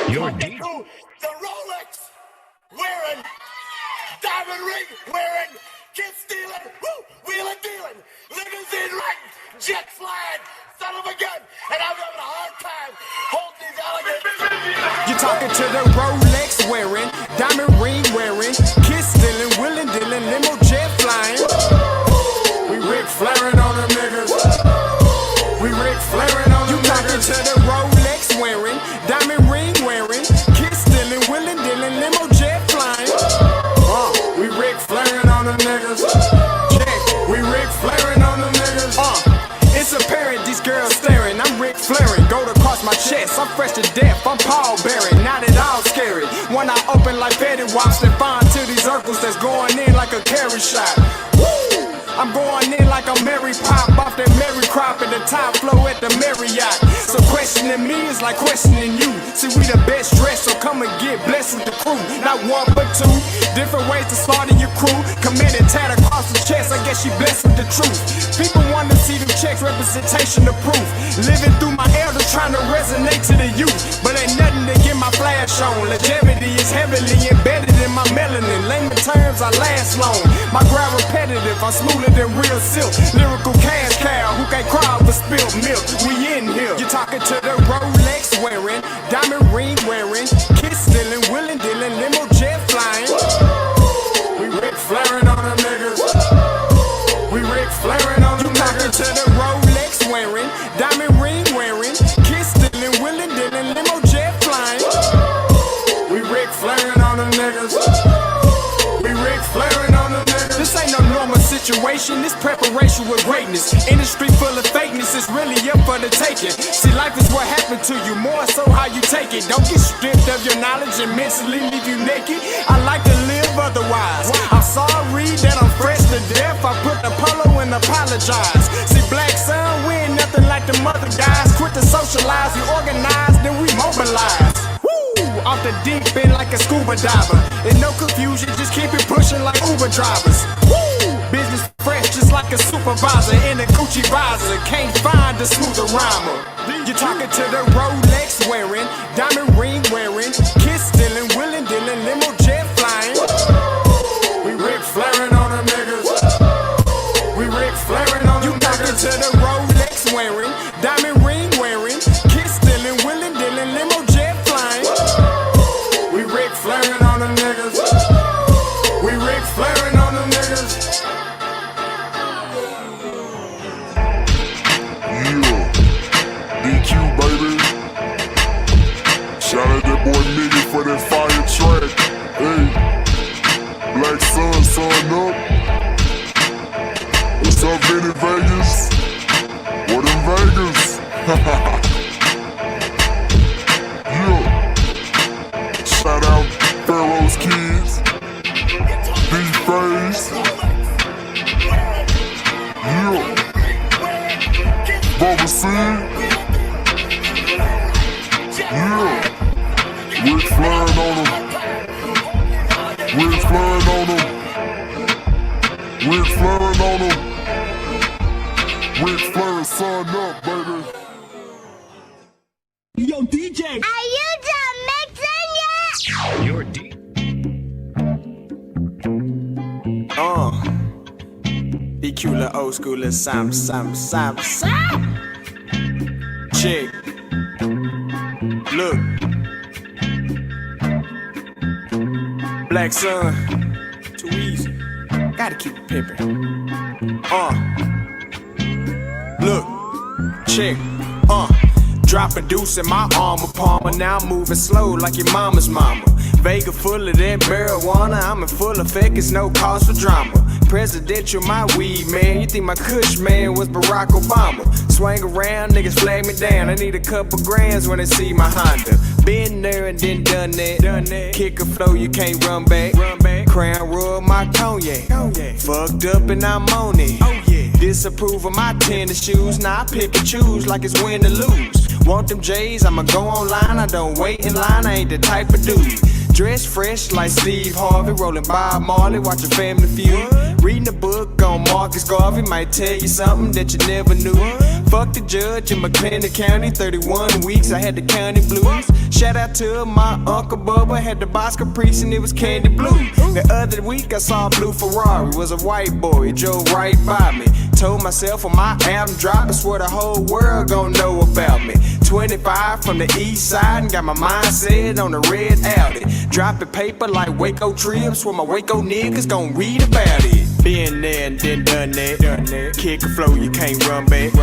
You're deep. The Rolex wearing, diamond ring wearing, kid stealing, wheeling dealing, limousine riding, jet flying, son of a gun, and I'm having a hard time holding these alligators. You're talking to the Rolex wearing, diamond ring wearing, kid stealing, wheeling dealing, limo jet flying. We Ric Flairing on them niggas. We Ric Flairing on them niggas. You talking to the Rolex wearing, diamond ring wearing, kid stealing, wheeling dealing, limo jet flying. We Ric Flairing on them niggas. Check, we Ric Flairing on them niggas. It's apparent these girls staring. I'm Ric Flairing, gold across my chest. I'm fresh to death, I'm Paul Bearing, not at all scary. When I open like Betty Wops and find to these circles that's going in like a carry shot. I'm going in like a Mary Pop off that Mary Crop at the top flow at the Marriott. So questioning me is like questioning you. See, we the best dressed, so come and get blessed with the crew. Not one but two, different ways to slaughter your crew. Committed tat across the chest, I guess she blessed with the truth. People want to see them checks, representation of proof. Living through my elders trying to resonate to the youth. But ain't nothing to get my flash on. Longevity is heavily embedded in my melanin. Layman terms, I last long. My grind repetitive, I'm smoother than real silk. Lyrical cash cow who can't cry over spilled milk. We in here. You're talking to the Rolex wearing, diamond ring wearing, kid stealing, wheeling dealing, limo jet flying. We Ric Flairing on them niggas. We Ric Flairing on them niggas. You talking to the Rolex wearing, diamond ring wearing, kid stealing, wheeling dealing, limo jet flying. We Ric Flairing on them niggas. We Ric Flairing on them niggas. This ain't no normal situation, this preparation with greatness. Industry full of fakeness, it's really up for the taking. See, life is what happened to you, more so how you take it. Don't get stripped of your knowledge and mentally leave you naked. I like to live otherwise. I'm sorry that I'm fresh to death. I put the polo and apologize. See, black son, we ain't nothing like the mother guys. Quit to socialize, we organize, then we mobilize. Off the deep end like a scuba diver. And no confusion, just keep it pushing like Uber drivers. Business fresh just like a supervisor in a Gucci visor. Can't find a smoother rhymer. You're talking to the Rolex wearing, diamond ring wearing, kid stealing, wheeling dealing, limo jet flying. We Ric Flairing on them niggas. We Ric Flairing on them niggas. You talking to the Rolex wearing, diamond ring wearing, kid stealing, wheeling dealing, limo jet flying. We Ric Flairing on them niggas. We Ric Flairing on them niggas. DQ, baby. Shout out that boy Nigga for that fire track. Hey, Black Sun, sun up. What's up, in Vegas? What in Vegas? Yeah. Shout out Pharaoh's Kids. D-Phase. Yeah. Bubba C. Yeah. Ric Flairing on them. Ric Flairing on them. Ric Flairing on them. Ric Flairing, son up, baby. Yo, DJ. Are you done mixing yet? You're deep. EQ, little old school, little Sam. Chick. Look. Black Sun. Too easy. Gotta keep it pimpin'. Look. Chick. Drop a deuce in my armor palmer. Now I'm moving slow like your mama's mama. Vega full of that marijuana. I'm in full effect, it's no cause for drama. Presidential, my weed, man. You think my kush, man, was Barack Obama. Swing around, niggas flag me down. I need a couple grands when they see my Honda. Been there and then done that. Kick a flow, you can't run back. Crown Royal, my cognac. Fucked up and I'm on it. Disapprove of my tennis shoes. Now I pick and choose like it's win or lose. Want them J's, I'ma go online. I don't wait in line, I ain't the type of dude. Dress fresh like Steve Harvey, rolling Bob Marley, watching Family Feud. Reading a book on Marcus Garvey, might tell you something that you never knew. Fuck the judge in McLennan County, 31 weeks, I had the county blues. Shout out to my Uncle Bubba, had the box Caprice and it was candy blue. The other week I saw a blue Ferrari, was a white boy, it drove right by me. Told myself when my album drop, I swear the whole world gon' know about me. 25 from the east side and got my mindset on the red Audi. Dropping paper like Waco trips, where my Waco niggas gon' read about it. Been there and then done that. Kick a flow, you can't run back.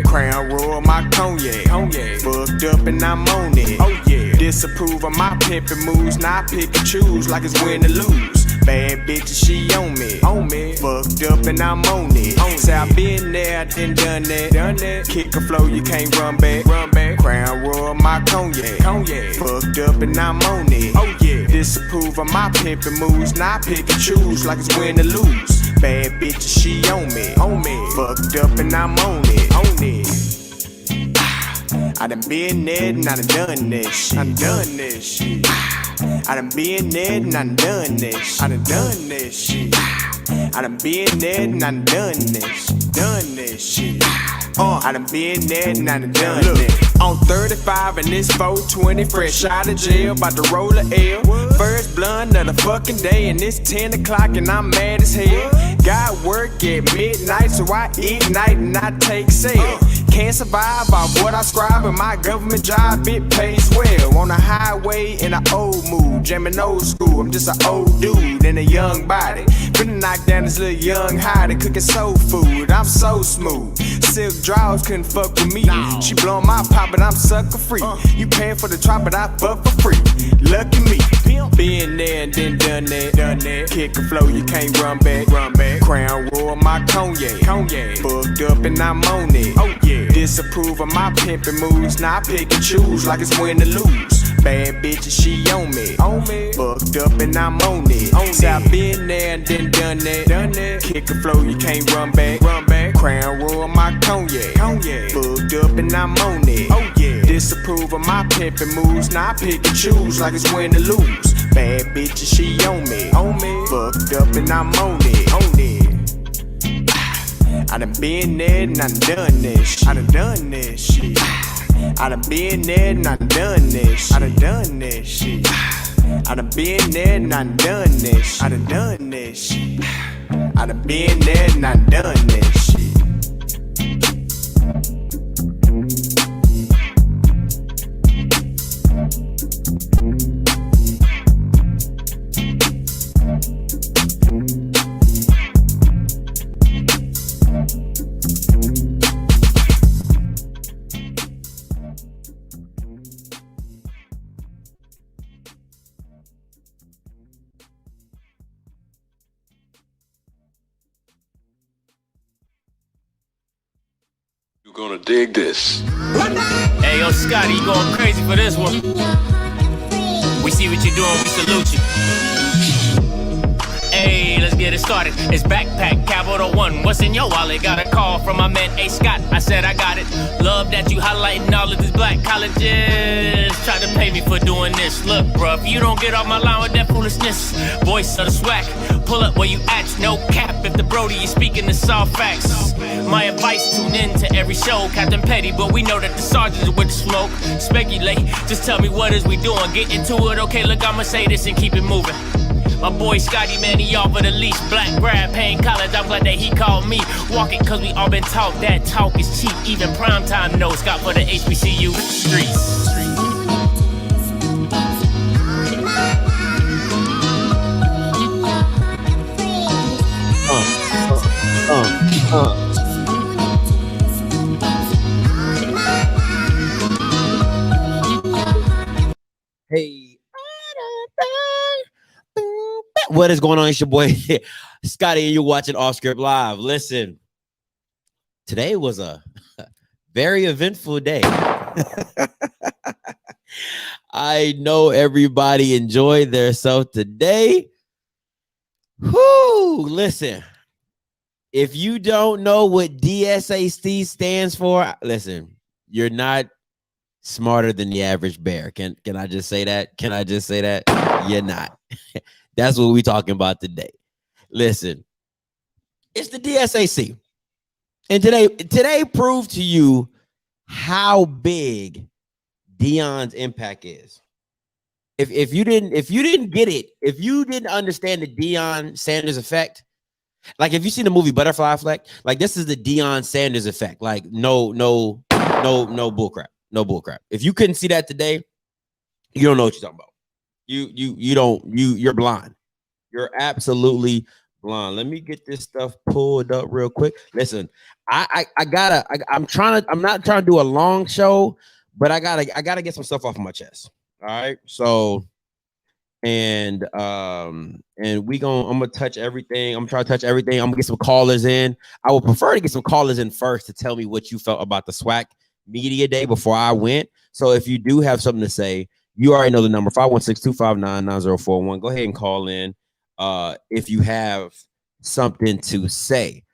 Crown royal, my cognac. Fucked up and I'm on it. Oh yeah. Disapprove of my pimpin' moves, not pick and choose like it's win or lose. Bad bitch, she on me. Fucked up and I'm on it. Say I been there, I done that. Kick a flow, you can't run back. Crown royal, my cognac. Fucked up and I'm on it. Oh yeah. Disapprove of my pimpin' moves, not pick and choose like it's win or lose. Bad bitch, she on me. Fucked up and I'm on it. I done been there and I done this shit. I done been there and I done this. I done been there and I done this shit. I done been there and I done it. On 35 and it's 420, fresh out of jail, about to roll a L. First blunt of the fucking day and it's 10 o'clock and I'm mad as hell. Got work at midnight, so I ignite and I take sail. Can't survive off what I scribe in my government job, it pays well. On the highway in an old mood, jamming old school, I'm just an old dude in a young body. Finna knock down this little young hottie, cooking soul food, I'm so smooth. Silk draws couldn't fuck with me. She blowin' my pop, but I'm sucker free. You paying for the drop, but I fuck for free. Lucky me. Been there and then done that. Kick a flow, you can't run back. Crown royal, my cognac. Fucked up and I'm on it. Oh yeah. Disapprove of my pimpin' moves, not pick and choose like it's win or lose. Bad bitch, she on me. Fucked up and I'm on it. Say I been there and then done that. Kick a flow, you can't run back. Crown royal, my cognac. Fucked up and I'm on it. Oh yeah. Disapprove of my pimpin' moves, not pick and choose like it's win or lose. Bad bitch, she on me. Fucked up and I'm on it. I done been there and I done this shit. I done been there and I done this shit. I done been there and I done this shit. I done been there and I done this shit. You're gonna dig this. Hey, yo, Scotty, you going crazy for this one. We see what you're doing, we salute you. Hey, let's get it started. It's Backpack Capital One. What's in your wallet? Got a call from my man A. Scott. I said I got it. Love that you highlighting all of these black colleges. Try to pay me for doing this. Look, bruh, if you don't get off my line with that foolishness, voice of the SWAC, pull up where you at. No cap if the Brody is speaking the soft facts. My advice, tune in to every show. Captain Petty, but we know that the sergeants are with the smoke. Speculate, just tell me what is we doing. Get into it, okay, look, I'ma say this and keep it moving. My boy Scotty, man, he offered the leash. Black grad, paying college, I'm glad that he called me. Walking, cause we all been taught that talk is cheap. Even primetime knows Scott for the HBCU streets. Hey, what is going on? It's your boy Scotty, and you're watching Off Script Live. Listen, today was a very eventful day. I know everybody enjoyed themselves today. Whoo! Listen, if you don't know what DSAC stands for, listen, you're not smarter than the average bear. Can I just say that? Can I just say that? You're not. That's what we're talking about today. Listen, it's the DSAC. And today proved to you how big Deion's impact is. If you didn't get it, if you didn't understand the Deion Sanders effect, like if you seen the movie Butterfly Effect, like this is the Deion Sanders effect. Like no bullcrap. No bullcrap. If you couldn't see that today, you don't know what you're talking about. You're blind. You're absolutely blind. Let me get this stuff pulled up real quick. Listen, I'm not trying to do a long show, but I gotta get some stuff off my chest. All right. So I'm gonna touch everything. I'm trying to touch everything. I'm gonna get some callers in. I would prefer to get some callers in first to tell me what you felt about the SWAC Media Day before I went. So if you do have something to say, you already know the number 516-259-9041. Go ahead and call in if you have something to say.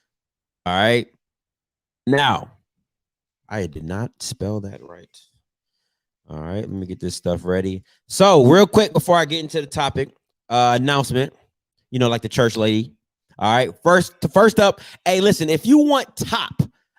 All right. Now, I did not spell that right. All right, let me get this stuff ready. So real quick before I get into the topic, announcement, like the church lady. All right, first up, hey, listen, if you want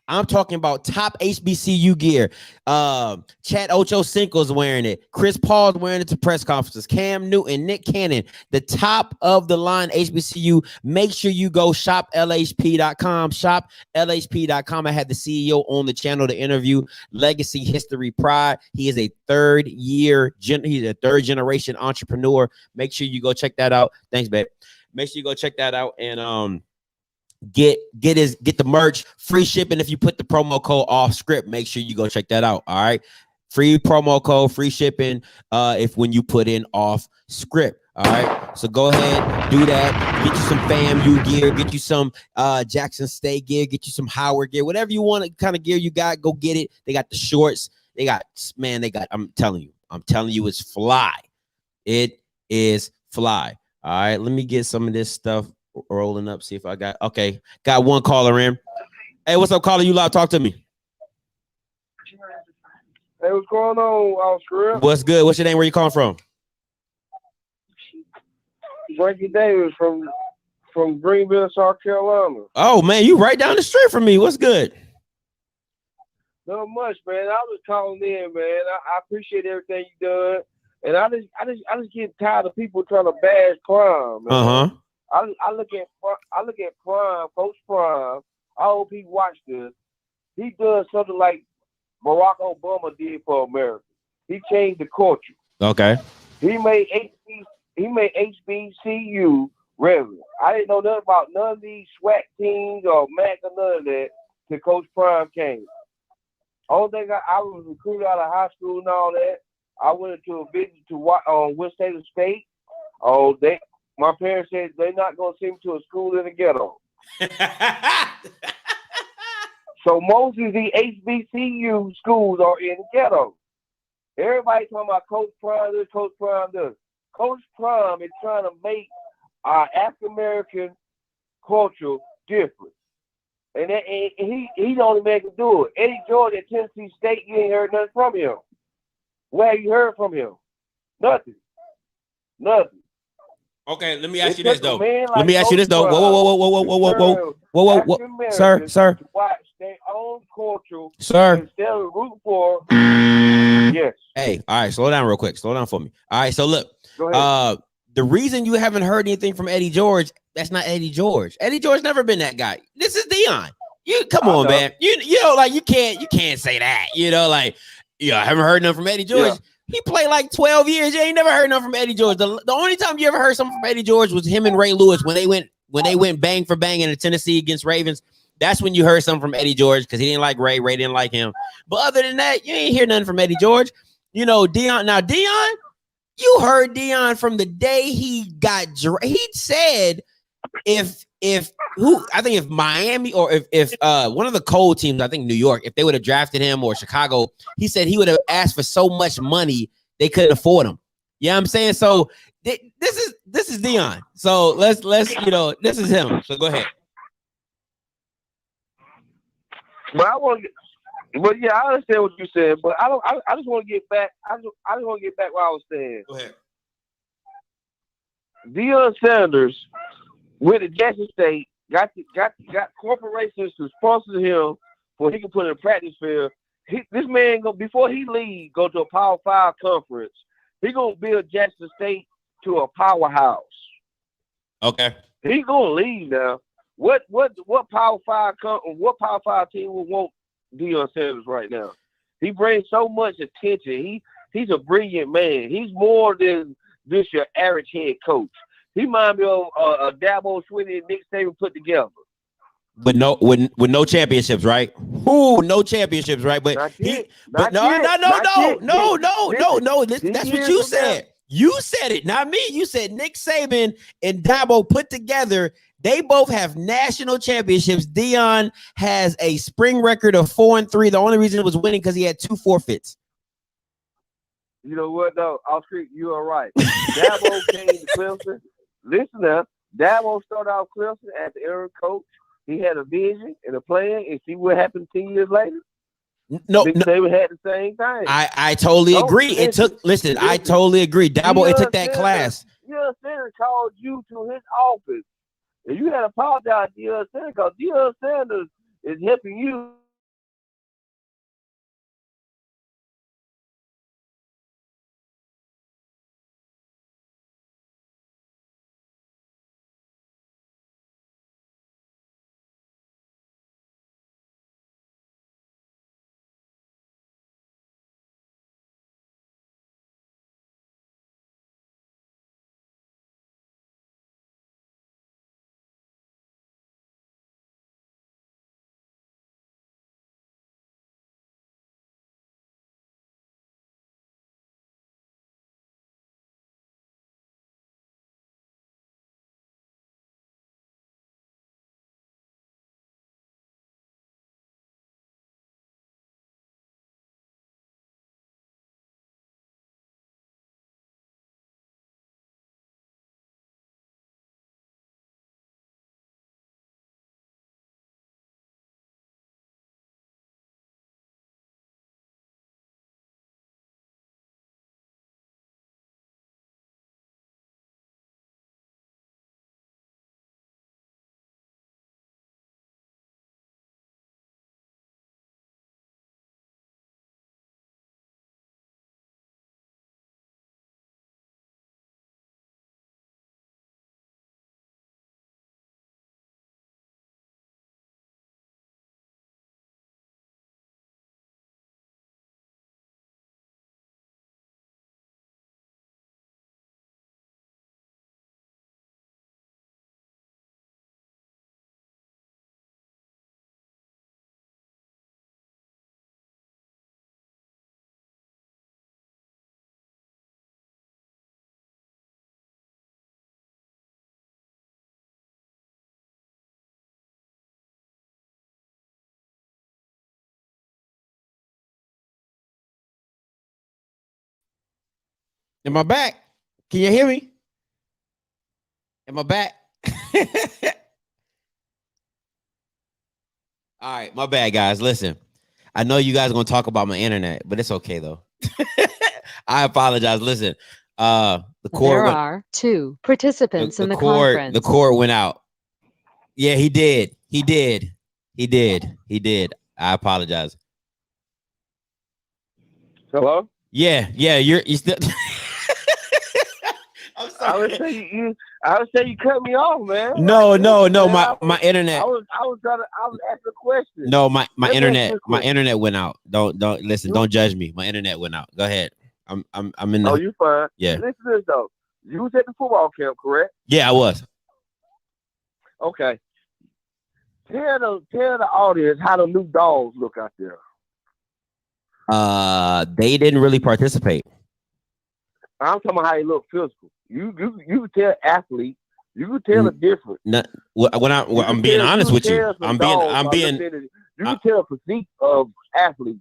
I'm talking about top HBCU gear. Chad Ochocinco's wearing it. Chris Paul's wearing it to press conferences. Cam Newton, Nick Cannon, the top of the line HBCU. Make sure you go shop LHP.com. Shop LHP.com. I had the CEO on the channel to interview. Legacy, History, Pride. He is a third generation entrepreneur. Make sure you go check that out. Thanks, babe. Make sure you go check that out and get the merch, free shipping if you put the promo code off script. Make sure you go check that out. All right, free promo code, free shipping when you put in off script. All right, so go ahead, do that. Get you some FAMU gear, get you some Jackson State gear, get you some Howard gear, whatever you want, kind of gear you got, go get it. They got the shorts. I'm telling you, it's fly. It is fly. All right, let me get some of this stuff rolling up, see if I got one caller in. Hey, what's up, caller? You live, talk to me. Hey, what's going on, Oscar? What's good? What's your name? Where you calling from? Frankie Davis from Greenville, South Carolina. Oh man, you right down the street from me. What's good? Not much, man. I was calling in, man. I appreciate everything you done, and I just get tired of people trying to bash crime. Man. I look at Prime, Coach Prime. I hope he watched this. He does something like Barack Obama did for America. He changed the culture. Okay. He made HBCU relevant. I didn't know nothing about none of these SWAC teams or MAC or none of that till Coach Prime came. Only thing I was recruited out of high school and all that. I went into a visit to Winston State. My parents said they're not going to send me to a school in the ghetto. So most of the HBCU schools are in the ghetto. Everybody talking about Coach Prime this, Coach Prime this. Coach Prime is trying to make our African-American culture different. And he the only man can do it. Eddie George at Tennessee State, you ain't heard nothing from him. Where have you heard from him? Nothing. Okay, let me ask you this though. Let me ask you this though. Whoa. Sir. Watch their own culture. Sir. Instead of rooting for. Yes. Hey, all right, slow down real quick. Slow down for me. All right, so look. The reason you haven't heard anything from Eddie George, that's not Eddie George. Eddie George never been that guy. This is Deion. You come on, man. You know, like you can't say that. I haven't heard nothing from Eddie George. Yeah. He played like 12 years. You ain't never heard nothing from Eddie George. The only time you ever heard something from Eddie George was him and Ray Lewis when they went bang for bang in the Tennessee against Ravens. That's when you heard something from Eddie George because he didn't like Ray. Ray didn't like him. But other than that, you ain't hear nothing from Eddie George. Deion. Now, Deion, you heard Deion from the day he got. He said if Miami or if one of the cold teams, I think New York, if they would have drafted him or Chicago, he said he would have asked for so much money they couldn't afford him. You know what I'm saying? So this is Deion. So let's this is him. So go ahead. But I want But yeah, I understand what you're saying. But I don't. I just want to get back. I just want to get back what I was saying. Go ahead. Deion Sanders went to Jackson State. Got corporations to sponsor him for he can put in a practice field. This man before he leave, go to a Power 5 conference. He gonna build Jackson State to a powerhouse. Okay. He gonna leave now. What Power 5 team will want Deion Sanders right now? He brings so much attention. He's a brilliant man. He's more than just your average head coach. He reminds me of Dabo Swinney and Nick Saban put together. But with no championships, right? Ooh, no championships, right? But Not yet. no. That's what you said. You said it, not me. You said Nick Saban and Dabo put together. They both have national championships. Deion has a spring record of 4-3. The only reason it was winning because he had 2 forfeits. You know what, though? You are right. Dabo came to Clemson. Listen now. Dabo started out Clemson as the interim coach. He had a vision and a plan, and see what happened 10 years later. No, They had the same thing. I totally agree. Listen, I totally agree. Dabo, it took that class. Deion Sanders called you to his office, and you had to apologize to Deion Sanders because Deion Sanders is helping you. Am I back? Can you hear me? Am I back? All right, my bad, guys. Listen, I know you guys are gonna talk about my internet, but it's okay though. I apologize. Listen, the cord. There are 2 participants in the cord, conference. The cord went out. Yeah, he did. I apologize. Hello? Yeah. You're still. I'm I would say you cut me off, man. No. My internet. I was asking a question. No, my internet went out. Don't listen. Don't judge me. My internet went out. Go ahead. I'm in the. Oh, you fine. Yeah. Listen to this though. You was at the football camp, correct? Yeah, I was. Okay. Tell the audience how the new dogs look out there. They didn't really participate. I'm talking about how they look physical. You can tell athletes. You can tell the difference. I'm being honest with you. I'm being. You can tell physique of athletes.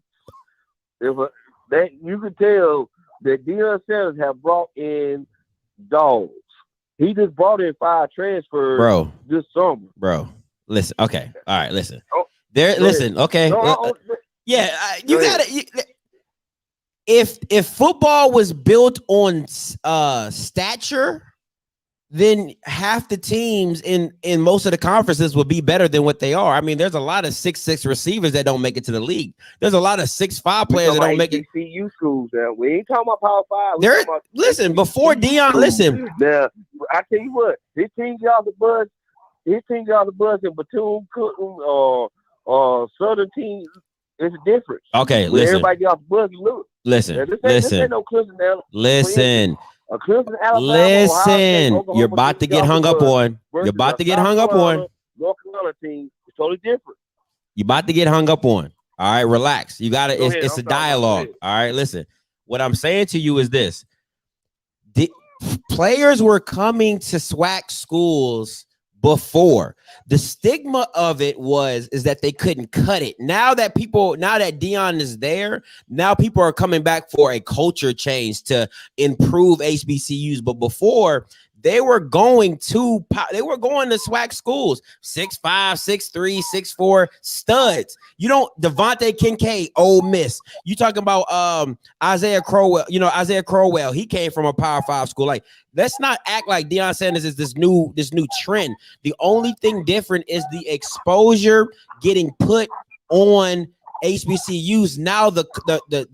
You can tell that Deion Sanders have brought in dogs. He just brought in 5 transfers, this summer. Bro, listen. Okay, all right. Listen. Oh, listen. Okay. Yeah, you Go ahead. gotta. If football was built on stature, then half the teams in most of the conferences would be better than what they are. I mean, there's a lot of 6'6" receivers that don't make it to the league. There's a lot of 6'5" We players that talking don't about make it. HBCU schools now. We ain't talking about Power 5. We There, talking about listen, HBCU before Deion, schools. listen. Now, I tell you what, his team got the buzz. His team got the buzz in Bethune-Cookman or Southern teams. It's different. Okay, When listen. everybody got the buzz, look. Listen, Now, this listen, ain't no Clemson now. listen, Clemson, Alabama, Ohio State, listen. Oklahoma You're about to get hung up on. You're about to get hung up on. North Carolina team. It's totally different. You're about to get hung up on. All right, relax. You got to. Go ahead, It's a I'm sorry, dialogue. go ahead. All right, listen. What I'm saying to you is this: players were coming to SWAC schools before. The stigma of it is that they couldn't cut it. Now that Deion is there, now people are coming back for a culture change to improve HBCUs. But before, they were going to SWAC schools, 6'5", 6'3", 6'4", studs. You don't Devontae Kincaid, Ole Miss. You talking about Isaiah Crowell? You know Isaiah Crowell. He came from a Power 5 school. Like, let's not act like Deion Sanders is this new trend. The only thing different is the exposure getting put on HBCUs. Now the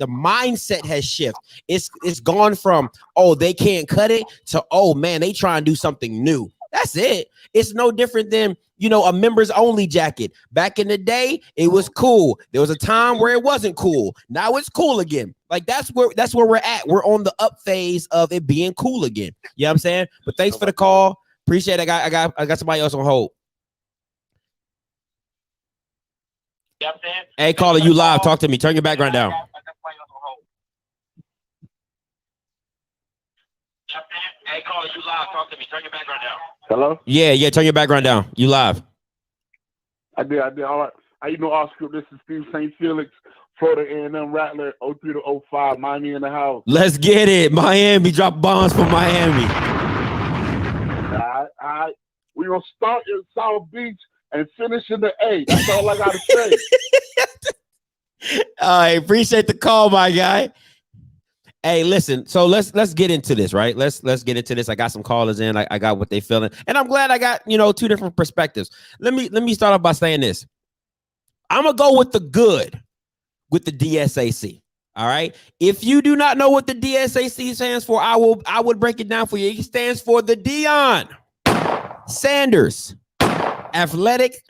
mindset has shifted. It's gone from, oh, they can't cut it, to, oh man, they try and do something new. That's it. It's no different than, a members only jacket. Back in the day, it was cool. There was a time where it wasn't cool. Now it's cool again. Like, that's where we're at. We're on the up phase of it being cool again. You know what I'm saying? But thanks for the call. Appreciate it. I got somebody else on hold. Hey, caller, you live. Talk to me. Turn your background down. Hey, caller, you live. Talk to me. Turn your background down. Hello? Yeah. Turn your background down. You live. I did. All right. How you doing, Oscar? This is Steve St. Felix, Florida A&M Rattler, 03 to 05, Miami in the house. Let's get it. Miami. Drop bombs for Miami. We're going to start in South Beach and finish in the A. That's all I got to say. I appreciate the call, my guy. Hey, listen. So let's get into this, right? Let's get into this. I got some callers in. I got what they feeling, and I'm glad I got two different perspectives. Let me start off by saying this. I'm gonna go with the good, with the DSAC. All right. If you do not know what the DSAC stands for, I would break it down for you. It stands for the Deion Sanders Athletic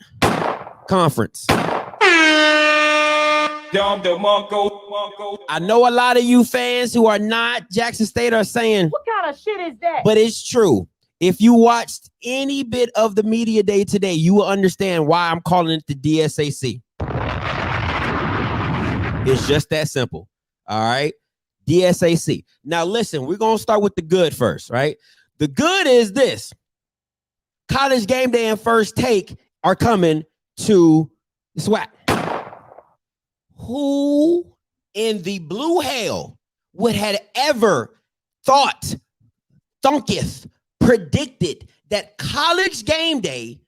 Conference. I know a lot of you fans who are not Jackson State are saying, what kind of shit is that? But it's true. If you watched any bit of the media day today, you will understand why I'm calling it the DSAC. It's just that simple. All right. DSAC. Now, listen, we're going to start with the good first, right? The good is this. College Game Day and First Take are coming to the SWAC. Who in the blue hell would have ever predicted that College Game Day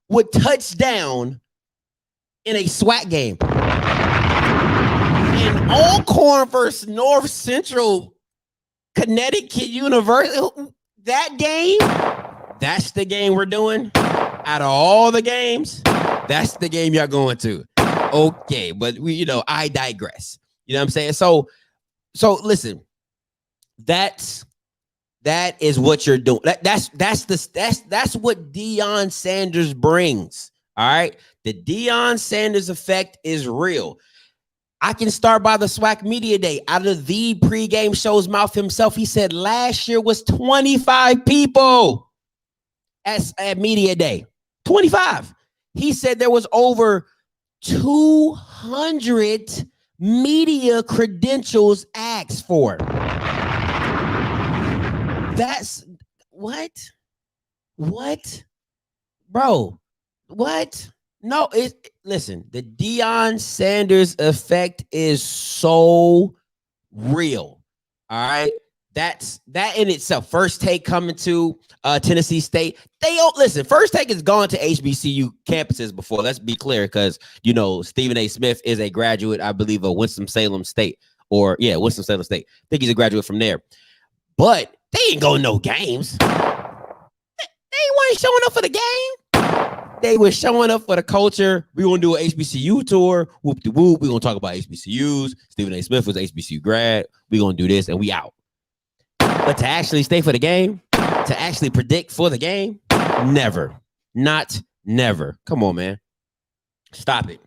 would touch down in a SWAC game? In Alcorn versus North Central Connecticut University, that game, that's the game we're doing. Out of all the games, that's the game y'all going to. Okay, but I digress. You know what I'm saying? So listen, that is what you're doing. That's what Deion Sanders brings. All right, the Deion Sanders effect is real. I can start by the SWAC Media Day. Out of the pregame show's mouth himself, he said last year was 25 people at Media Day. 25. He said there was over 200 media credentials asked for. That's what? Bro, what? No, listen, the Deion Sanders effect is so real. All right. that in itself. First Take coming to Tennessee State. They don't listen. First Take has gone to HBCU campuses before. Let's be clear, because Stephen A. Smith is a graduate, I believe, of Winston-Salem State, Winston-Salem State. I think he's a graduate from there. But they ain't going to no games. They weren't showing up for the game. They were showing up for the culture. We want to do an HBCU tour. Whoop de whoop. We're going to talk about HBCUs. Stephen A. Smith was an HBCU grad. We're going to do this, and we out. But to actually stay for the game, to actually predict for the game, never. Not never. Come on, man. Stop it.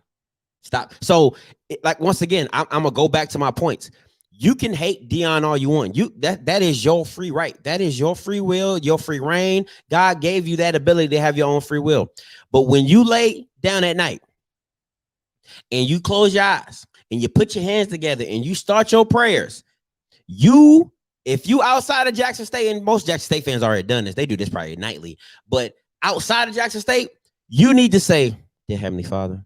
Stop. So, once again, I'm going to go back to my points. You can hate Deion all you want. That is your free right. That is your free will, your free reign. God gave you that ability to have your own free will. But when you lay down at night and you close your eyes and you put your hands together and you start your prayers, if you outside of Jackson State, and most Jackson State fans already done this, they do this probably nightly, but outside of Jackson State, you need to say, dear Heavenly Father,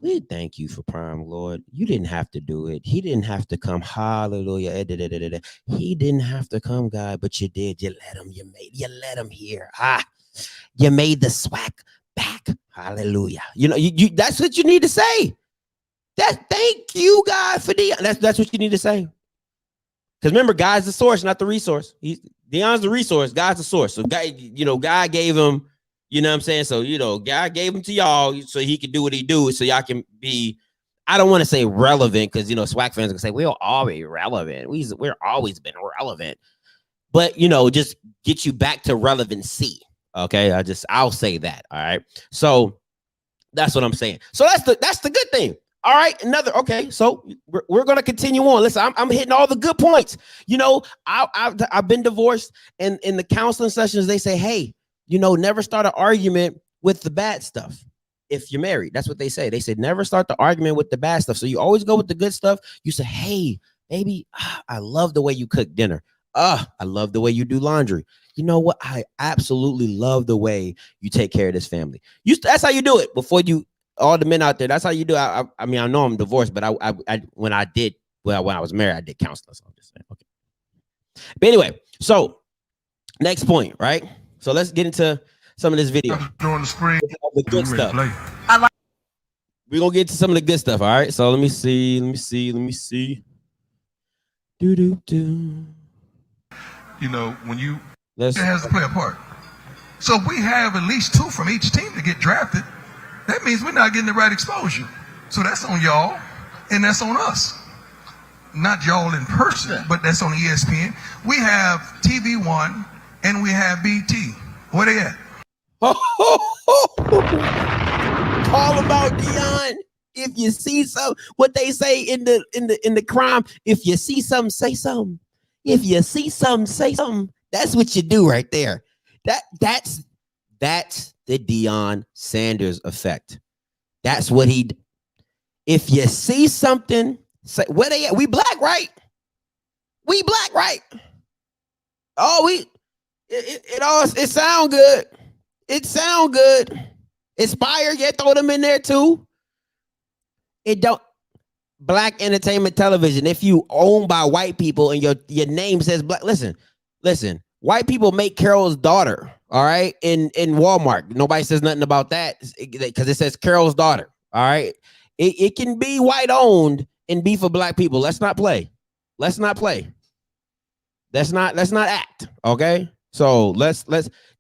we thank you for Prime, Lord. You didn't have to do it. He didn't have to come. Hallelujah. He didn't have to come, God, but you did. You let him. You let him here. You made the SWAC back. Hallelujah. You that's what you need to say. Thank you, God, for Deion. That's what you need to say. Because remember, God's the source, not the resource. Deion's the resource. God's the source. So God gave him, you know what I'm saying? So, God gave him to y'all so he could do what he do. So y'all can be, I don't want to say relevant, because, SWAC fans are going to say, we're always relevant. We're always been relevant. But, just get you back to relevancy. Okay. I'll say that. All right. So that's what I'm saying. So that's the good thing. All right, okay. So we're gonna continue on. Listen, I'm hitting all the good points. I've been divorced, and in the counseling sessions they say, hey, never start an argument with the bad stuff. If you're married, that's what they say. They said never start the argument with the bad stuff. So you always go with the good stuff. You say, hey, baby, I love the way you cook dinner. I love the way you do laundry. You know what? I absolutely love the way you take care of this family. That's how you do it before you. All the men out there, that's how you do. I mean, I know I'm divorced, but when I was married, I did counseling. So I'm just saying, okay. But anyway, so next point, right? So let's get into some of this video. During the spring, the good stuff. We're gonna get to some of the good stuff. All right. So let me see. Do. When it has to play a part. So we have at least 2 from each team to get drafted. That means we're not getting the right exposure. So that's on y'all, and that's on us. Not y'all in person, but that's on ESPN. We have TV One, and we have BT. Where they at? All about Deion. If you see something, what they say in the crime, if you see something, say something. If you see something, say something. That's what you do right there. That's the Deion Sanders effect. That's what if you see something, say, where they at? We black, right? We black, right? Oh, it sound good. It sound good. Inspire, throw them in there too. It don't. Black entertainment television. If you own by white people and your name says black, listen. White people make Carol's daughter. All right, in Walmart, nobody says nothing about that because it says Carol's daughter. All right, it can be white owned and be for black people. Let's not play. Let's not act. Okay, so let's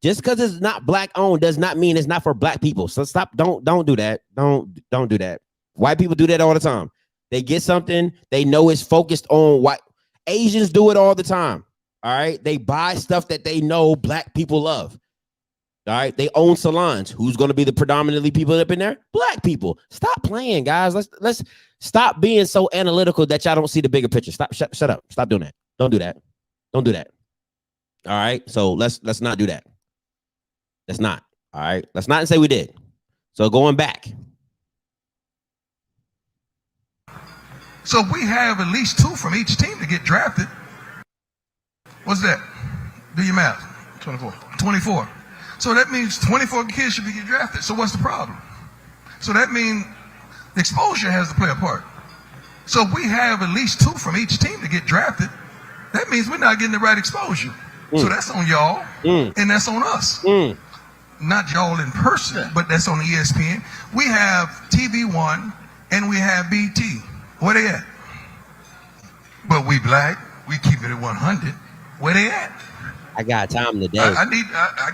just because it's not black owned does not mean it's not for black people. So stop. Don't do that. Don't do that. White people do that all the time. They get something they know is focused on white. Asians do it all the time. All right, they buy stuff that they know black people love. All right, they own salons. Who's going to be the predominantly people up in there? Black people. Stop playing, guys. Let's stop being so analytical that y'all don't see the bigger picture. Shut up. Stop doing that. Don't do that. All right, so let's not do that. Let's not. All right, let's not say we did. So going back. So we have at least 2 from each team to get drafted. What's that? Do your math. 24. So that means 24 kids should be getting drafted. So what's the problem? So that means the exposure has to play a part. So we have at least 2 from each team to get drafted. that means we're not getting the right exposure. So that's on y'all, and that's on us. Not y'all in person, but that's on ESPN. We have TV One and we have BT. Where they at? But we black. We keep it at 100. Where they at? I got time today. I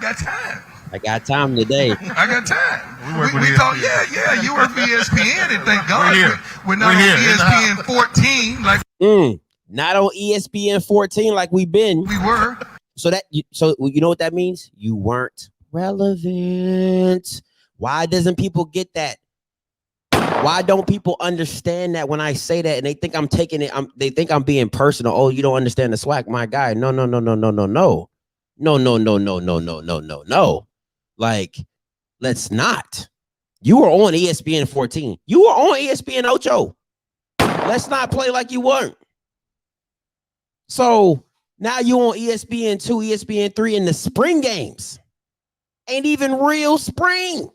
got time. I got time today. I got time. We thought, yeah, you work for ESPN, and thank God we're not on ESPN 14 like not on ESPN 14 like we've been. We were. So you know what that means? You weren't relevant. Why doesn't people get that? Why don't people understand that when I say that and they think I'm taking it? They think I'm being personal. Oh, you don't understand the SWAC, my guy. No. Like, let's not. You were on ESPN 14. You were on ESPN Ocho. Let's not play like you weren't. So now you on ESPN 2, ESPN 3 in the spring games. Ain't even real spring.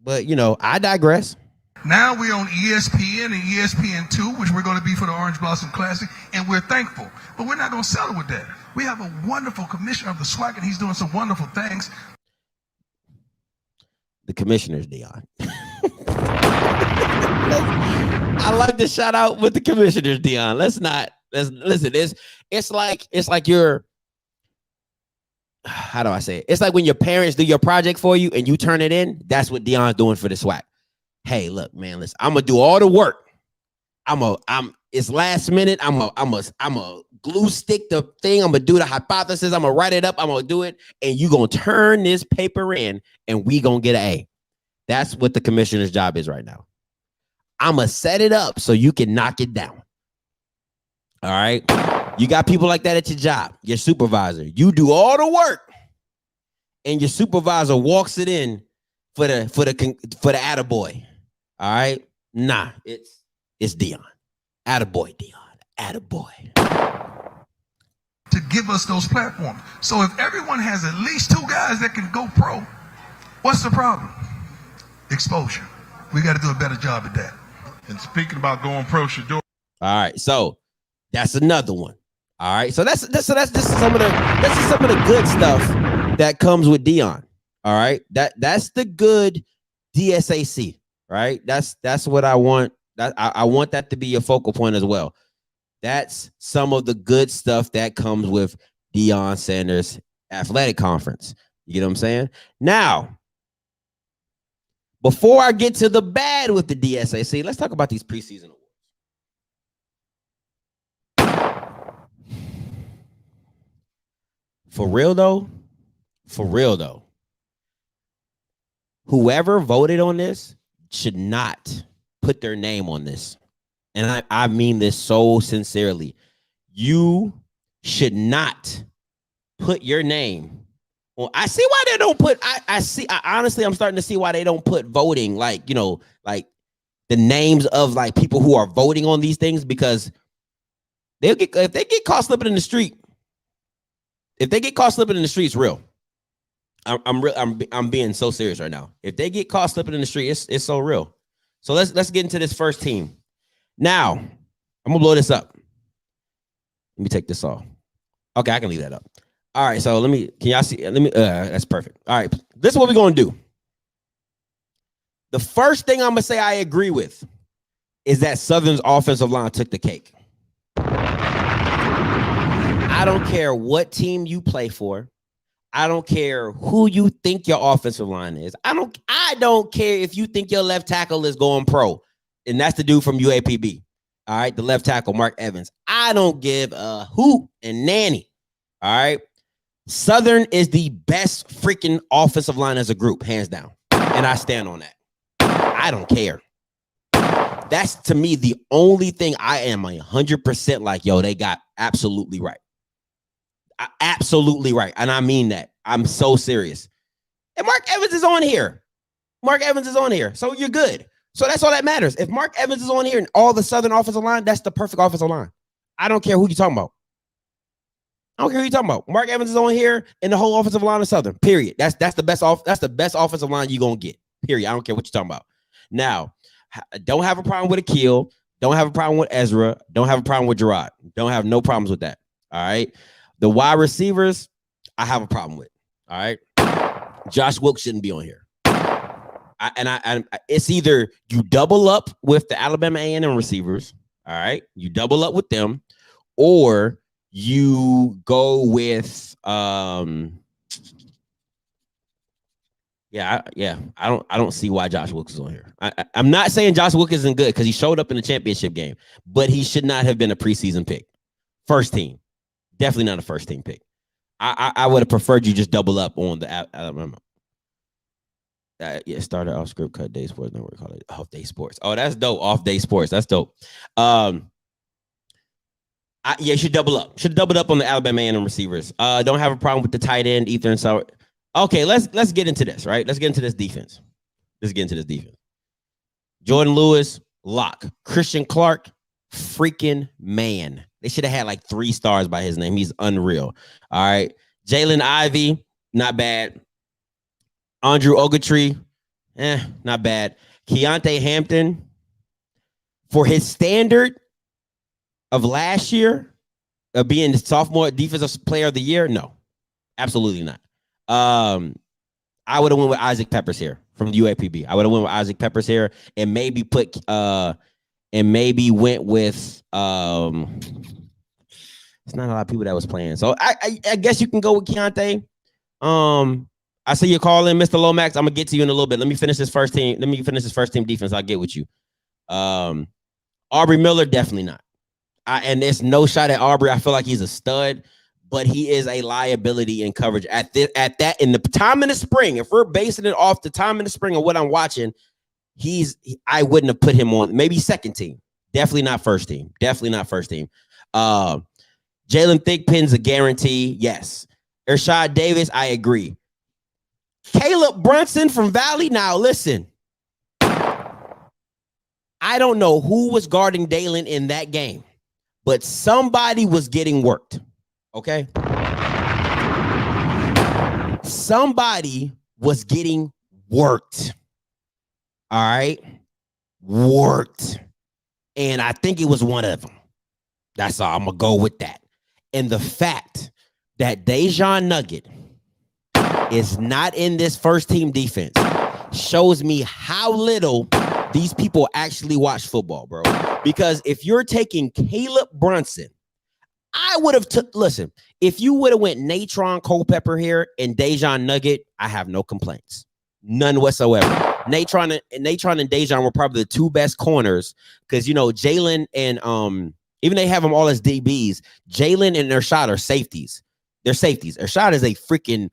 But, you know, I digress. Now we're on ESPN and ESPN 2, which we're going to be for the Orange Blossom Classic, and we're thankful. But we're not going to settle with that. We have a wonderful commissioner of the SWAC, and he's doing some wonderful things. The commissioner's Deion. I like to shout out with the commissioner's Deion. Listen. It's like you're. How do I say it? It's like when your parents do your project for you and you turn it in. That's what Deion's doing for the SWAC. Hey, look, man, listen. I'm gonna do all the work. It's last minute. I'm a glue stick the thing. I'm gonna do the hypothesis. I'm gonna write it up. I'm gonna do it, and you gonna turn this paper in, and we gonna get an A. That's what the commissioner's job is right now. I'm gonna set it up so you can knock it down. All right. You got people like that at your job, your supervisor. You do all the work, and your supervisor walks it in for the attaboy. All right, nah, it's Deion, attaboy, Deion, attaboy. To give us those platforms. So if everyone has at least 2 guys that can go pro, what's the problem? Exposure. We got to do a better job at that. And speaking about going pro, Shador. All right, so that's another one. All right, so this is some of the good stuff that comes with Deion. All right, that's the good DSAC. Right, that's what I want. I want that to be your focal point as well. That's some of the good stuff that comes with Deion Sanders Athletic Conference. You get what I'm saying? Now, before I get to the bad with the DSAC, let's talk about these preseason awards. For real though, whoever voted on this should not put their name on this. And I mean this so sincerely. You should not put your name on. I see why they don't put, honestly, I'm starting to see why they don't put voting, like, you know, like the names of like people who are voting on these things, because if they get caught slipping in the street, it's real. I'm being so serious right now. If they get caught slipping in the street, it's so real. So let's get into this first team. Now, I'm gonna blow this up. Let me take this off. Okay, I can leave that up. All right, so can y'all see? That's perfect. All right, this is what we're gonna do. The first thing I'm gonna say I agree with is that Southern's offensive line took the cake. I don't care what team you play for. I don't care who you think your offensive line is. I don't care if you think your left tackle is going pro, and that's the dude from UAPB. All right, the left tackle, Mark Evans. I don't give a hoot and nanny. All right, Southern is the best freaking offensive line as a group, hands down, and I stand on that. I don't care. That's to me the only thing I am 100% like, yo, they got absolutely right. Absolutely right. And I mean that. I'm so serious. And Mark Evans is on here. So you're good. So that's all that matters. If Mark Evans is on here and all the Southern offensive line, that's the perfect offensive line. I don't care who you're talking about. Mark Evans is on here and the whole offensive line of Southern. Period. That's the best offensive line you're gonna get. Period. I don't care what you're talking about. Now, don't have a problem with Akil. Don't have a problem with Ezra. Don't have a problem with Gerard. Don't have no problems with that. All right. The wide receivers, I have a problem with. All right. Josh Wilkes shouldn't be on here. It's either you double up with the Alabama A&M receivers. All right. You double up with them, or you go with I don't see why Josh Wilkes is on here. I'm not saying Josh Wilkes isn't good because he showed up in the championship game, but he should not have been a preseason pick. First team. Definitely not a first team pick. I would have preferred you just double up on the Alabama. Started off script, cut day sports. No, we call it off day sports. Oh, that's dope. Off day sports. That's dope. You should double up. Should have doubled up on the Alabama A&M receivers. Don't have a problem with the tight end, Ethan. So, okay, let's get into this. Right, let's get into this defense. Jordan Lewis, lock. Christian Clark, freaking man. They should have had like 3 stars by his name. He's unreal. All right, Jalen Ivey, not bad. Andrew Ogletree, not bad. Keontae Hampton, for his standard of last year, of being the sophomore defensive player of the year, no, absolutely not. I would have went with Isaac Peppers here from UAPB. I would have went with Isaac Peppers here and maybe went with it's not a lot of people that was playing. So I guess you can go with Keontae. I see you calling, Mr. Lomax. I'm gonna get to you in a little bit. Let me finish this first team defense. I'll get with you. Aubrey Miller, definitely not. And there's no shot at Aubrey. I feel like he's a stud, but he is a liability in coverage at that in the time in the spring. If we're basing it off the time in the spring of what I'm watching, I wouldn't have put him on. Maybe second team. Definitely not first team. Jalen Thigpen's a guarantee. Yes. Ershad Davis, I agree. Caleb Brunson from Valley. Now, listen. I don't know who was guarding Dalen in that game, but somebody was getting worked. Okay? Somebody was getting worked. All right? Worked. And I think it was one of them. That's all. I'm going to go with that. And the fact that Deion Nugget is not in this first team defense shows me how little these people actually watch football, bro. Because if you're taking Caleb Brunson, I would have listen, if you would have went Natron Culpepper here and Deion Nugget, I have no complaints. None whatsoever. Natron and Deion were probably the 2 best corners because, you know, Jalen and even they have them all as DBs. Jalen and Ershad are safeties. They're safeties. Ershad is a freaking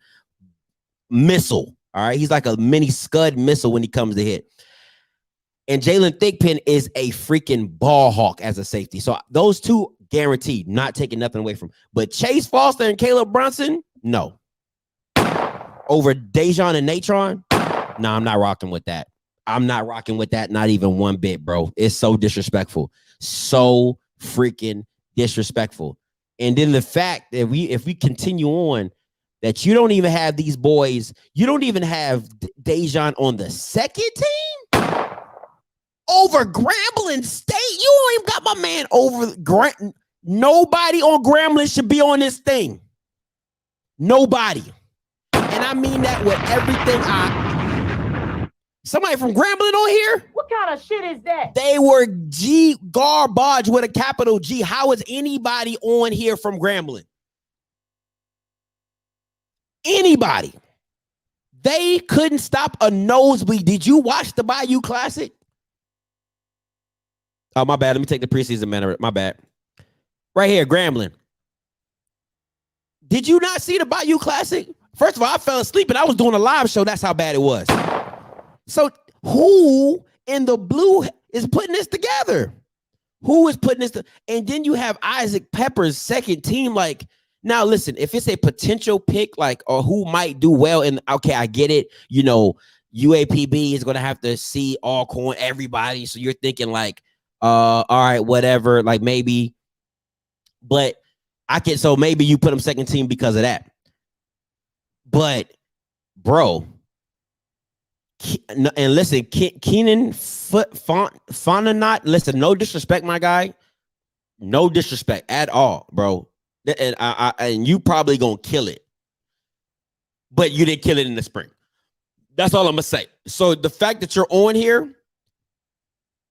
missile. All right. He's like a mini Scud missile when he comes to hit. And Jalen Thigpen is a freaking ball hawk as a safety. So those 2 guaranteed, not taking nothing away from. But Chase Foster and Caleb Brunson, no. Over Deion and Natron, no, I'm not rocking with that. Not even one bit, bro. It's so disrespectful. So freaking disrespectful. And then the fact that if we continue on, that you don't even have these boys, you don't even have Deion on the second team over Grambling State. You don't even got my man over Nobody on Grambling should be on this thing. Nobody. And I mean that with everything. Somebody from Grambling on here? What kind of shit is that? They were garbage with a capital G. How is anybody on here from Grambling? Anybody. They couldn't stop a nosebleed. Did you watch the Bayou Classic? Oh, my bad. Let me take the preseason manner. My bad. Right here, Grambling. Did you not see the Bayou Classic? First of all, I fell asleep and I was doing a live show. That's how bad it was. So who in the blue is putting this together? Who is putting this? And then you have Isaac Pepper's second team. Like, now listen, if it's a potential pick, like, or who might do well, and okay, I get it. You know, UAPB is going to have to see Alcorn, everybody. So you're thinking like, all right, whatever, like maybe, but so maybe you put him second team because of that. But bro, And listen, Keenan Fontenot, listen, no disrespect, my guy. No disrespect at all, bro. And you probably gonna kill it. But you didn't kill it in the spring. That's all I'm gonna say. So the fact that you're on here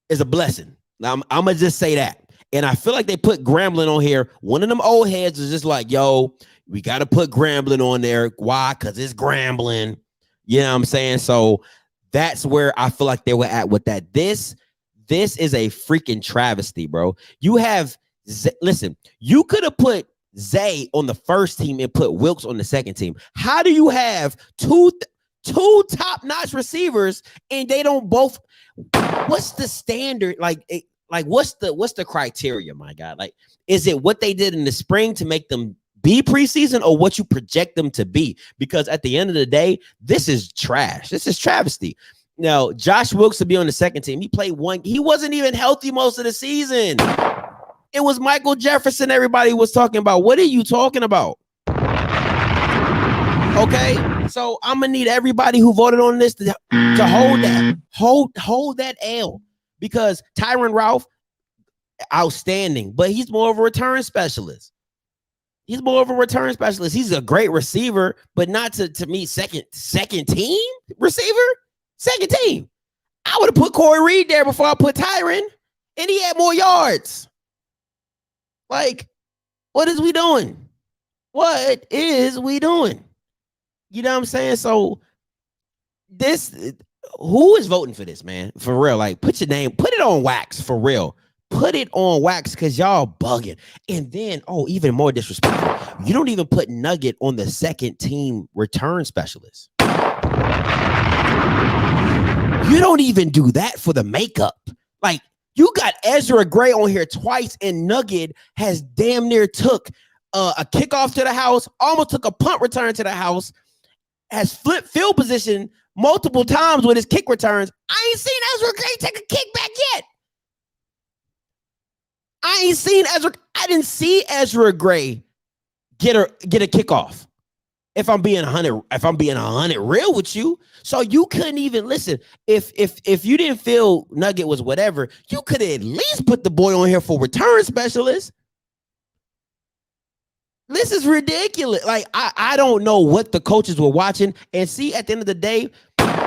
is a blessing. Now, I'm gonna just say that. And I feel like they put Grambling on here. One of them old heads is just like, yo, we got to put Grambling on there. Why? Because it's Grambling. You know what I'm saying? So that's where I feel like they were at with that. This is a freaking travesty, bro. You have, listen, you could have put Zay on the first team and put Wilkes on the second team. How do you have two top-notch receivers and they don't both? What's the standard? Like what's the criteria, my God? Like, is it what they did in the spring to make them be preseason or what you project them to be? Because at the end of the day, this is trash. This is travesty. Now, Josh Wilkes to be on the second team. He played one. He wasn't even healthy most of the season. It was Michael Jefferson everybody was talking about. What are you talking about? Okay, so I'm gonna need everybody who voted on this to hold that L, because Tyron Ralph, outstanding, but he's more of a return specialist. He's a great receiver, but not to me second team receiver. Second team. I would have put Corey Reed there before I put Tyron, and he had more yards. Like, what is we doing? What is we doing? You know what I'm saying? So who is voting for this, man? For real. Like, put your name, put it on wax for real. Put it on wax because y'all bugging. And then, even more disrespectful, you don't even put Nugget on the second team return specialist. You don't even do that for the makeup. Like, you got Ezra Gray on here twice, and Nugget has damn near took a kickoff to the house, almost took a punt return to the house, has flipped field position multiple times with his kick returns. I ain't seen Ezra Gray take a kick back yet. I didn't see Ezra Gray get a kickoff. If I'm being 100 real with you. So you couldn't even listen. If you didn't feel Nugget was whatever, you could at least put the boy on here for return specialist. This is ridiculous. Like, I don't know what the coaches were watching. And see, at the end of the day,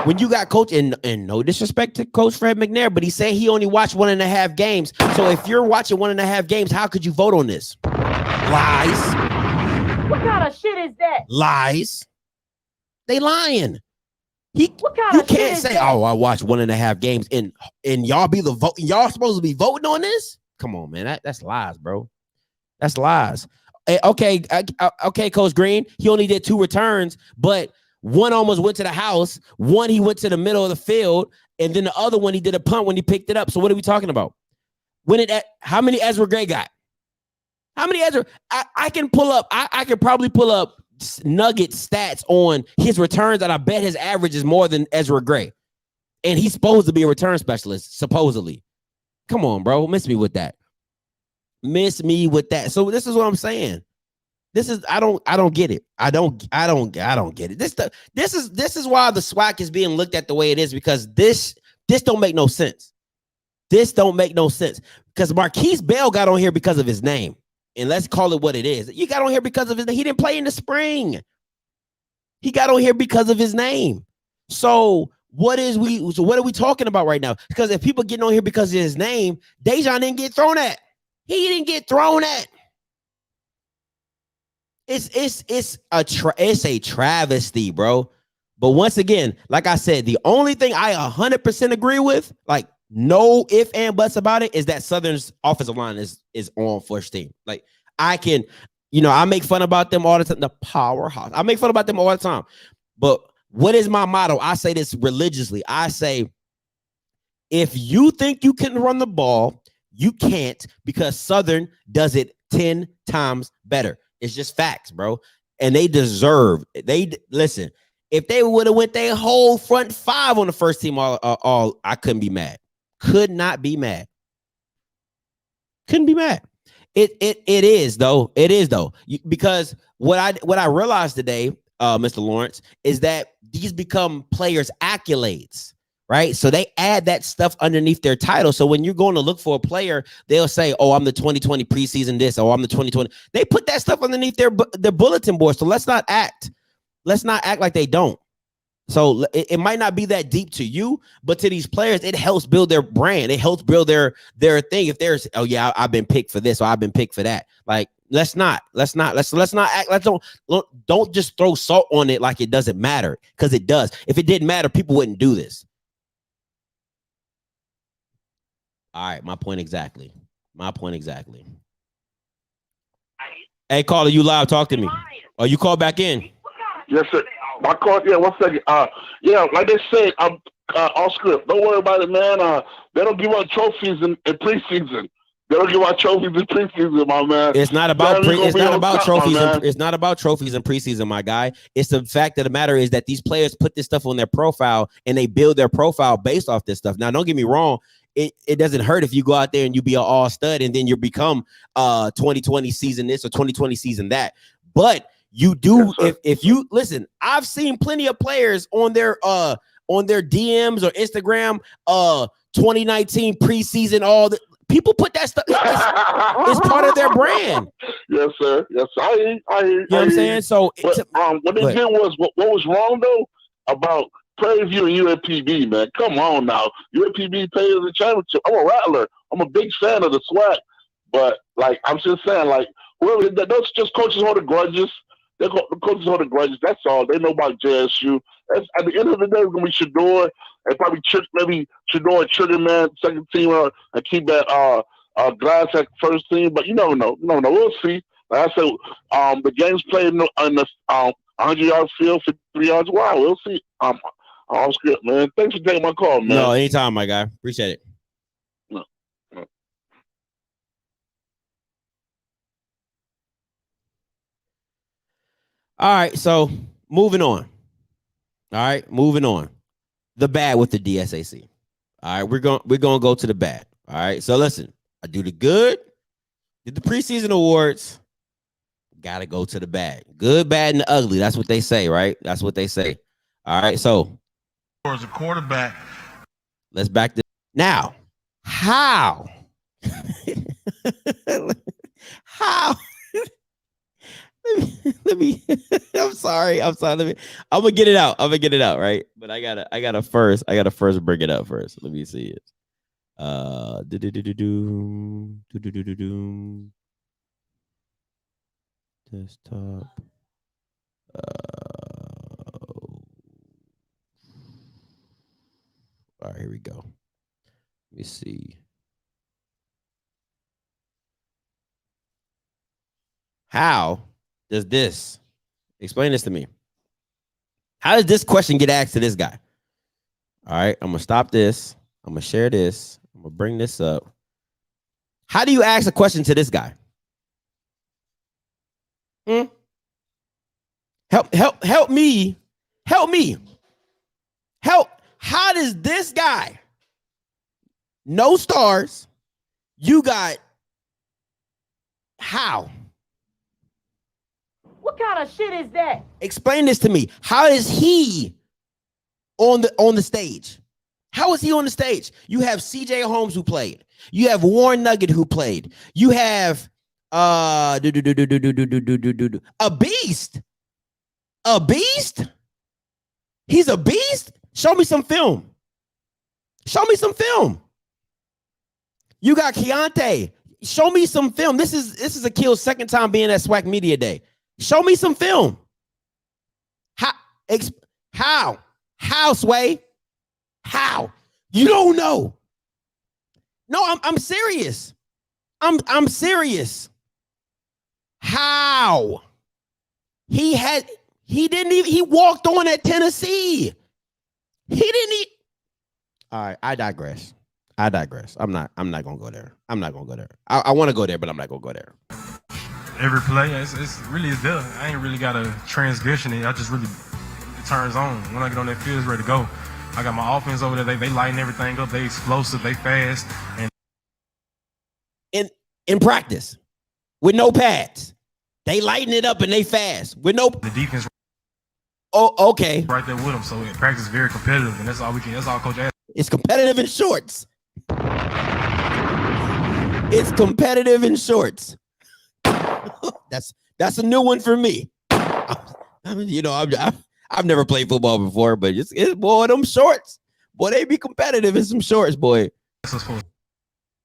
when you got coach, and no disrespect to Coach Fred McNair, but he said he only watched 1.5 games. So if you're watching 1.5 games, how could you vote on this? Lies. What kind of shit is that? Lies. They lying. What kind of shit can't is say, that? I watched 1.5 games and y'all be the vote. Y'all supposed to be voting on this? Come on, man. That's lies, bro. That's lies. Okay, Coach Green. He only did 2 returns, but one almost went to the house. One he went to the middle of the field, and then the other one he did a punt when he picked it up. So what are we talking about? How many Ezra Gray got? How many Ezra? I can pull up. I can probably pull up Nugget stats on his returns, and I bet his average is more than Ezra Gray. And he's supposed to be a return specialist, supposedly. Come on, bro. Miss me with that. So this is what I'm saying. I don't get it. I don't get it. This is why the SWAC is being looked at the way it is, because this don't make no sense. This don't make no sense. Because Marquise Bell got on here because of his name. And let's call it what it is. You got on here because of he didn't play in the spring. He got on here because of his name. So what are we talking about right now? Because if people getting on here because of his name, Deion didn't get thrown at. He didn't get thrown at. It's a travesty, bro. But once again, like I said, the only thing I 100% agree with, like no ifs and buts about it, is that Southern's offensive line is on first team. Like, I can, I make fun about them all the time. The powerhouse. I make fun about them all the time. But what is my motto? I say this religiously. I say, if you think you can run the ball, you can't, because Southern does it 10 times better. It's just facts, bro. And they deserve. Listen. If they would have went their whole front 5 on the first team, all I couldn't be mad. Could not be mad. Couldn't be mad. It is though. It is though. Because what I realized today, Mr. Lawrence, is that these become players' accolades, right? So they add that stuff underneath their title. So when you're going to look for a player, they'll say, "Oh, I'm the 2020 preseason this," or "I'm the 2020." They put that stuff underneath their bulletin board. So let's not act like they don't. So it might not be that deep to you, but to these players, it helps build their brand. It helps build their thing. If there's, "Oh yeah, I've been picked for this, or I've been picked for that," like let's not act. Don't just throw salt on it like it doesn't matter, because it does. If it didn't matter, people wouldn't do this. All right, my point exactly. Hey, caller, you live? Talk to me. Oh, you call back in? Yes, sir. My call. Yeah, 1 second. Yeah, like they said, I'm off script. Don't worry about it, man. They don't give out trophies in preseason. They don't give out trophies in preseason, my man. It's not about trophies. It's not about trophies in preseason, my guy. It's the fact of the matter is that these players put this stuff on their profile and they build their profile based off this stuff. Now, don't get me wrong. It doesn't hurt if you go out there and you be an all stud and then you become 2020 season this or 2020 season that. But you do, if you listen, I've seen plenty of players on their DMs or Instagram 2019 preseason, all the people put that stuff. It's part of their brand. Yes, sir. Yes, I hear. You know what I'm saying? So what they did was what was wrong though about Prairie View and UAPB, man. Come on now. UAPB plays the championship. I'm a Rattler. I'm a big fan of the SWAC. But like I'm just saying, like whoever those just coaches hold the grudges. The coaches hold the grudges. That's all. They know about JSU. At the end of the day, it's gonna be Shador and probably maybe Shador and Triggerman, second team, and keep that Glass at first team. But you never know. No, we'll see. Like I said, the game's played in the 100-yard field, 53 yards wide. We'll see. Off script, man. Thanks for taking my call, man. No, anytime, my guy. Appreciate it. No. All right, so moving on. The bad with the DSAC. All right, we're gonna go to the bad. All right, so listen, I do the good, did the preseason awards, gotta go to the bad. Good, bad, and the ugly. That's what they say, right? That's what they say. All right, so as a quarterback, let's back this now. How? How? Let me I'm sorry. I'm gonna get it out, right? But I gotta first bring it up first. Let me see it. Desktop. All right, here we go. Let me see. How does this explain this to me? How does this question get asked to this guy? All right, I'm gonna stop this. I'm gonna share this. I'm gonna bring this up. How do you ask a question to this guy? Help me. How does this guy, no stars, you got, how? What kind of shit is that? Explain this to me. How is he on the stage? How is he on the stage? You have CJ Holmes who played. You have Warren Nugget who played. You have a beast. A beast? He's a beast? Show me some film. You got Keontae. Show me some film. This is Akil's second time being at SWAC Media Day. Show me some film. How, Sway? How? You don't know. No, I'm serious. I'm serious. How? He walked on at Tennessee. He didn't eat. All right, I digress. I'm not gonna go there. I want to go there, but I'm not gonna go there. every play, it's really there. I ain't really got a transgression in it. I just really, it turns on. When I get on that field, it's ready to go. I got my offense over there. They lighten everything up. They explosive. They fast. And in practice, with no pads, they lighten it up and they fast. With no the defense. Oh, okay. Right there with them. So practice is very competitive, and that's all coach asks. It's competitive in shorts. It's competitive in shorts. That's a new one for me. I've never played football before, but it's boy, them shorts. Boy, they be competitive in some shorts, boy.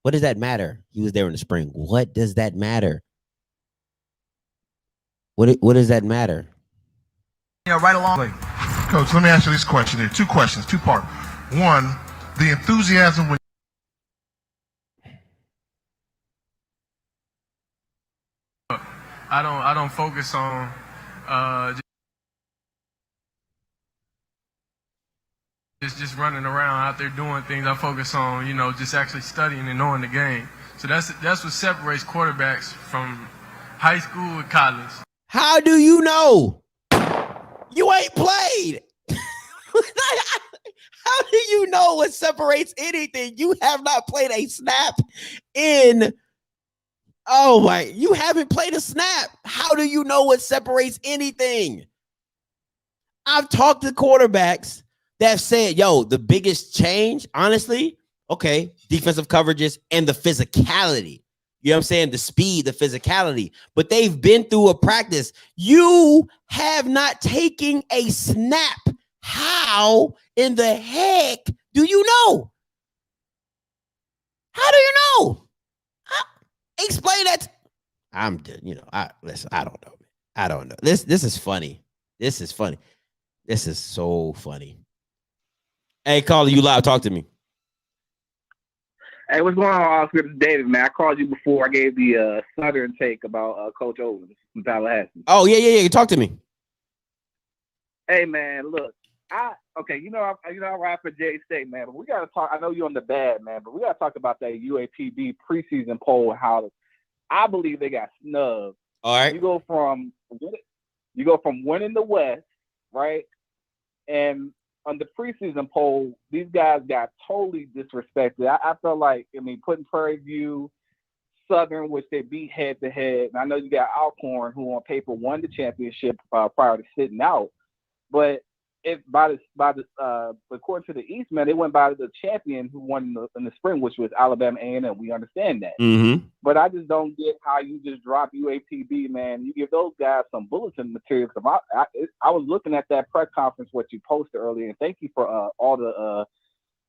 What does that matter? He was there in the spring. What does that matter? What does that matter? Yeah, right along. Coach, let me ask you this question here. Two questions, two-part. One, the enthusiasm when I don't focus on just running around out there doing things. I focus on, just actually studying and knowing the game. So that's what separates quarterbacks from high school and college. How do you know? You ain't played. How do you know what separates anything? You have not played a snap in. Oh my, you haven't played a snap. How do you know what separates anything? I've talked to quarterbacks that have said, yo, the biggest change, honestly, okay, defensive coverages and the physicality. You know what I'm saying? The speed, the physicality. But they've been through a practice. You have not taken a snap. How in the heck do you know? How do you know? Explain that. I don't know. I don't know. This is funny. This is funny. This is so funny. Hey, caller, you live. Talk to me. Hey, what's going on, Oscar? This is David, man. I called you before. I gave the Southern take about Coach Owens from Tallahassee. Oh, yeah. Talk to me. Hey, man, look. I ride for J State, man, but we got to talk. I know you're on the bad, man, but we got to talk about that UAPB preseason poll, how I believe they got snubbed. All right. You go from winning the West, right? And on the preseason poll, these guys got totally disrespected. I felt like, putting Prairie View, Southern, which they beat head to head. And I know you got Alcorn, who on paper won the championship prior to sitting out. But according to the East, man, they went by the champion who won in the spring, which was Alabama A&M. We understand that. Mm-hmm. But I just don't get how you just drop UAPB, man. You give those guys some bulletin material. I was looking at that press conference, what you posted earlier, and thank you for all the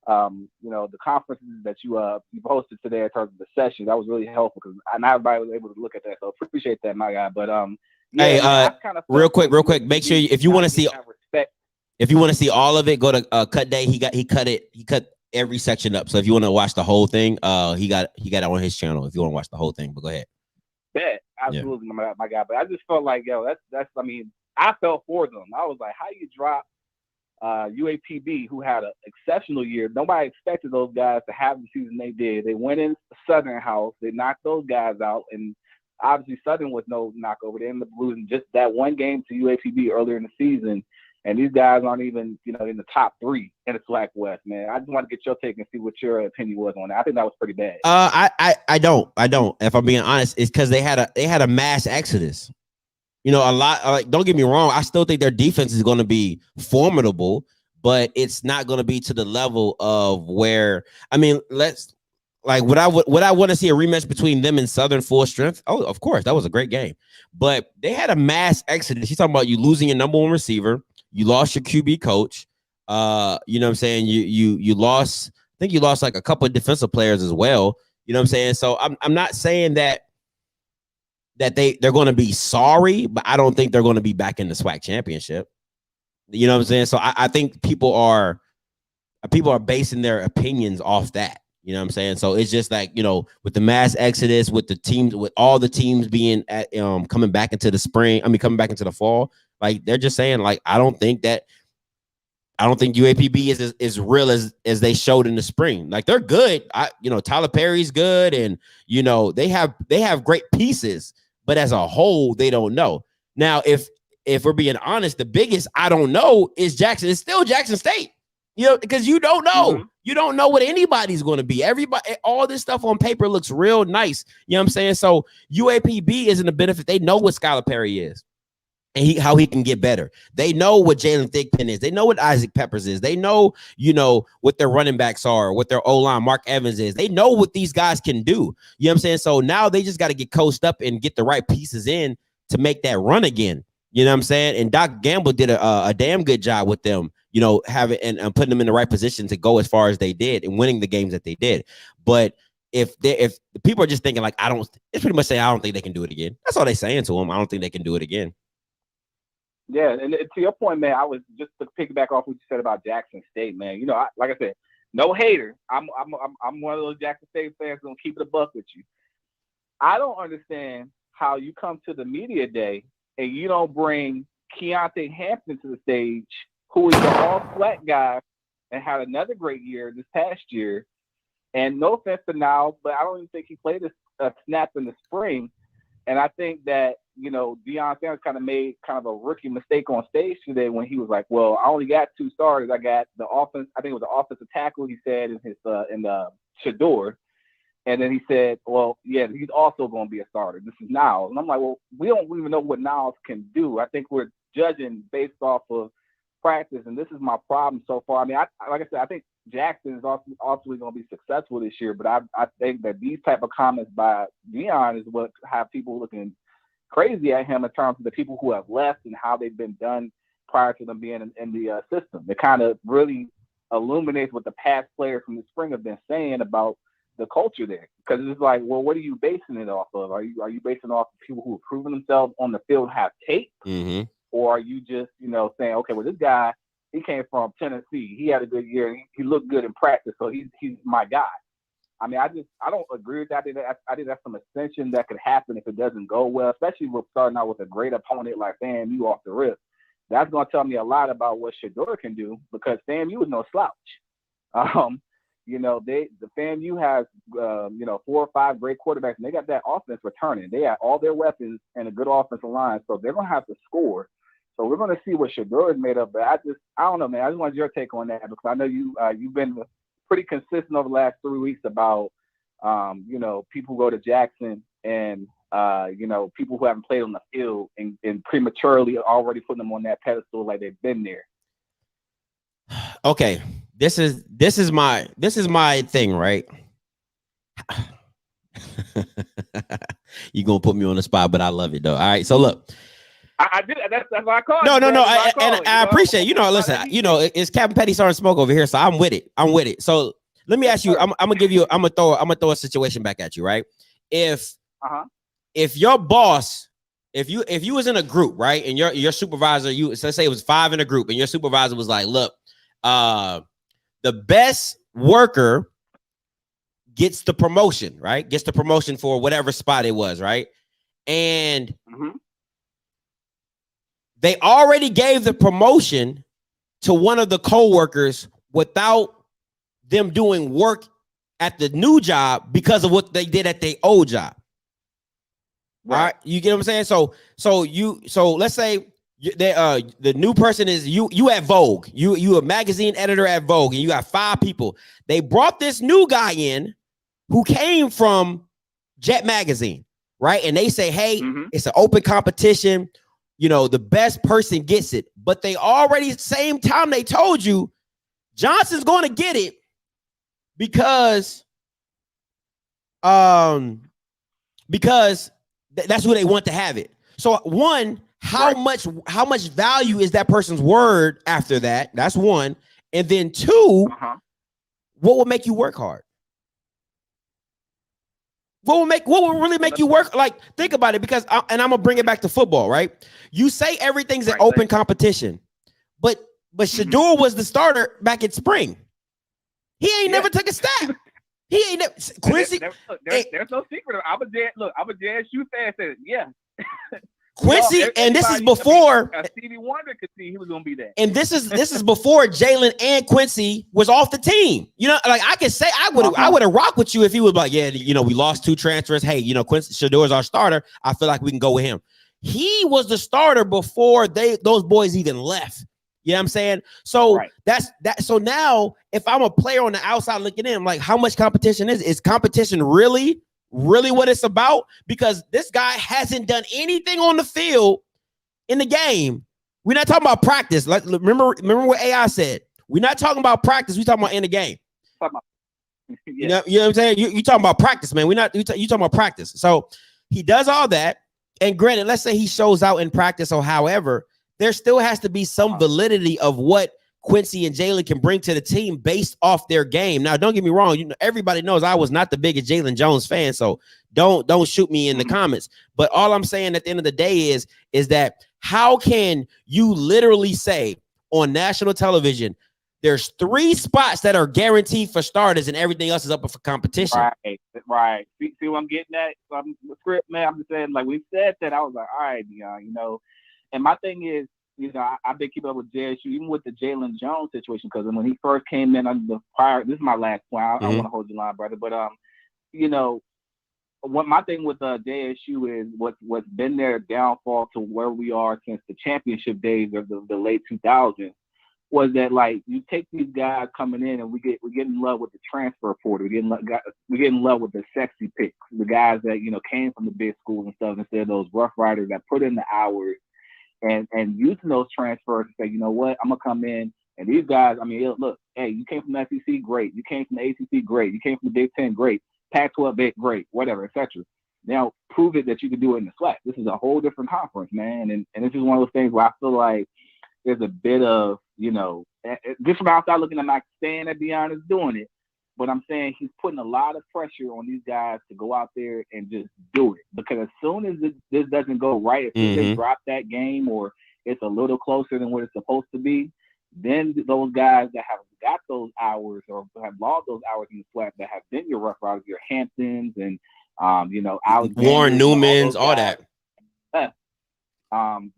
the conferences that you posted today in terms of the sessions. That was really helpful because not everybody was able to look at that. So appreciate that, my guy. But real quick, make sure if you want to see. If you want to see all of it, go to Cut Day. He cut every section up. So if you want to watch the whole thing, he got it on his channel. If you want to watch the whole thing, but go ahead. Bet, absolutely, yeah. my guy. But I just felt like, that's. I felt for them. I was like, how you drop UAPB, who had an exceptional year? Nobody expected those guys to have the season they did. They went in Southern House. They knocked those guys out, and obviously Southern was no knockover. They ended up losing just that one game to UAPB earlier in the season. And these guys aren't even, in the top 3 in the SWAC West, man. I just want to get your take and see what your opinion was on that. I think that was pretty bad. I don't. If I'm being honest, it's because they had a mass exodus. A lot. Don't get me wrong. I still think their defense is going to be formidable, but it's not going to be to the level of where. Would I want to see a rematch between them and Southern full strength? Oh, of course, that was a great game. But they had a mass exodus. You're talking about you losing your number 1 receiver. You lost your QB coach. You know what I'm saying? You lost, I think you lost like a couple of defensive players as well. You know what I'm saying? So I'm not saying that they're going to be sorry, but I don't think they're going to be back in the SWAC championship. You know what I'm saying? So I think people are basing their opinions off that. You know what I'm saying? So it's just like, with the mass exodus, with the teams, with all the teams being at coming back into the spring, coming back into the fall. Like they're just saying, like, I don't think UAPB is as real as they showed in the spring. Like they're good. Tyler Perry's good, and they have great pieces, but as a whole, they don't know. Now, if we're being honest, the biggest I don't know is Jackson. It's still Jackson State. Because you don't know. Mm-hmm. You don't know what anybody's going to be. Everybody, all this stuff on paper looks real nice. You know what I'm saying? So UAPB isn't a benefit. They know what Skylar Perry is. and how he can get better. They know what Jalen Thigpen is. They know what Isaac Peppers is. They know, what their running backs are, what their O-line, Mark Evans is. They know what these guys can do. You know what I'm saying? So now they just got to get coached up and get the right pieces in to make that run again. You know what I'm saying? And Doc Gamble did a damn good job with them, having and putting them in the right position to go as far as they did and winning the games that they did. But if the people are just thinking like, it's pretty much saying, I don't think they can do it again. That's all they're saying to them. I don't think they can do it again. Yeah, and to your point, man, I was just to piggyback off what you said about Jackson State, man. Like I said, no hater. I'm one of those Jackson State fans gonna keep it a buck with you. I don't understand how you come to the media day and you don't bring Keontae Hampton to the stage, who is the all-SWAC guy and had another great year this past year. And no offense to Niles, but I don't even think he played a snap in the spring. And I think that, Deion Sanders kind of made kind of a rookie mistake on stage today when he was like, well, I only got 2 starters. I got the offense. I think it was the offensive tackle, he said, in the Shador. And then he said, well, yeah, he's also going to be a starter. This is Niles. And I'm like, well, we don't even know what Niles can do. I think we're judging based off of practice. And this is my problem so far. I mean, like I said, I think Jackson is ultimately going to be successful this year. But I think that these type of comments by Deion is what have people looking crazy at him in terms of the people who have left and how they've been done prior to them being in the system. It kind of really illuminates what the past players from the spring have been saying about the culture there. Because it's like, well, what are you basing it off of? Are you basing it off of people who have proven themselves on the field, have tape? Mm-hmm. Or are you just, saying, okay, well, this guy, he came from Tennessee. He had a good year. He looked good in practice, so he's my guy. I mean, I don't agree with that. I think that's some ascension that could happen if it doesn't go well, especially with starting out with a great opponent like FAMU off the rip. That's going to tell me a lot about what Shador can do, because FAMU is no slouch. The FAMU has 4 or 5 great quarterbacks, and they got that offense returning. They have all their weapons and a good offensive line, so they're going to have to score. So we're going to see what Shador is made of. But I don't know, man. I just want your take on that, because I know you've been pretty consistent over the last 3 weeks about, people go to Jackson and, people who haven't played on the field and prematurely already putting them on that pedestal like they've been there. Okay. This is my thing, right? You're going to put me on the spot, but I love it though. All right. So look, I did. That's why I called. No. I appreciate. Listen. It's Captain Petty starting smoke over here, so I'm with it. So let me ask you. I'm gonna throw a situation back at you, right? If your boss, if you was in a group, right, and your supervisor, let's say it was 5 in a group, and your supervisor was like, look, the best worker gets the promotion, right? Gets the promotion for whatever spot it was, right? And they already gave the promotion to one of the co-workers without them doing work at the new job because of what they did at their old job. Right? You get what I'm saying? So let's say the new person is you at Vogue. You a magazine editor at Vogue, and you got 5 people. They brought this new guy in who came from Jet Magazine, right? And they say, hey, it's an open competition. The best person gets it, but they already, same time they told you Johnson's going to get it because that's who they want to have it. So one, how much value is that person's word after that? That's one. And then 2, what will make you work hard? What will really make you work? Like, think about it, because I'm gonna bring it back to football, right? You say everything's an open competition, but Shador was the starter back in spring. He ain't never took a snap. He ain't never. Quincy. There's no secret. I'm a JSU fan. Said yeah. Quincy, and this is before Stevie Wonder could see he was gonna be there. And this is before Jalen and Quincy was off the team. Like I could say I would have rocked with you if he was like, yeah, we lost 2 transfers. Hey, Quincy Shador's our starter. I feel like we can go with him. He was the starter before those boys even left. You know what I'm saying? So that's that. So now if I'm a player on the outside looking in, like, how much competition is competition really what it's about? Because this guy hasn't done anything on the field in the game. We're not talking about practice. Like, remember what AI said. We're not talking about practice. We're talking about in the game. You know what I'm saying? You talking about practice, man. You talking about practice. So he does all that. And granted, let's say he shows out in practice or however, there still has to be some validity of what Quincy and Jalen can bring to the team based off their game. Now, don't get me wrong. You know, everybody knows I was not the biggest Jalen Jones fan, so don't shoot me in the comments. But all I'm saying at the end of the day is that how can you literally say on national television, there's 3 spots that are guaranteed for starters and everything else is up for competition? Right. See what I'm getting at? The script, man, I'm just saying, like, we said that, I was like, all right, Deion, you know. And my thing is, you know, I've been keeping up with JSU, even with the Jalen Jones situation, because when he first came in under the prior, this is my last point. I don't want to hold your line, brother, but you know, what my thing with JSU is what's been their downfall to where we are since the championship days of the late 2000s was that, like, you take these guys coming in and we get in love with the transfer portal. We get in love with the sexy picks, the guys that, you know, came from the big schools and stuff, instead of those rough riders that put in the hours and using those transfers to say, you know what, I'm gonna come in and these guys, I mean, look, hey, you came from the SEC, great. You came from the ACC, great. You came from the Big Ten, great. Pac-12, great. Whatever, etc. Now prove it that you can do it in the SWAC. This is a whole different conference, man, and this is one of those things where I feel like there's a bit of, you know, just from outside looking, I'm not saying that Deion is doing it, but I'm saying he's putting a lot of pressure on these guys to go out there and just do it. Because as soon as this doesn't go right, if they drop that game or it's a little closer than what it's supposed to be, then those guys that have got those hours or have logged those hours in the SWAC that have been your rough riders, your Hamptons and you know, Warren Newmans, all that.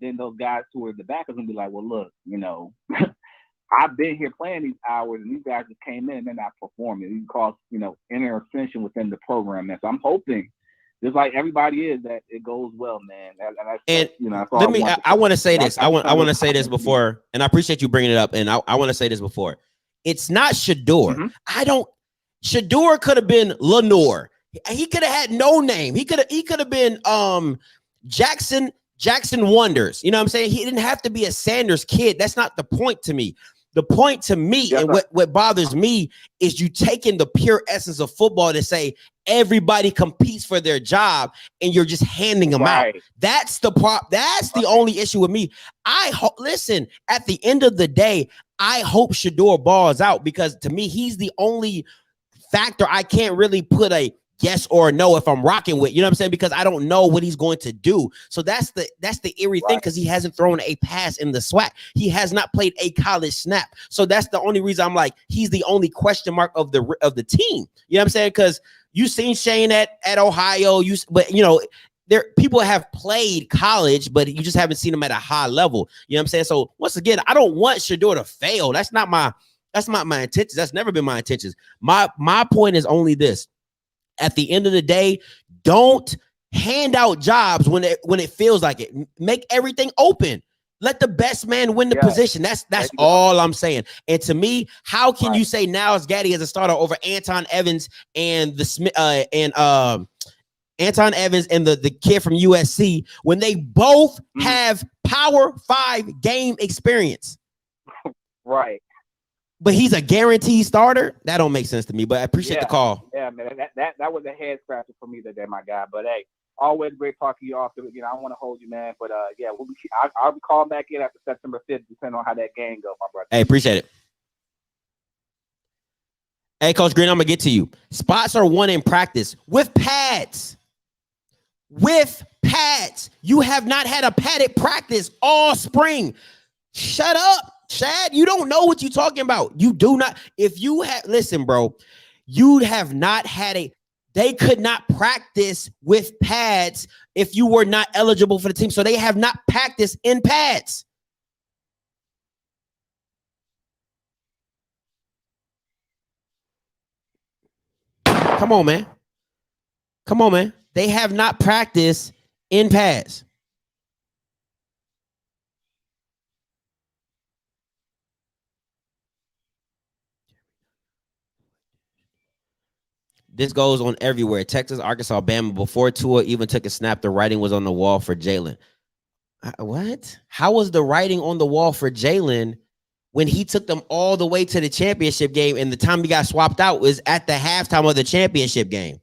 Then those guys who are in the back are gonna be like, well, look, you know, I've been here playing these hours, and these guys just came in and they're not performing. It causes, you know, intervention within the program, man. So I'm hoping, just like everybody is, that it goes well, man. And you know, I want to say this. I want to say this before, and I appreciate you bringing it up. And I want to say this before. It's not Shador. Shador could have been Lenore. He could have had no name. He could have been Jackson Wonders. You know what I'm saying? He didn't have to be a Sanders kid. That's not the point to me. The point to me, and what bothers me, is you taking the pure essence of football to say everybody competes for their job and you're just handing them out. That's the That's the only issue with me. Listen, at the end of the day, I hope Shador balls out, because to me, he's the only factor I can't really put a yes or no if I'm rocking with, you know what I'm saying? Because I don't know what he's going to do. So that's the eerie thing, because he hasn't thrown a pass in the SWAC. He has not played a college snap. So that's the only reason I'm like, he's the only question mark of the team. You know what I'm saying? Because you seen Shane at Ohio, but you know, people have played college, but you just haven't seen them at a high level. You know what I'm saying? So once again, I don't want Shador to fail. That's not my intentions. That's never been my intentions. My point is only this. At the end of the day, don't hand out jobs when it feels like it. Make everything open. Let the best man win the position. That's all I'm saying. And to me, how can you say Niles Gaddy as a starter over Anton Evans and Anton Evans and the kid from USC when they both have Power 5 game experience? Right. But he's a guaranteed starter. That don't make sense to me. But I appreciate the call. Yeah, man. That was a head scratcher for me today, my guy. But hey, always great talking to you off. You know, I don't want to hold you, man. But yeah, I'll be calling back in after September 5th, depending on how that game goes, my brother. Hey, appreciate it. Hey, Coach Green, I'm gonna get to you. Spots are won in practice with pads. With pads. You have not had a padded practice all spring. Shut up. Chad, you don't know what you're talking about. You do not. If you had, listen, bro, you have not had they could not practice with pads if you were not eligible for the team. So they have not practiced in pads. Come on, man. Come on, man. They have not practiced in pads. This goes on everywhere. Texas, Arkansas, Bama. Before Tua even took a snap, the writing was on the wall for Jalen. What? How was the writing on the wall for Jalen when he took them all the way to the championship game, and the time he got swapped out was at the halftime of the championship game?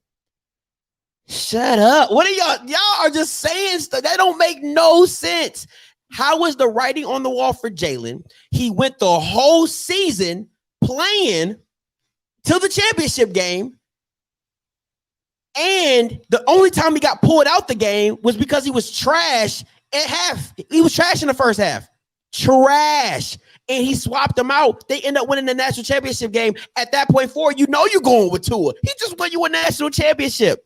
Shut up. What are y'all? Y'all are just saying stuff that don't make no sense. How was the writing on the wall for Jalen? He went the whole season playing till the championship game, and the only time he got pulled out the game was because he was trash at half. He was trash in the first half. Trash. And he swapped them out. They end up winning the national championship game. At that point forward, you know you're going with Tua. He just won you a national championship.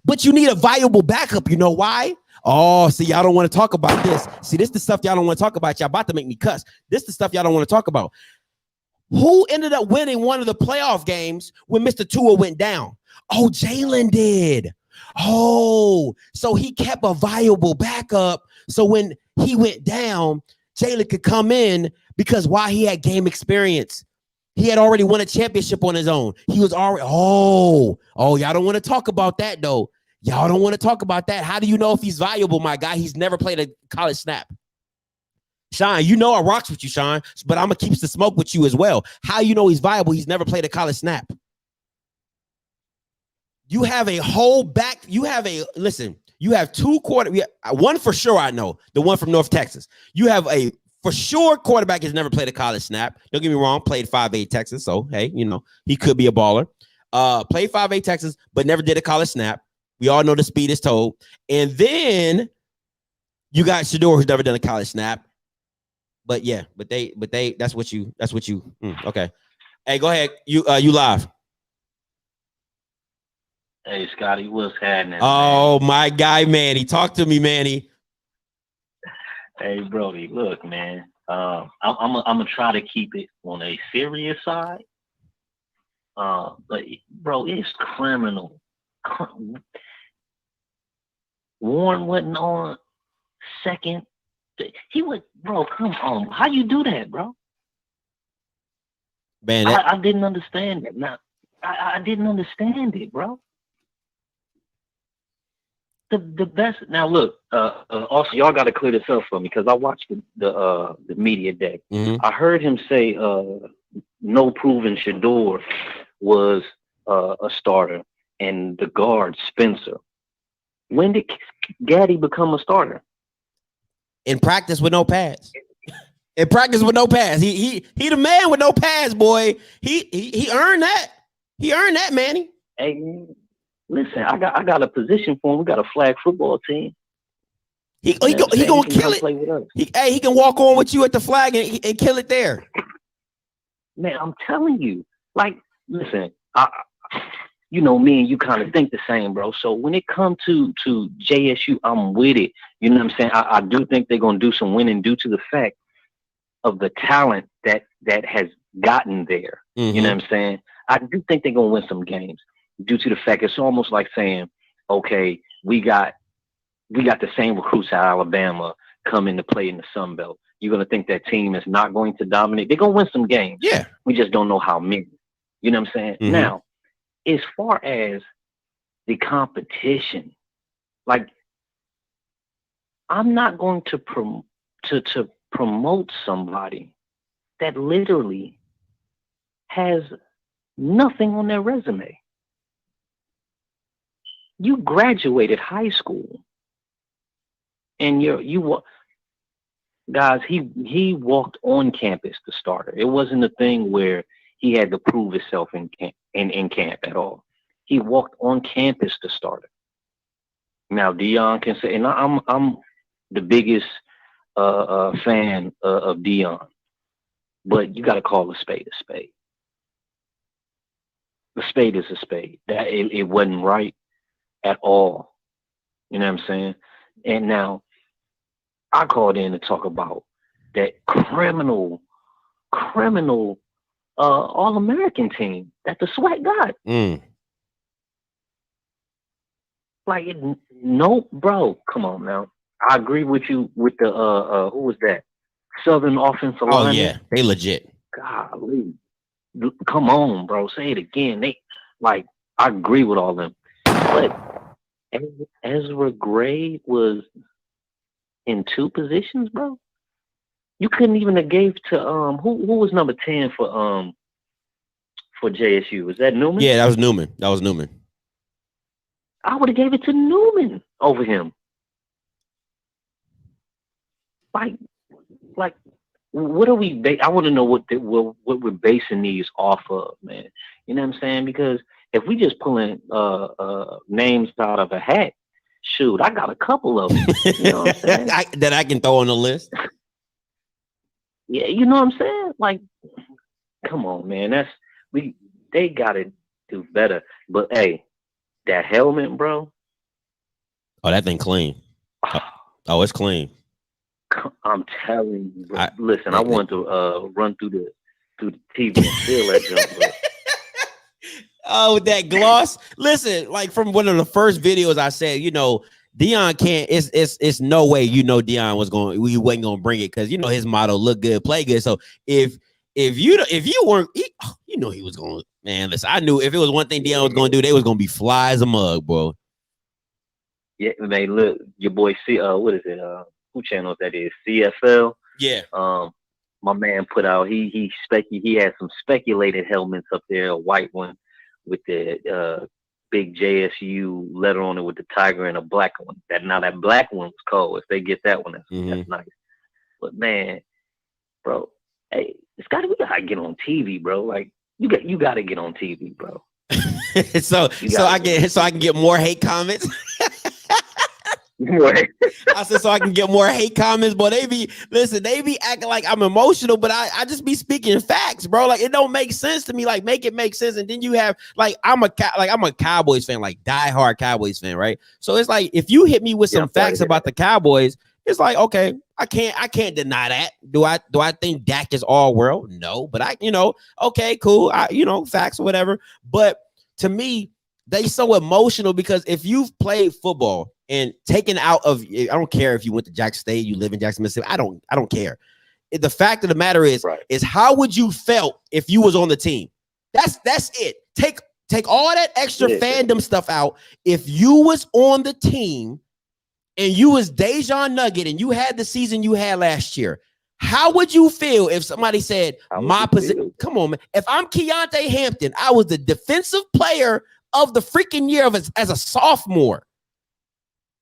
But you need a viable backup. You know why? Oh, see, y'all don't want to talk about this. See, this is the stuff y'all don't want to talk about. Y'all about to make me cuss. This is the stuff y'all don't want to talk about. Who ended up winning one of the playoff games when Mr. Tua went down? Oh, Jalen did. Oh, so he kept a viable backup. So when he went down, Jalen could come in because why? He had game experience. He had already won a championship on his own. He was already, y'all don't want to talk about that, though. Y'all don't want to talk about that. How do you know if he's valuable, my guy? He's never played a college snap. Sean, you know I rocks with you, Sean, but I'm going to keep the smoke with you as well. How you know he's viable? He's never played a college snap. You have a whole back. You have two one for sure I know, the one from North Texas. You have a for sure quarterback has never played a college snap. Don't get me wrong, played 5A Texas. So, hey, he could be a baller. Played 5A Texas, but never did a college snap. We all know the speed is told. And then you got Shador, who's never done a college snap. But yeah, but they that's what you okay. Hey, go ahead. You live. Hey, Scotty, what's happening? Oh, man? My guy, Manny. Talk to me, Manny. Hey, Brody, look, man. I'm gonna try to keep it on a serious side. But bro, it's criminal. Warren wasn't on second. He was, bro. Come on, how you do that, bro? Man, I didn't understand it. Now, I didn't understand it, bro. The best. Now look, also y'all got to clear this up for me because I watched the media day. Mm-hmm. I heard him say no proven Shador was a starter and the guard Spencer. When did Gaddy become a starter? In practice with no pads. In practice with no pads. He the man with no pads, boy. He earned that. He earned that, Manny. Hey, listen, I got a position for him. We got a flag football team. He gonna kill it. He can walk on with you at the flag and kill it there. Man, I'm telling you. Like, listen, me and you kind of think the same, bro. So when it comes to JSU, I'm with it. You know what I'm saying? I do think they're gonna do some winning due to the fact of the talent that has gotten there. Mm-hmm. You know what I'm saying? I do think they're gonna win some games due to the fact it's almost like saying, okay, we got the same recruits at Alabama coming to play in the Sun Belt. You're gonna think that team is not going to dominate. They're gonna win some games. Yeah. We just don't know how many. You know what I'm saying? Mm-hmm. Now, as far as the competition, like I'm not going to promote somebody that literally has nothing on their resume. You graduated high school and guys, he walked on campus to starter. It wasn't a thing where he had to prove himself in camp at all. He walked on campus to starter. Now Deion can say, and I'm the biggest fan of Deion, but you got to call a spade a spade. A spade is a spade. That it wasn't right at all. You know what I'm saying? And now I called in to talk about that criminal All-American team that the SWAC got. Like, no, bro, come on now. I agree with you with the who was that? Southern offensive line. Oh yeah, they legit. Golly. Come on, bro. Say it again. I agree with all them. But Ezra Gray was in 2 positions, bro. You couldn't even have gave to who was number 10 for JSU? Was that Newman? Yeah, that was Newman. I would have gave it to Newman over him. Like, what are we? I want to know what we're basing these off of, man. You know what I'm saying? Because if we just pulling names out of a hat, shoot, I got a couple of them. You know what I'm saying? that I can throw on the list. Yeah, you know what I'm saying? Like, come on, man. They gotta do better. But hey, that helmet, bro. Oh, that thing clean. Oh, it's clean. I'm telling you, bro. Listen, I wanted to run through the TV and feel that jump, bro. Oh, that gloss. Listen, like from one of the first videos I said, you know, Deion can't. It's no way. You know, Deion we wasn't gonna bring it because you know his motto: look good, play good. So if you weren't, you know he was going. Man, listen, I knew if it was one thing Deion was gonna do, they was gonna be fly as a mug, bro. Yeah, man. Look, your boy what is it? Who channel that is? CFL. Yeah. My man put out. He had some speculated helmets up there. A white one with the big JSU letter on it with the tiger, and a black one. That black one was cold. If they get that one, that's nice. But man, bro, hey, we gotta get on TV, bro. Like you gotta get on TV, bro. so I can get more hate comments. I said so I can get more hate comments, but they be acting like I'm emotional, but I just be speaking facts, bro. Like it don't make sense to me. Like make it make sense. And then you have I'm a Cowboys fan, like diehard Cowboys fan, right? So it's like if you hit me with some facts about the Cowboys, it's like okay, I can't deny that. Do I think Dak is all world? No, but okay, cool. Facts or whatever. But to me, they so emotional because if you've played football and taken out of, I don't care if you went to Jackson State, you live in Jackson, Mississippi. I don't care. The fact of the matter is how would you felt if you was on the team? That's it. Take all that extra fandom stuff out. If you was on the team and you was Deion Nugget and you had the season you had last year, how would you feel if somebody said my position? Come on, man. If I'm Keontae Hampton, I was the defensive player of the freaking year as a sophomore.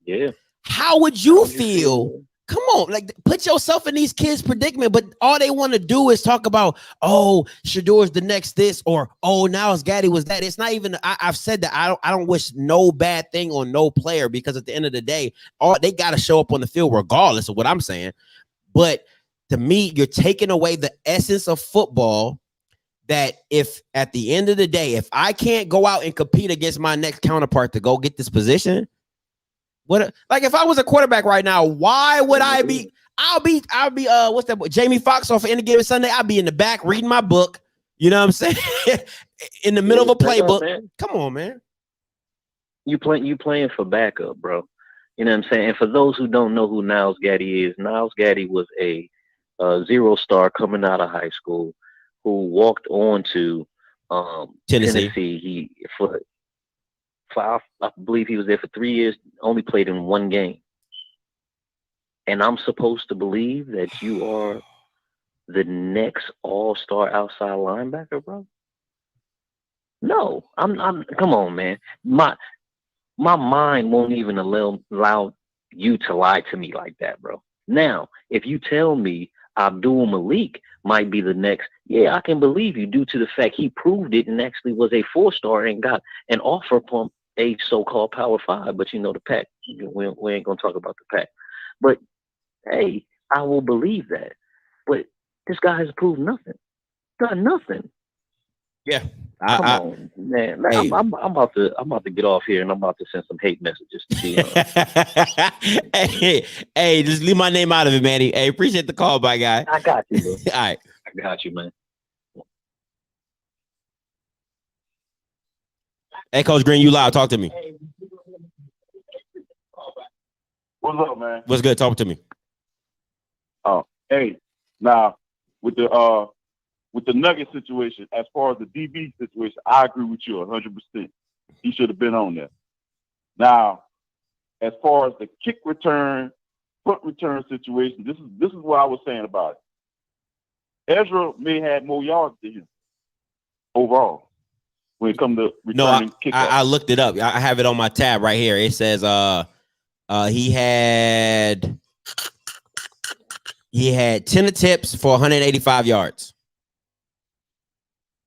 Yeah. How would you feel? Come on, like put yourself in these kids' predicament, but all they want to do is talk about, oh, Shador's the next this, or oh, now it's Gaddy was that. It's not even. I've said that I don't wish no bad thing on no player because at the end of the day, they got to show up on the field regardless of what I'm saying. But to me, you're taking away the essence of football. That if at the end of the day, if I can't go out and compete against my next counterpart to go get this position. Like if I was a quarterback right now, why would I be? I'll be what's that boy? Jamie Foxx off of Any Given Sunday. I'll be in the back reading my book. You know what I'm saying? In the middle of a playbook. Come on, man. You playing for backup, bro. You know what I'm saying? And for those who don't know who Niles Gaddy is, Niles Gaddy was a 0-star coming out of high school who walked on to Tennessee. I believe he was there for 3 years, only played in 1 game. And I'm supposed to believe that you are the next all-star outside linebacker, bro? No, I'm come on, man. My mind won't even allow you to lie to me like that, bro. Now, if you tell me Abdul Malik might be the next, yeah, I can believe you due to the fact he proved it and actually was a 4-star and got an offer from a so-called Power 5. But you know the Pac, we ain't gonna talk about the Pac. But hey, I will believe that. But this guy has proved nothing. Done nothing. Yeah. Come on, man. Hey. I'm about to get off here and I'm about to send some hate messages to you. hey, just leave my name out of it, Manny. Hey, appreciate the call, bye, guy. I got you, bro. All right. I got you, man. Hey, Coach Green, you live. Talk to me. What's up, man? What's good? Talk to me. Oh, hey, now with the Nugget situation, as far as the DB situation, I agree with you 100%. He should have been on there. Now, as far as the kick return punt return situation, this is what I was saying about it. Ezra may have more yards than him overall when it comes to returning kickoff. I looked it up. I have it on my tab right here. It says he had 10 attempts for 185 yards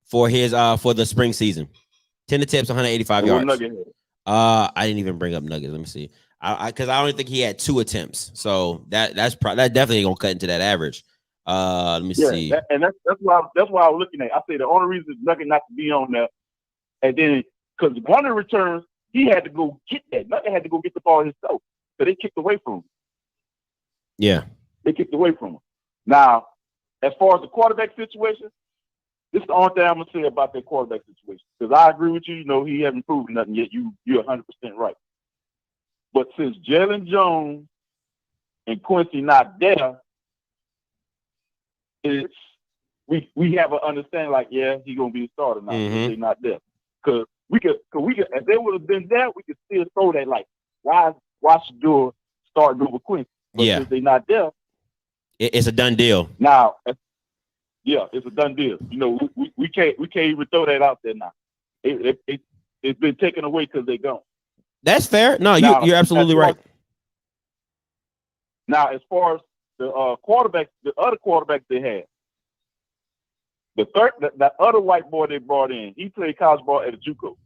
for his for the spring season. 10 attempts, 185 yards. I didn't even bring up Nuggets. Let me see. Because I don't think he had 2 attempts. So that definitely ain't gonna cut into that average. Let me see. That's why I was looking at. I say the only reason Nugget not to be on there, and then because one of the returns he had to go get that. Nugget had to go get the ball himself, so they kicked away from him. Yeah, they kicked away from him. Now, as far as the quarterback situation, this is the only thing I'm gonna say about that quarterback situation. Because I agree with you. You know, he hasn't proven nothing yet. You're 100% right. But since Jalen Jones and Quincy not there, we have an understanding like, yeah, he's gonna be a starter now. They're not there. Because we could if they would have been there, we could still throw that like, why should do start over Quincy? But since they're not there, it's a done deal. Now, it's a done deal. You know, we can't even throw that out there now. It's been taken away because they're gone. That's fair. No, you're absolutely right. Now, as far as the quarterback, the other quarterback they had, that other white boy they brought in, he played college ball at a JUCO.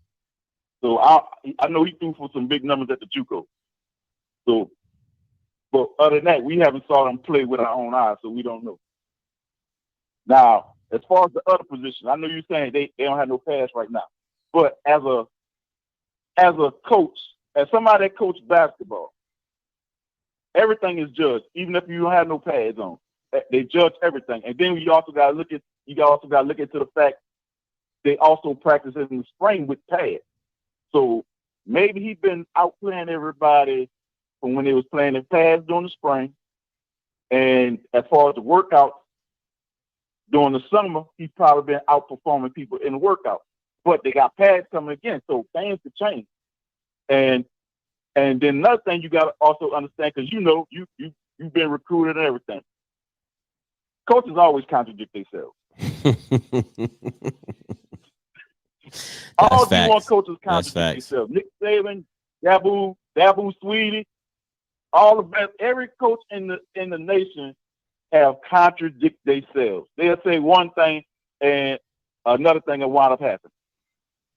So I know he threw for some big numbers at the JUCO. So, but other than that, we haven't saw him play with our own eyes, so we don't know. Now, as far as the other positions, I know you're saying they don't have no pass right now, but as a coach, as somebody that coached basketball, everything is judged, even if you don't have no pads on. They judge everything, and then you also got to look into the fact they also practice in the spring with pads. So maybe he's been outplaying everybody from when they was playing in pads during the spring, and as far as the workouts during the summer, he's probably been outperforming people in the workout. But they got pads coming again, so things could change. And then another thing you got to also understand, because you know you've been recruited and everything. Coaches always contradict themselves. All D1 coaches contradict themselves. Nick Saban, Dabu Sweetie, all the best. Every coach in the nation have contradict themselves. They'll say one thing and another thing will wind up happening.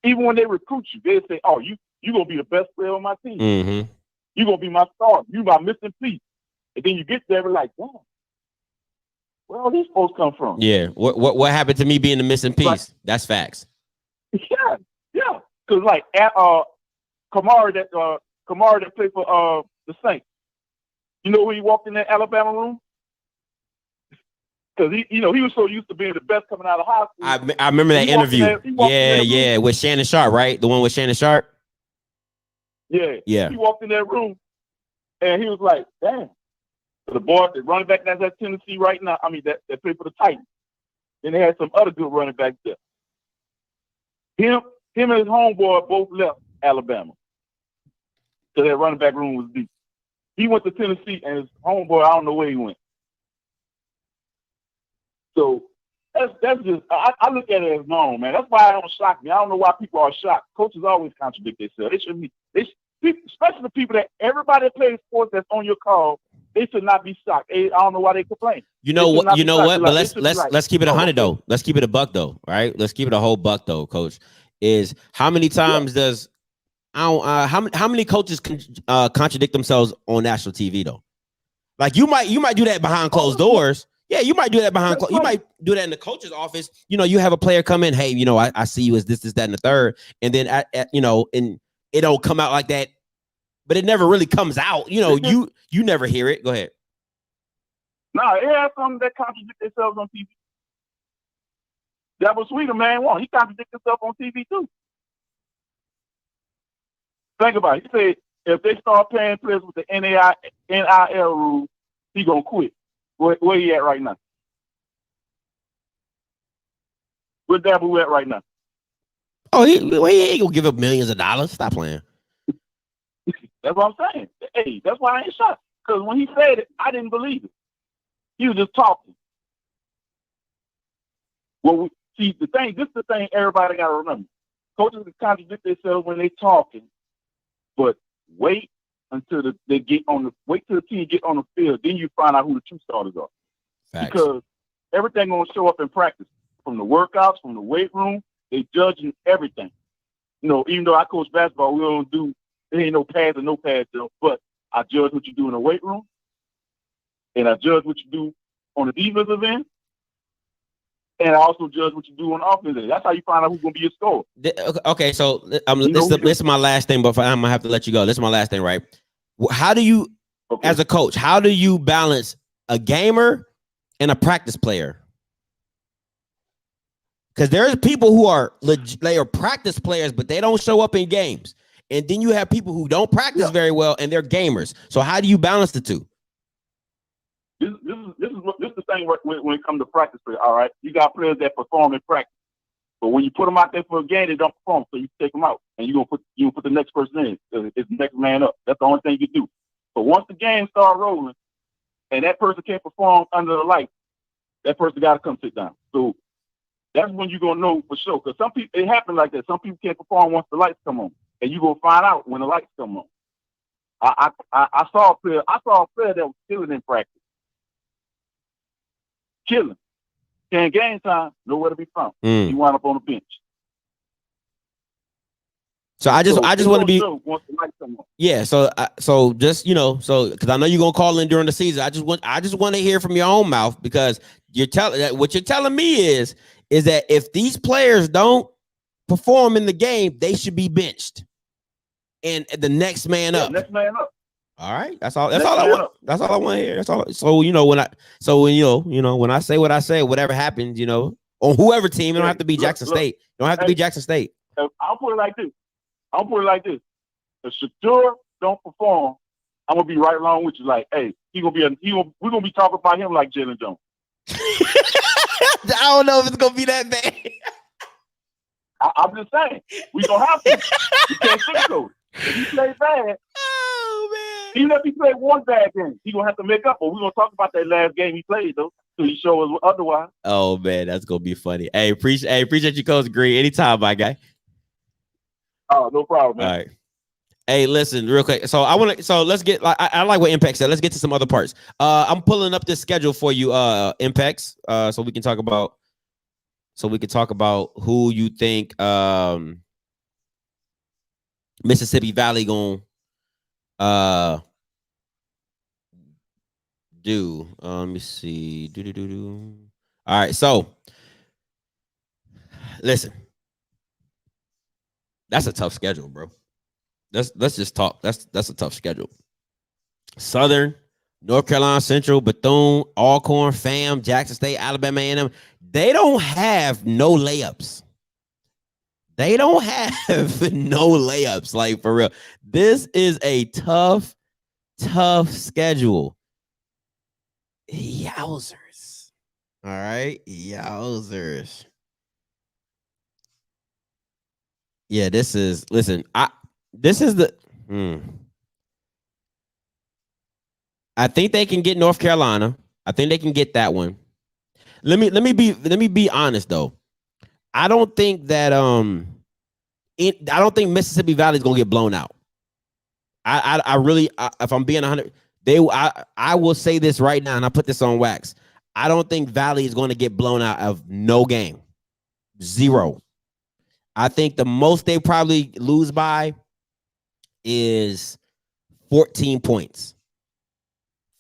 Even when they recruit you, they'll say, "Oh, you're gonna be the best player on my team. Mm-hmm. You're gonna be my star. You my missing piece." And then you get there and like, "Damn, where all these folks come from?" Yeah. What happened to me being the missing piece? Like, that's facts. Yeah. Because like Kamara that played for the Saints. You know when he walked in that Alabama room? Because he was so used to being the best coming out of high school. I remember that interview. Yeah, with Shannon Sharp, right? The one with Shannon Sharp. Yeah. He walked in that room, and he was like, "Damn." So the boy, the running back that's at Tennessee right now. I mean, that played for the Titans. Then they had some other good running backs there. Him and his homeboy both left Alabama. So that running back room was deep. He went to Tennessee, and his homeboy, I don't know where he went. So that's just I look at it as normal, man. That's why it don't shock me. I don't know why people are shocked. Coaches always contradict themselves. They shouldn't be. Especially the people that everybody that plays sports that's on your call, they should not be shocked. I don't know why they complain. You know what? But let's keep it 100 though. Let's keep it a buck though, right? Let's keep it a whole buck though, Coach. Is how many times does how many coaches contradict themselves on national TV though? Like you might do that behind closed doors. Yeah, you might do that you might do that in the coach's office. You know, you have a player come in, hey, you know, I see you as this, that, and the third, and then and it don't come out like that, but it never really comes out. You know, you never hear it. Go ahead. No, it has some that contradict themselves on TV. That was Sweeter, man. He contradicts himself on TV too. Think about it. He said if they start paying players with the NIL rule, he gonna quit. Where he at right now? Where Dabu at right now? Oh, he ain't gonna give up millions of dollars. Stop playing. That's what I'm saying. Hey, that's why I ain't shocked. Because when he said it, I didn't believe it. He was just talking. Well, this is the thing everybody got to remember. Coaches can contradict themselves when they talking, but wait until wait till the team get on the field, then you find out who the true starters are. Facts. Because everything gonna show up in practice, from the workouts, from the weight room. They judging everything. Even though I coach basketball, we don't do there ain't no pads or no pads though. But I judge what you do in the weight room, and I judge what you do on the defensive end. And I also judge what you do on the offensive end. That's how you find out who's going to be your scorer. Okay, so this is my last thing, but I'm going to have to let you go. This is my last thing, right? How do you, as a coach, how do you balance a gamer and a practice player? Because there's people who are they are practice players, but they don't show up in games. And then you have people who don't practice very well, and they're gamers. So how do you balance the two? This is the thing when it comes to practice. All right, you got players that perform in practice, but when you put them out there for a game, they don't perform. So you take them out, and you gonna put the next person in. It's the next man up. That's the only thing you can do. But once the game starts rolling, and that person can't perform under the light, that person got to come sit down. So that's when you're gonna know for sure. Because some people, it happens like that. Some people can't perform once the lights come on, and you gonna find out when the lights come on. I saw a player that was killing in practice. Killing. Can't game time, nowhere to be found. He wound up on the bench. So I just want to be. Once the lights come on. Yeah. So just because I know you're gonna call in during the season. I just want to hear from your own mouth, because what you're telling me is that if these players don't perform in the game, they should be benched, and the next man up. Next man up. All right, that's all I want. That's all I want to hear. That's all. So when I say what I say, whatever happens, on whoever team, it don't have to be Jackson State. It don't have to be Jackson State. I'll put it like this. If Shadur don't perform, I'm gonna be right along with you. Like, hey, we're gonna be talking about him like Jalen Jones. I don't know if it's gonna be that bad. I'm just saying, we gonna have to. We can't sugarcoat it. If he play bad, even if he played one bad game, he gonna have to make up. But we're gonna talk about that last game he played though, so he show us otherwise. Oh man, that's gonna be funny. Hey, appreciate you, Coach Green. Anytime, my guy. Oh, no problem, man. All right. Hey, listen, real quick. So let's get I like what Impact said. Let's get to some other parts. I'm pulling up this schedule for you, Impacts, so we can talk about who you think Mississippi Valley gonna do. Let me see. All right, so listen. That's a tough schedule, bro. Let's just talk. That's a tough schedule. Southern, North Carolina Central, Bethune, Alcorn, FAM, Jackson State, Alabama A&M. They don't have no layups. They don't have no layups, like for real. This is a tough schedule. Yowzers. All right, yowzers. Yeah, this is I think they can get North Carolina. I think they can get that one. Let me be honest though. I don't think that I don't think Mississippi Valley is gonna get blown out. I really if I'm being 100, I will say this right now, and I put this on wax. I don't think Valley is going to get blown out of no game. 0. I think the most they probably lose by is 14 points.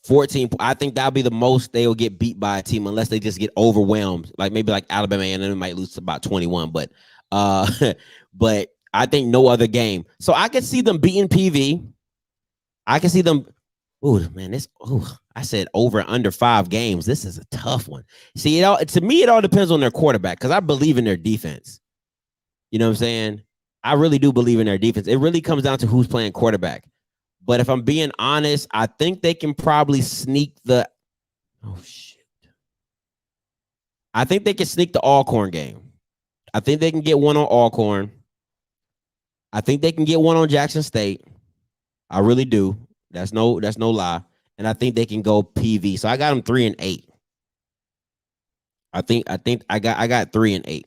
14. I think that'll be the most they'll get beat by a team, unless they just get overwhelmed. Like maybe like Alabama, and then they might lose to about 21. But but I think no other game. So I can see them beating PV. I can see them. Oh man, I said over under 5 games. This is a tough one. See, to me, it all depends on their quarterback, because I believe in their defense. You know what I'm saying? I really do believe in their defense. It really comes down to who's playing quarterback. But if I'm being honest, I think they can probably sneak the. Oh shit! I think they can sneak the Alcorn game. I think they can get one on Alcorn. I think they can get one on Jackson State. I really do. That's no lie. and I think they can go PV. So I got them 3-8. I think I got 3-8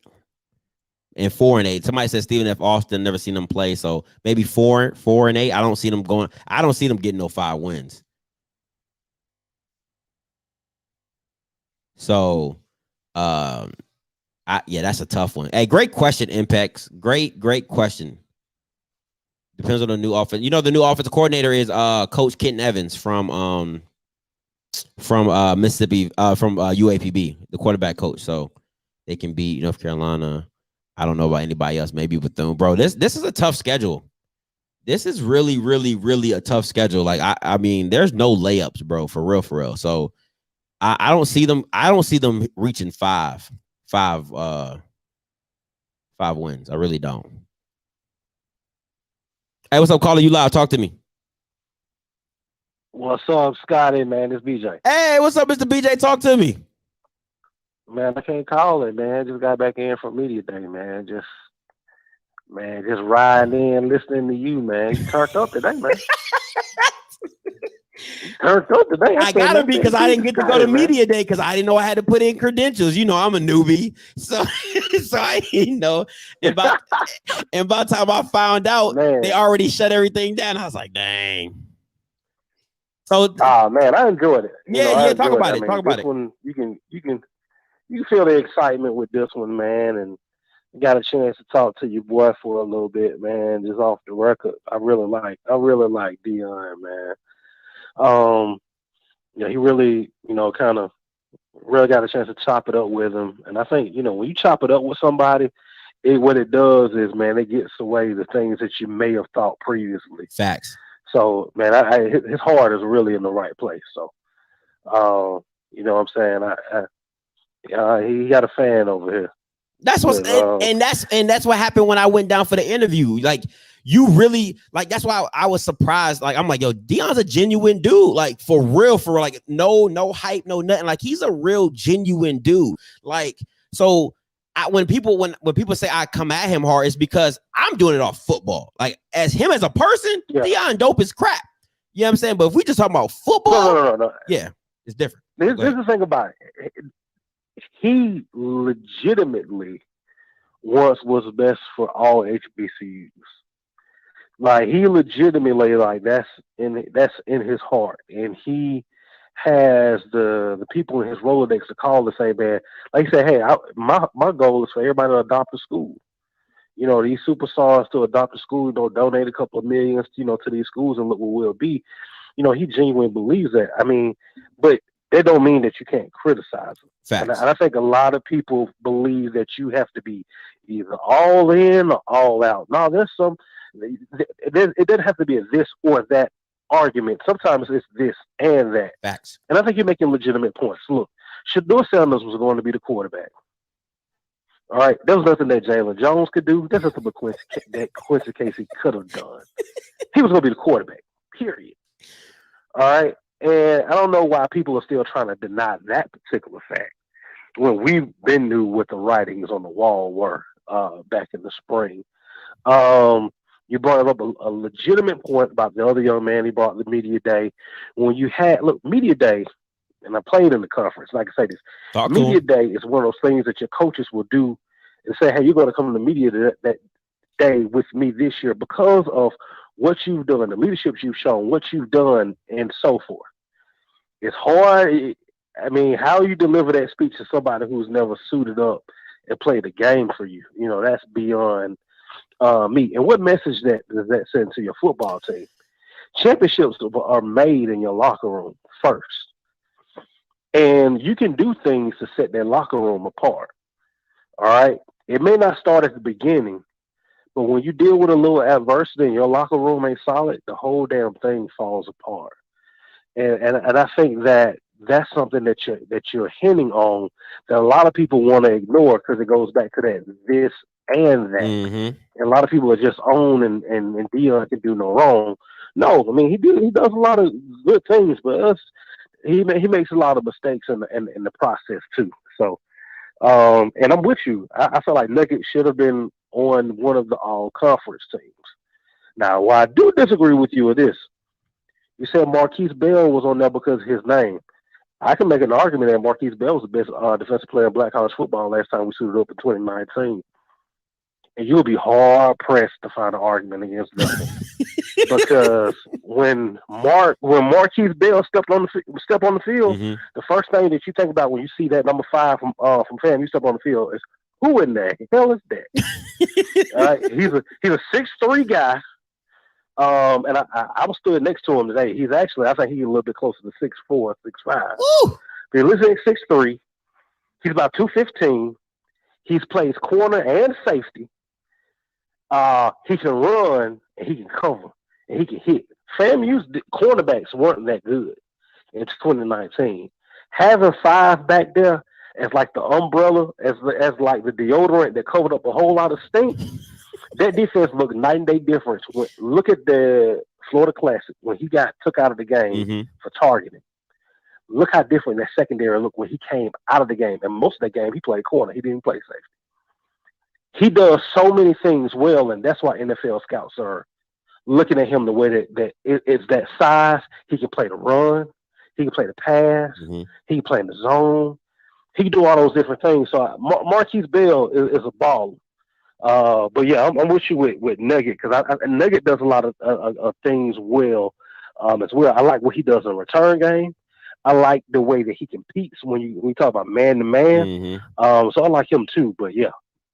and 4-8. Somebody said Stephen F. Austin, never seen them play, so maybe 4-8. I don't see them going. I don't see them getting no 5 wins. So, yeah, that's a tough one. Hey, great question, Impacts. Great question. Depends on the new offense. You know, the new offensive coordinator is Coach Kenton Evans from Mississippi, from UAPB, the quarterback coach. So they can beat North Carolina. I don't know about anybody else, maybe Bethune. Bro, this is a tough schedule. This is really, really, really a tough schedule. Like, I mean, there's no layups, bro, for real. So I don't see them reaching five wins. I really don't. Hey, what's up, caller? You live. Talk to me. What's up, Scotty, man? It's BJ. Hey, what's up, Mr. BJ? Talk to me. Man, I can't call it, man. Just got back in from media day, man. Just riding in, listening to you, man. You turned up today, man. Turned up today. I gotta be, because I didn't get to go to media day because I didn't know I had to put in credentials. You know, I'm a newbie, so I didn't know. And by the time I found out, they already shut everything down. I was like, dang. So, man, I enjoyed it. Yeah. Talk about it. I mean, Talk about this it. One, you can feel the excitement with this one, man, and you got a chance to talk to your boy for a little bit, man. Just off the record, I really like Deion, man. Yeah, he really, kind of really got a chance to chop it up with him. And I think, when you chop it up with somebody, what it does is, man, it gets away the things that you may have thought previously. Facts. So, man, his heart is really in the right place. So, you know what I'm saying? He got a fan over here. That's what's and that's what happened when I went down for the interview. Like, you really, like, that's why I was surprised. Like, I'm like, yo, Deion's a genuine dude. Like, for real, like, no hype, no nothing. Like, he's a real genuine dude. Like, so when people say I come at him hard, it's because I'm doing it off football. Like, as him as a person, Deion dope is crap. You know what I'm saying? But if we just talking about football, no. Yeah, it's different. This is the thing about it. He legitimately wants what's best for all HBCUs. Like, he legitimately, like, that's in his heart, and he has the people in his Rolodex to call to say, man, like he said, hey, my goal is for everybody to adopt a school. These superstars to adopt a school, donate a couple of millions, to these schools, and look what we'll be. He genuinely believes that. I mean, but that don't mean that you can't criticize them. And I think a lot of people believe that you have to be either all in or all out. No, there's some. It doesn't have to be a this or that argument. Sometimes it's this and that. Facts. And I think you're making legitimate points. Look, Shedeur Sanders was going to be the quarterback. All right, there was nothing that Jalen Jones could do. There's nothing that Quincy Casey could have done. He was going to be the quarterback, period. All right, and I don't know why people are still trying to deny that particular fact when we've been knew what the writings on the wall were back in the spring. You brought up a legitimate point about the other young man he brought the media day. When you had, media day, and I played in the conference, like I say this, media day is one of those things that your coaches will do and say, hey, you're going to come to the media that day with me this year because of what you've done, the leadership you've shown, what you've done, and so forth. It's hard. I mean, how you deliver that speech to somebody who's never suited up and played a game for you, that's beyond me. And what message does that send to your football team? Championships are made in your locker room first. And you can do things to set that locker room apart. All right? It may not start at the beginning, but when you deal with a little adversity and your locker room ain't solid, the whole damn thing falls apart. And I think that's something that you're hinting on that a lot of people want to ignore because it goes back to that this and that. Mm-hmm. And a lot of people are just on and Deion can do no wrong. No, I mean he does a lot of good things, but he makes a lot of mistakes in the process too. So, and I'm with you. I feel like Nuggets should have been on one of the all conference teams. Now, why I do disagree with you with this, You said Marquise Bell was on there because of his name. I can make an argument that Marquise Bell was the best defensive player in black college football last time we suited up in 2019. And you'll be hard pressed to find an argument against that. Because when Marquise Bell stepped on the field, the first thing that you think about when you see that number 5 from FAMU step on the field is, who in the hell is that? He's a 6'3" guy. And I was stood next to him today. He's actually, I think he's a little bit closer to 6'4", 6'5". He's listed at 6'3". He's about 215. He's plays corner and safety. He can run and he can cover and he can hit. FAMU's cornerbacks weren't that good in 2019. Having 5 back there as like the umbrella, as like the deodorant that covered up a whole lot of stink. That defense looked night and day difference. Look at the Florida Classic when he got took out of the game for targeting. Look how different that secondary looked when he came out of the game. And most of that game, he played corner. He didn't play safety. He does so many things well, and that's why NFL scouts are looking at him the way that it's that size. He can play the run. He can play the pass. He can play in the zone. He can do all those different things. So Marquise Bell is a baller. But yeah, I'm with you with Nugget, because Nugget does a lot of things well as well. I like what he does in the return game. I like the way that he competes when we talk about man to man. So I like him too. But yeah,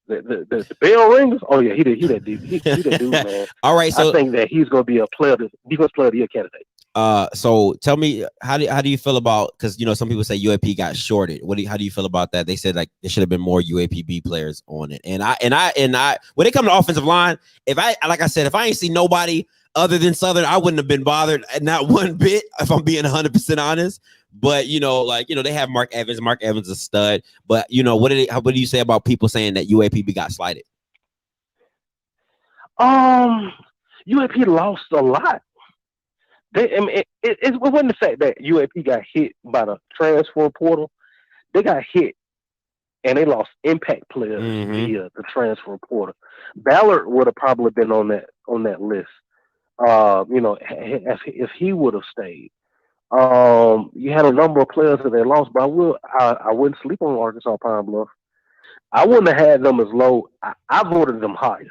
the bell ringers. Oh yeah, he that dude. He that dude, man. All right, so I think that he's going to be a defense player of the year candidate. So tell me, how do you feel about, because some people say UAP got shorted. How do you feel about that? They said like there should have been more UAPB players on it. And I when it comes to offensive line, if I ain't see nobody other than Southern, I wouldn't have been bothered, not one bit, if I'm being 100% honest. But they have Mark Evans. Mark Evans is a stud. But what do you say about people saying that UAPB got slighted? UAP lost a lot. It wasn't the fact that UAP got hit by the transfer portal. They got hit, and they lost impact players via the transfer portal. Ballard would have probably been on that list. If he would have stayed. You had a number of players that they lost, but I wouldn't sleep on Arkansas Pine Bluff. I wouldn't have had them as low. I voted them higher.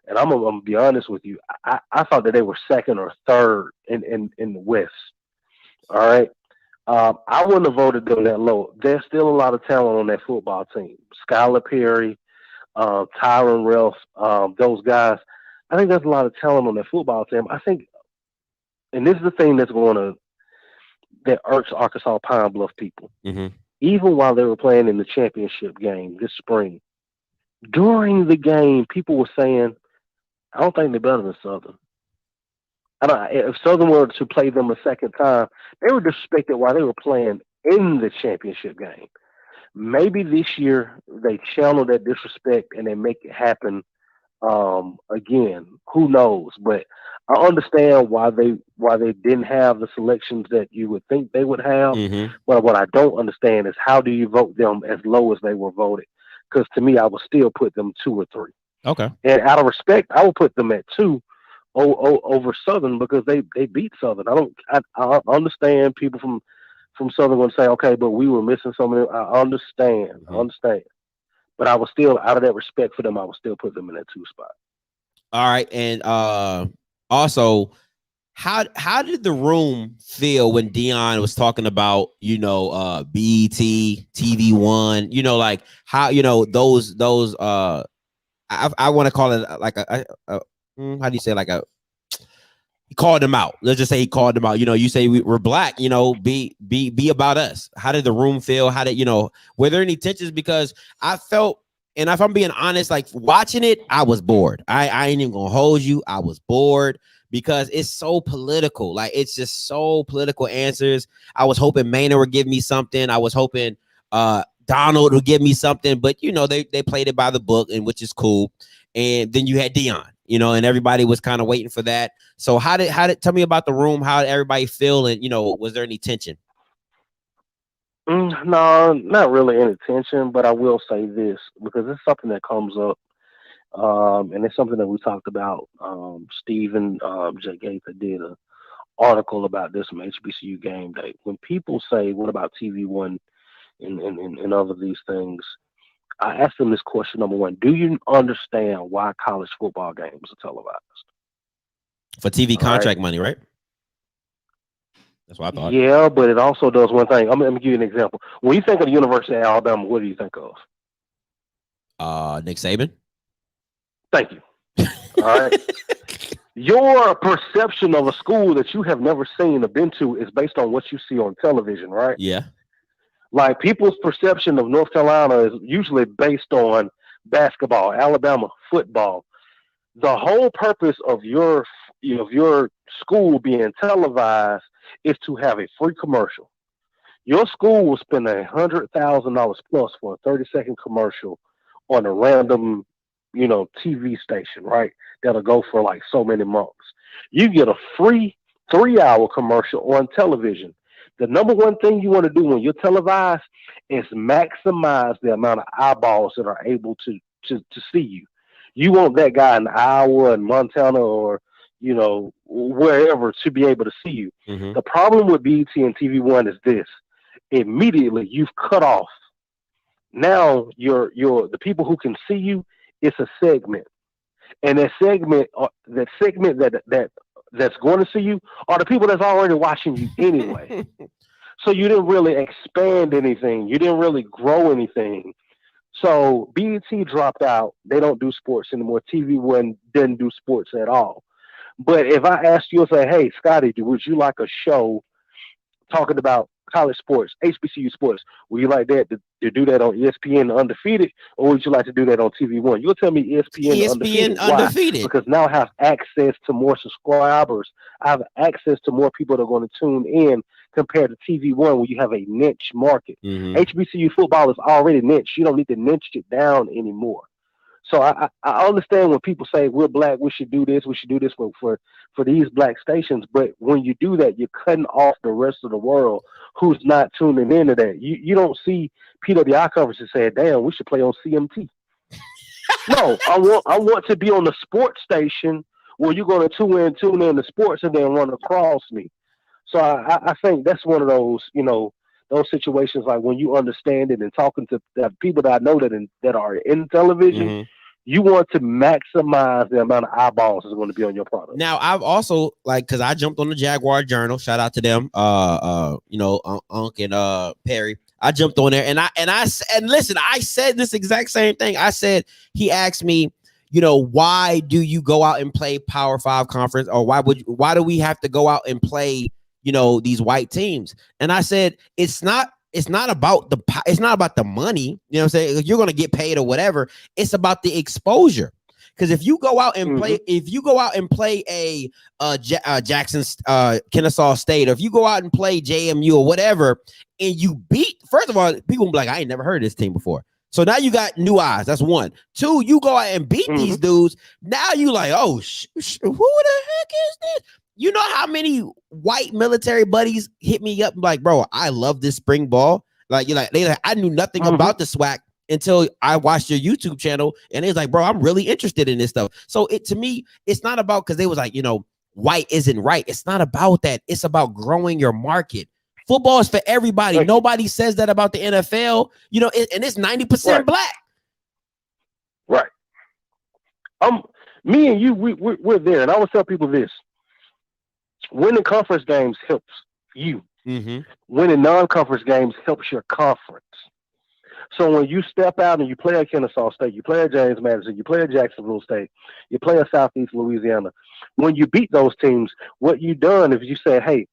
And I'm gonna be honest with you. I thought that they were second or third in the West. All right. I wouldn't have voted them that low. There's still a lot of talent on that football team. Skylar Perry, Tyron Ralph, those guys. I think there's a lot of talent on that football team. I think, and this is the thing that irks Arkansas Pine Bluff people. Even while they were playing in the championship game this spring, during the game, people were saying, I don't think they're better than Southern. If Southern were to play them a second time, they were disrespected while they were playing in the championship game. Maybe this year they channel that disrespect and they make it happen again. Who knows? But I understand why they didn't have the selections that you would think they would have. But what I don't understand is, how do you vote them as low as they were voted? Because to me, I would still put them 2 or 3. Okay. And out of respect, I would put them at 2 over Southern, because they beat Southern. I understand people from Southern going to say, okay, but we were missing something. I understand. But I was still, out of that respect for them, I would still put them in that 2 spot. All right. And also, how did the room feel when Deion was talking about, BET, TV One, like how, those I want to call it like a how do you say, like he called them out. Let's just say he called them out. You say we're black, be about us. How did the room feel? How did, were there any tensions? Because I felt, and if I'm being honest, like watching it, I was bored. I ain't even gonna hold you. I was bored because it's so political. Like, it's just so political answers. I was hoping Maynard would give me something. I was hoping Donald would give me something, but they played it by the book, and which is cool. And then you had Deion, and everybody was kind of waiting for that. So how did tell me about the room? How did everybody feel? And was there any tension? No, not really any tension, but I will say this, because it's something that comes up, and it's something that we talked about. Stephen J. Gaither did a article about this from HBCU Game Day. When people say, "What about TV One and other these things?" I asked them this question: number one, do you understand why college football games are televised? For TV contract money, right? That's what I thought. Yeah, but it also does one thing. Let me give you an example. When you think of the University of Alabama, what do you think of? Nick Saban. Thank you. All right. Your perception of a school that you have never seen or been to is based on what you see on television, right? Yeah. Like people's perception of North Carolina is usually based on basketball, Alabama football. The whole purpose of your school being televised is to have a free commercial. Your school will spend $100,000 plus for a 30-second commercial on a random, TV station, right? That'll go for like so many months. You get a free 3-hour commercial on television. The number one thing you want to do when you're televised is maximize the amount of eyeballs that are able to see you. You want that guy in Iowa and Montana or, wherever to be able to see you. Mm-hmm. The problem with BET and TV One is this. Immediately you've cut off. Now the people who can see you, it's a segment. And that segment that's going to see you are the people that's already watching you anyway. So you didn't really expand anything. You didn't really grow anything. So BET dropped out. They don't do sports anymore. TV One didn't do sports at all. But if I asked you and say, "Hey, Scotty, would you like a show talking about college sports, HBCU sports? Would you like that to do that on ESPN Undefeated, or would you like to do that on TV One?" You'll tell me ESPN Undefeated. Undefeated. Why? Because now I have access to more subscribers. I have access to more people that are going to tune in compared to TV One, where you have a niche market. Mm-hmm. HBCU football is already niche. You don't need to niche it down anymore. So I understand when people say we're black, we should do this for these black stations. But when you do that, you're cutting off the rest of the world who's not tuning into that. You don't see PWI coverage and say, "Damn, we should play on CMT." No, I want to be on the sports station where you're going to tune in the sports and then run across me. So I think that's one of those, those situations like when you understand it and talking to the people that I know that are in television. Mm-hmm. You want to maximize the amount of eyeballs that's going to be on your product. Now, I've also because I jumped on the Jaguar Journal. Shout out to them. Unc and Perry. I jumped on there and listen. I said this exact same thing. I said he asked me, why do you go out and play Power 5 conference, or why do we have to go out and play these white teams? And I said it's not about the money. You know what I'm saying? You're going to get paid or whatever. It's about the exposure. Because if you go out and play, a Jackson, Kennesaw State, or if you go out and play JMU or whatever, and you beat, first of all, people will be like, "I ain't never heard of this team before." So now you got new eyes. That's one. Two, you go out and beat these dudes. Now you like, "Oh, who the heck is this?" You know how many white military buddies hit me up and like, "Bro, I love this spring ball." Like, I knew nothing about the SWAC until I watched your YouTube channel, and it's like, "Bro, I'm really interested in this stuff." So to me, it's not about, because they was like, white isn't right. It's not about that. It's about growing your market. Football is for everybody. Right. Nobody says that about the NFL, and it's 90% black. Right. Me and you, we're there, and I always tell people this. Winning conference games helps you. Mm-hmm. Winning non-conference games helps your conference. So when you step out and you play at Kennesaw State, you play at James Madison, you play at Jacksonville State, you play at Southeast Louisiana, when you beat those teams, what you done is you say, "Hey,"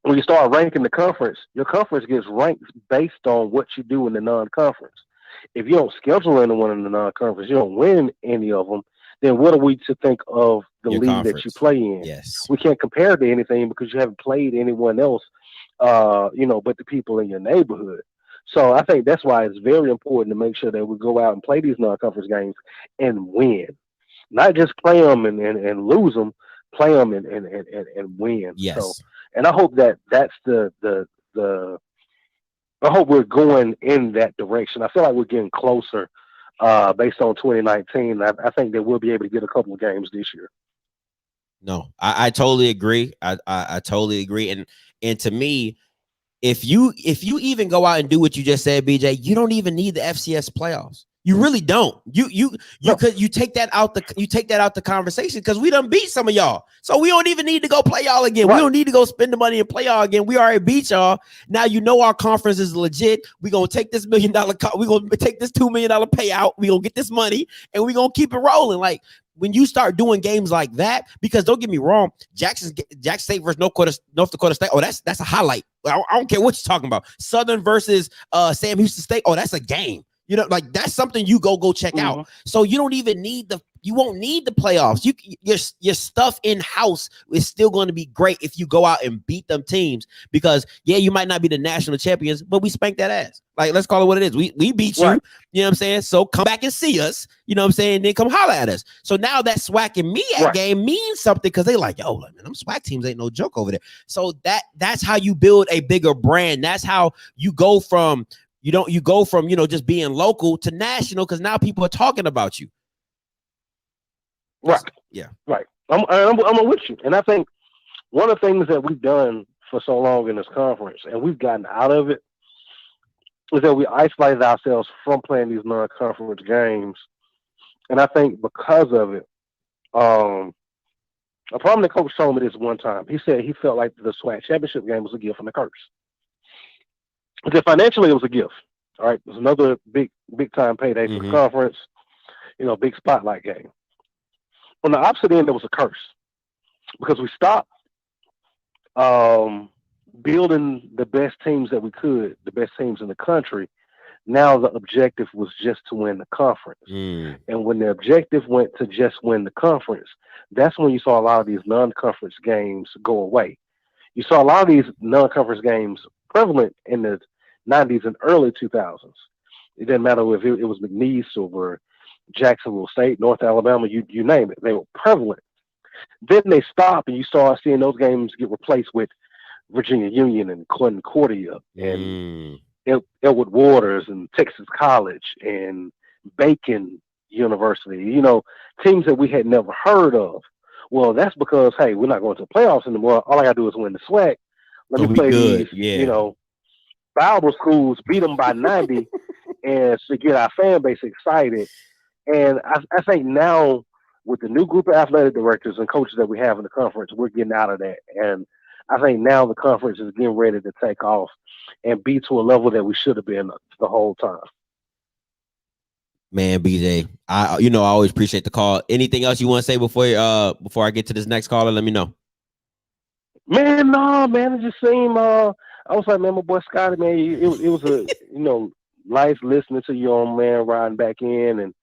when you start ranking the conference, your conference gets ranked based on what you do in the non-conference. If you don't schedule anyone in the non-conference, you don't win any of them, then what are we to think of the your league conference that you play in? Yes. We can't compare it to anything because you haven't played anyone else, but the people in your neighborhood. So I think that's why it's very important to make sure that we go out and play these non-conference games and win. Not just play them and lose them, play them and win. Yes. So, and I hope that's I hope we're going in that direction. I feel like we're getting closer based on 2019. I think that we'll be able to get a couple of games this year. No, I totally agree. I totally agree. And to me, if you even go out and do what you just said, BJ, you don't even need the FCS playoffs. You really don't. You take that out the conversation because we done beat some of y'all. So we don't even need to go play y'all again. Right. We don't need to go spend the money and play y'all again. We already beat y'all. Now you know our conference is legit. We're gonna take this $1 million, we're gonna take this $2 million payout, we're gonna get this money and we're gonna keep it rolling. Like when you start doing games like that, because don't get me wrong, Jackson State versus North Dakota State. Oh, that's a highlight. I don't care what you're talking about. Southern versus Sam Houston State. Oh, that's a game. You know, like that's something you go check out. So you don't even need you won't need the playoffs. Your stuff in house is still going to be great if you go out and beat them teams, because yeah, you might not be the national champions, but we spanked that ass. Like, let's call it what it is. We beat you. Right. You know what I'm saying? So come back and see us. You know what I'm saying? Then come holler at us. So now that SWAC and MEDIA game means something, because they like, yo, man, them SWAC teams ain't no joke over there. So that's how you build a bigger brand. That's how you go from just being local to national, because now people are talking about you. Right. Yeah. Right. I'm with you. And I think one of the things that we've done for so long in this conference, and we've gotten out of it, is that we isolated ourselves from playing these non-conference games. And I think because of it, a prominent coach told me this one time. He said he felt like the SWAC championship game was a gift and a curse. Because financially, it was a gift. All right, it was another big time payday for the conference. Big spotlight game. On the opposite end, there was a curse, because we stopped building the best teams that we could, the best teams in the country. Now the objective was just to win the conference. And when the objective went to just win the conference, that's when you saw a lot of these non-conference games go away. You saw a lot of these non-conference games prevalent in the 90s and early 2000s. It didn't matter if it was McNeese or Jacksonville State, North Alabama, you name it. They were prevalent. Then they stopped, and you start seeing those games get replaced with Virginia Union and Concordia and Elwood Waters and Texas College and Bacon University, teams that we had never heard of. Well, that's because, hey, we're not going to the playoffs anymore. All I got to do is win the SWAC. Let me play these, Bible schools, beat them by 90 and to get our fan base excited. And I think now with the new group of athletic directors and coaches that we have in the conference, we're getting out of that. And I think now the conference is getting ready to take off and be to a level that we should have been the whole time. Man, BJ, I always appreciate the call. Anything else you want to say before I get to this next caller? Let me know. Man, no, man, it just seemed I was like, man, my boy Scotty, man, it was a nice listening to you on, man, riding back in, and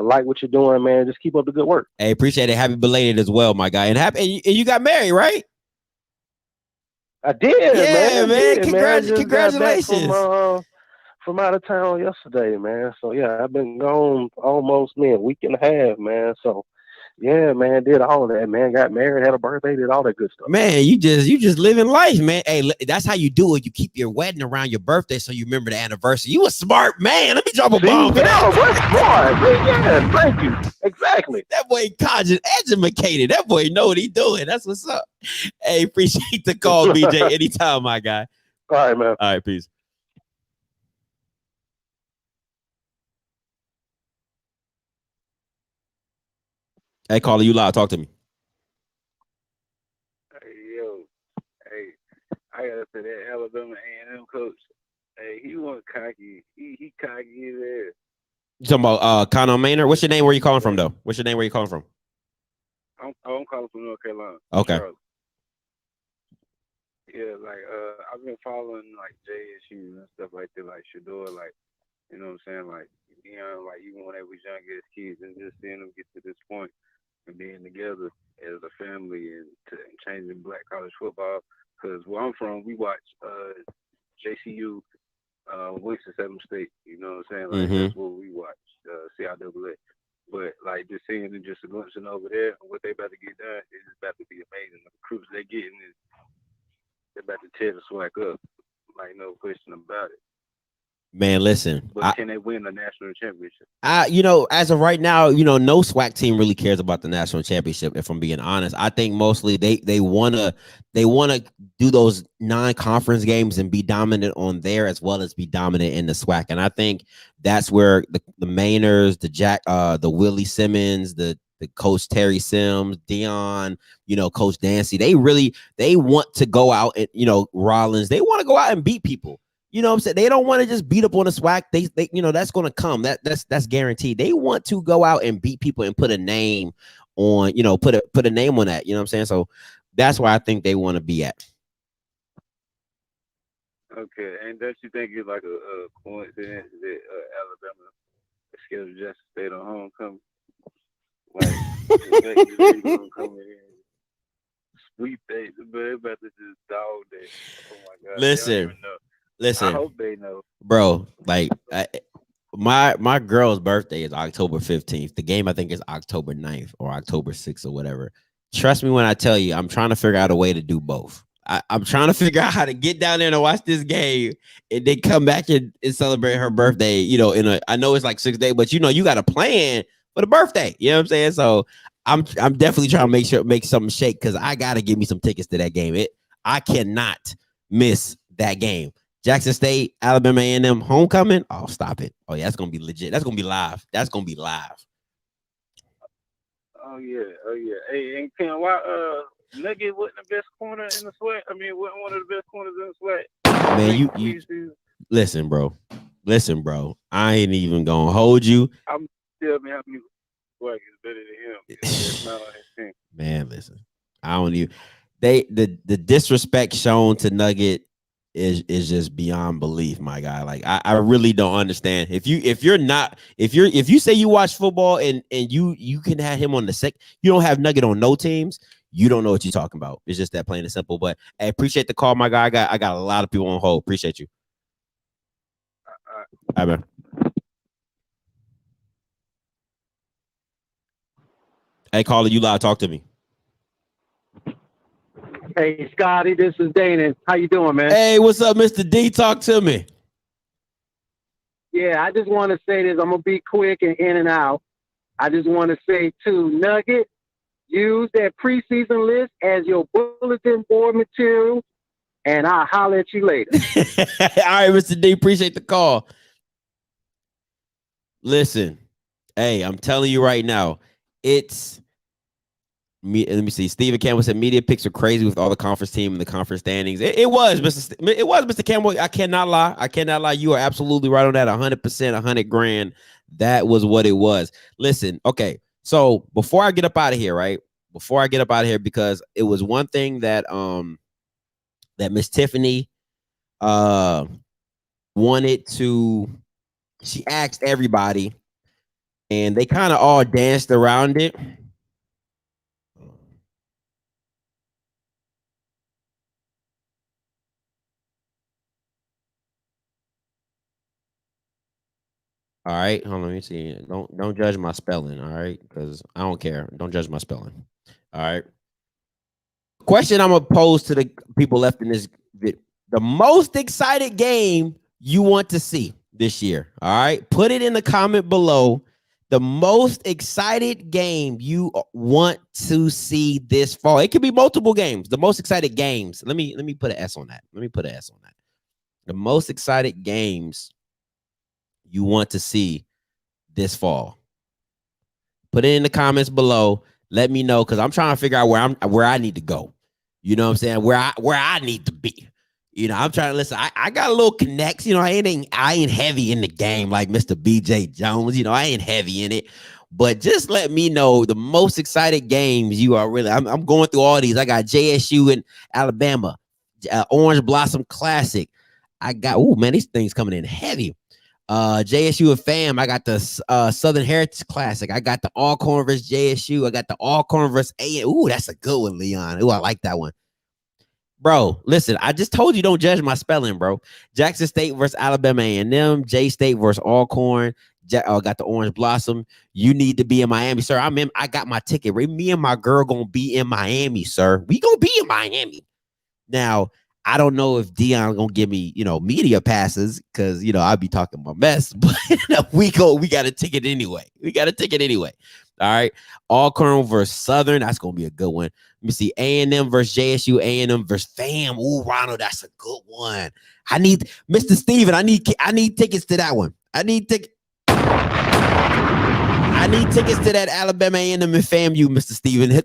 like what you're doing, man. Just keep up the good work. Hey, appreciate it. Happy belated as well, my guy. And you got married, right? I did, yeah, man. Congratulations. From out of town yesterday, man. So yeah, I've been gone almost a week and a half, man. So yeah, man, did all of that, man. Got married, had a birthday, did all that good stuff. Man, you just living life, man. Hey, that's how you do it. You keep your wedding around your birthday so you remember the anniversary. You a smart man. Let me drop a bomb for that. Yeah, thank you. Exactly. That boy educated. That boy know what he doing. That's what's up. Hey, appreciate the call, BJ. Anytime, my guy. All right, man. All right, peace. Hey, caller, you loud. Talk to me. I gotta say that Alabama A&M coach. Hey, he wasn't cocky. He cocky as hell. You talking about Connor Maynard? What's your name? Where you calling from, though? What's your name? Where you calling from? I'm calling from North Carolina. Okay. Charlotte. Yeah, I've been following JSU and stuff like that, like Shador, you know what I'm saying, Deion, even when they was young as kids, and just seeing them get to this point and being together as a family and changing black college football. Because where I'm from, we watch JCU, Winston Salem State. You know what I'm saying? That's what we watch, CIAA. But just seeing them just a glimpse over there, and what they about to get done is about to be amazing. The recruits they're getting they're about to tear the SWAC up. No question about it. Man, listen. But can they win the national championship? As of right now, no SWAC team really cares about the national championship. If I'm being honest, I think mostly they wanna do those non-conference games and be dominant on there as well as be dominant in the SWAC. And I think that's where the Mainers, the Willie Simmons, the Coach Terry Sims, Deion, Coach Dancy, they want to go out and Rollins, they want to go out and beat people. You know what I'm saying? They don't want to just beat up on the SWAC. They that's going to come. That's guaranteed. They want to go out and beat people and put a name on, put a name on that. You know what I'm saying? So that's where I think they want to be at. Okay, and don't you think it's like a coincidence that Alabama is scheduled just to stay on homecoming? Like, homecoming and sweep day, but they're about to just dog day. Oh my God! Listen, I hope they know, bro. Like my girl's birthday is October 15th. The game I think is October 9th or October 6th or whatever. Trust me when I tell you, I'm trying to figure out a way to do both. I'm trying to figure out how to get down there and watch this game and then come back and celebrate her birthday. I know it's like 6 days, but you got a plan for the birthday. You know what I'm saying? So I'm definitely trying to make something shake because I gotta give me some tickets to that game. I cannot miss that game. Jackson State, Alabama A&M homecoming. Oh, stop it. Oh, yeah, that's going to be legit. That's going to be live. That's going to be live. Oh, yeah. Hey, and Ken, why Nugget wasn't the best corner in the SWAC? I mean, wasn't one of the best corners in the SWAC. Man, you listen, bro. Listen, bro. I ain't even going to hold you. I'm telling me how many SWAC is better than him. It's not on his team. Man, listen. I don't even. The disrespect shown to Nugget is just beyond belief, my guy. Like I really don't understand. If you say you watch football and you can have him on the sec, you don't have Nugget on no teams, you don't know what you're talking about. It's just that plain and simple. But I appreciate the call, my guy. I got a lot of people on hold. Appreciate you. All right, man. Hey, caller, you live. Talk to me. Hey, Scotty, this is Dana. How you doing, man? Hey, what's up, Mr. D? Talk to me. Yeah, I just want to say this. I'm going to be quick and in and out. I just want to say, too, Nugget, use that preseason list as your bulletin board material, and I'll holler at you later. All right, Mr. D, appreciate the call. Listen, hey, I'm telling you right now, it's... Let me see. Stephen Campbell said media picks are crazy with all the conference team and the conference standings. It was Mr. Campbell. I cannot lie. You are absolutely right on that. 100%, $100,000. That was what it was. Listen, okay. So before I get up out of here, right? Because it was one thing that that Miss Tiffany wanted to. She asked everybody, and they kind of all danced around it. All right, hold on. Let me see. Don't judge my spelling. All right, because I don't care. Don't judge my spelling. All right. Question I'm gonna pose to the people left in this video: the most excited game you want to see this year. All right, put it in the comment below. The most excited game you want to see this fall. It could be multiple games. The most excited games. Let me put an S on that. The most excited games you want to see this fall. Put it in the comments below. Let me know, because I'm trying to figure out where I need to go. You know what I'm saying? Where I need to be. I'm trying to listen. I got a little connects. I ain't heavy in the game like Mr. BJ Jones. I ain't heavy in it. But just let me know the most excited games you are really. I'm going through all these. I got JSU in Alabama, Orange Blossom Classic. I got these things coming in heavy. JSU and FAM. I got the Southern Heritage Classic. I got the Alcorn versus JSU. I got the Alcorn versus A. Ooh, that's a good one, Leon. Ooh, I like that one. Bro, listen, I just told you don't judge my spelling, bro. Jackson State versus Alabama A&M. J State versus Alcorn. Got the Orange Blossom. You need to be in Miami, sir. I got my ticket. Me and my girl gonna be in Miami, sir. We gonna be in Miami. Now, I don't know if Deion gonna give me, media passes because I'll be talking my mess, but we got a ticket anyway. All right. Alcorn versus Southern. That's gonna be a good one. Let me see. A&M versus JSU, A&M versus FAM. Ooh, Ronald, that's a good one. I need Mr. Steven. I need tickets to that one. I need tickets to that Alabama A&M and FAMU, Mr. Steven.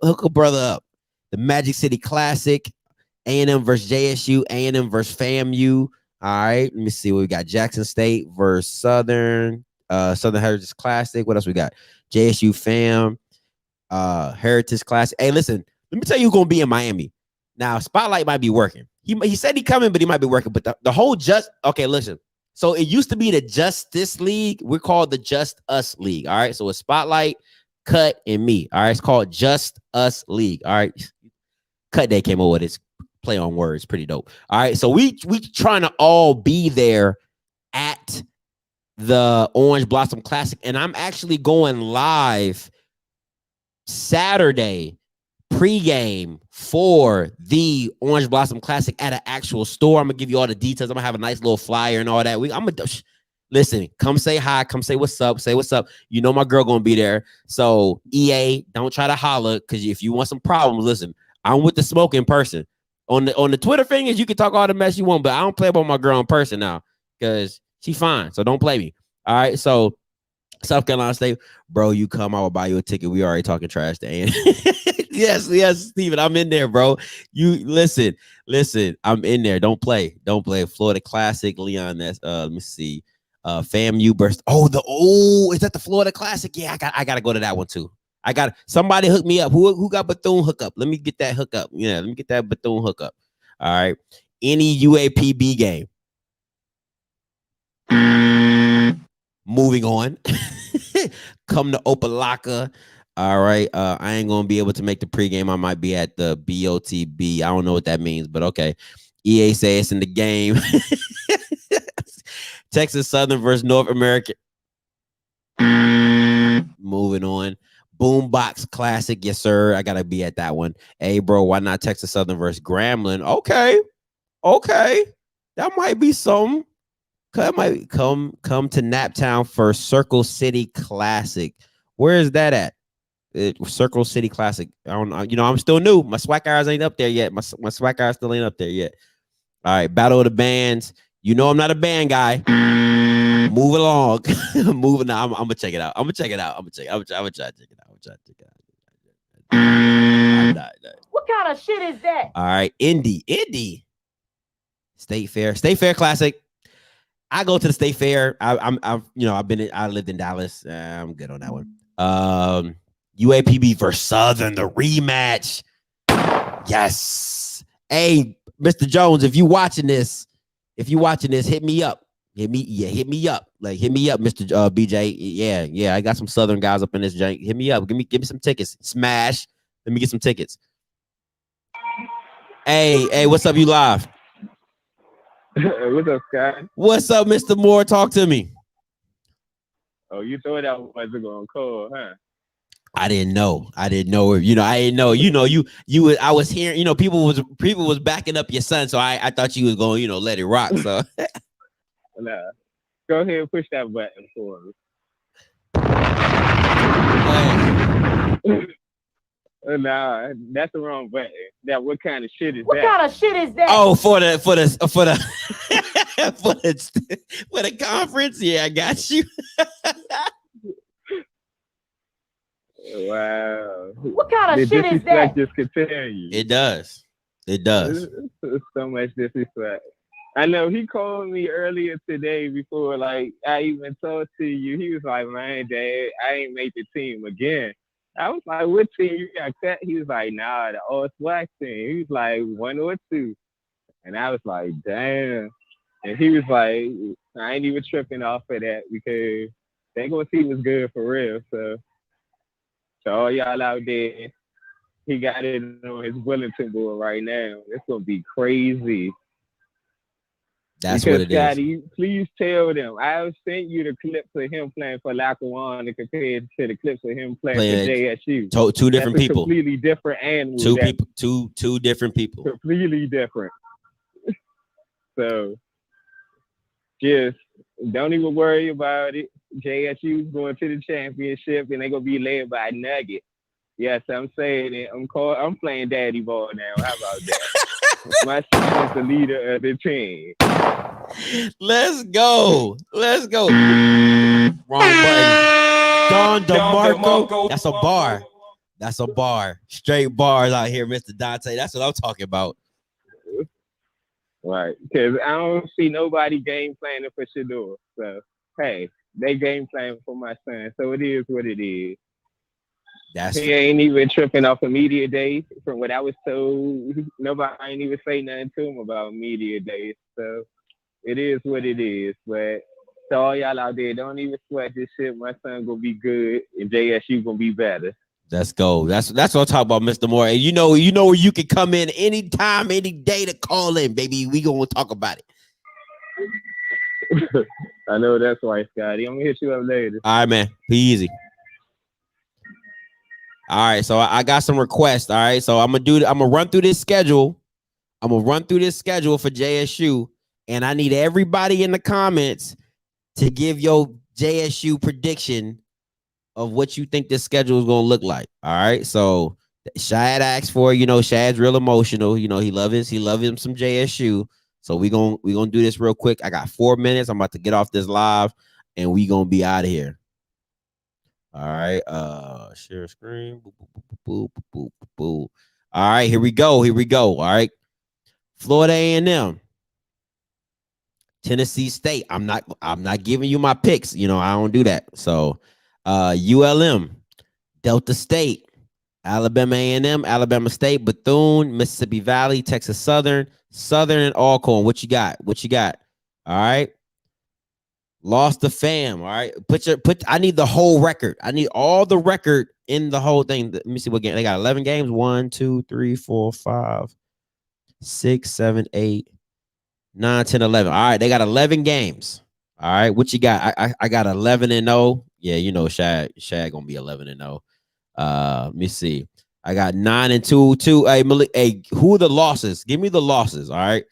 Hook a brother up. The Magic City Classic. A&M versus JSU, A&M versus FAMU. All right, let me see what we got. Jackson State versus Southern Heritage Classic. What else we got? JSU FAM, Heritage Classic. Hey, listen, let me tell you who's gonna be in Miami. Now, Spotlight might be working. He said he coming, but he might be working. But the whole listen. So it used to be the Justice League. We're called the Just Us League. All right, so it's Spotlight, Cut, and me. All right, it's called Just Us League. All right, Cut Day came over with his play on words, pretty dope. All right, so we trying to all be there at the Orange Blossom Classic, and I'm actually going live Saturday pregame for the Orange Blossom Classic at an actual store. I'm gonna give you all the details. I'm gonna have a nice little flyer and all that. Listen, come say hi, come say what's up, my girl gonna be there. So EA, don't try to holler, because if you want some problems, listen, I'm with the smoke in person. On the Twitter fingers, you can talk all the mess you want, but I don't play about my girl in person now because she's fine. So don't play me. All right. So South Carolina State, bro, you come, I will buy you a ticket. We already talking trash to Ann. yes, Steven, I'm in there, bro. You listen, I'm in there. Don't play. Florida Classic, Leon. That's let me see. FAMU burst. Is that the Florida Classic? Yeah, I gotta go to that one too. I got somebody hook me up. Who got Bethune hookup? Let me get that hookup. Yeah, let me get that Bethune hookup. All right. Any UAPB game. Moving on. Come to Opelika. All right. I ain't gonna be able to make the pregame. I might be at the BOTB. I don't know what that means, but okay. EA says it's in the game. Texas Southern versus North American. Moving on. Boombox Classic, yes sir. I gotta be at that one. Hey bro, why not Texas Southern versus Grambling? Okay, that might be some. That might come to Naptown for Circle City Classic. Where is that at? Circle City Classic. I don't know. I'm still new. My SWAC hours ain't up there yet. My SWAC hours still ain't up there yet. All right, Battle of the Bands. I'm not a band guy. Move along. Moving on. I'm gonna check it out. I'm gonna try to check it out. What kind of shit is that? All right, Indy. State Fair Classic. I go to the State Fair. I lived in Dallas. I'm good on that one. UAPB versus Southern, the rematch. Yes. Hey, Mr. Jones, if you watching this, hit me up. Hit me up. Hit me up, Mr. BJ. Yeah. I got some Southern guys up in this jank. Hit me up. Give me some tickets. Smash. Let me get some tickets. Hey, what's up? You live? What's up, Scott? What's up, Mr. Moore? Talk to me. Oh, you thought I wasn't going to call, huh? I didn't know. I didn't know. I didn't know. I was hearing. People was backing up your son, so I thought you was going. Let it rock. So. Nah. Go ahead and push that button for me. Nah, that's the wrong button. What kind of shit is that? What kind of shit is that? Oh, for the for the conference. Yeah, I got you. Wow. What kind of shit is that? Just continue. It does. So much disrespect. I know he called me earlier today before I even talked to you. He was like, man, Dad, I ain't made the team again. I was like, what team you got cut? He was like, nah, the all SWAC team. He was like, 1 or 2. And I was like, damn. And he was like, I ain't even tripping off of that because they gonna see what's good for real. So all y'all out there, he got it on his bulletin board right now. It's gonna be crazy. That's because, what it Scotty, is. Please tell them. I sent you the clips of him playing for Lackawanna compared to the clips of him playing for JSU. Two different people. Completely different animals. Two different people. Completely different. So just don't even worry about it. JSU's going to the championship, and they're gonna be led by Nugget. Yes, I'm saying it. I'm playing daddy ball now. How about that? My son is the leader of the team. Let's go. Let's go. Wrong button. Don DeMarco. That's a bar. That's a bar. Straight bars out here, Mr. Dante. That's what I'm talking about. Right. Because I don't see nobody game planning for Shador. So, hey, they game planning for my son. So it is what it is. He ain't even tripping off of media days. From what I was told, nobody ain't even say nothing to him about media days. So it is what it is. But to all y'all out there, don't even sweat this shit. My son gonna be good, and JSU gonna be better. Let's go. That's what I'm talking about, Mr. Moore. And you know where you can come in anytime, any day to call in, baby. We gonna talk about it. I know that's right, Scotty. I'm gonna hit you up later. All right, man. Be easy. All right, so I got some requests. All right, so I'm gonna run through this schedule. I'm gonna run through this schedule for JSU, and I need everybody in the comments to give your JSU prediction of what you think this schedule is gonna look like. All right, so Shad asked for, Shad's real emotional. He loves him some JSU. So we gonna do this real quick. I got 4 minutes. I'm about to get off this live, and we gonna be out of here. All right, share screen. Boop, boop, boop, boop, boop, boop, boop. All right, here we go. All right, Florida A&M, Tennessee State. I'm not giving you my picks. I don't do that. So, ULM, Delta State, Alabama A&M, Alabama State, Bethune, Mississippi Valley, Texas Southern, and Alcorn. What you got? All right. Lost the fam. All right. I need the whole record. I need all the record in the whole thing. Let me see what game. They got 11 games. 1, 2, 3, 4, 5, 6, 7, 8, 9, 10, 11. All right. They got 11 games. All right. What you got? I got 11-0. Yeah, Shad gonna be 11-0. Let me see. I got 9-2. Hey, Malik, hey, who are the losses? Give me the losses. All right.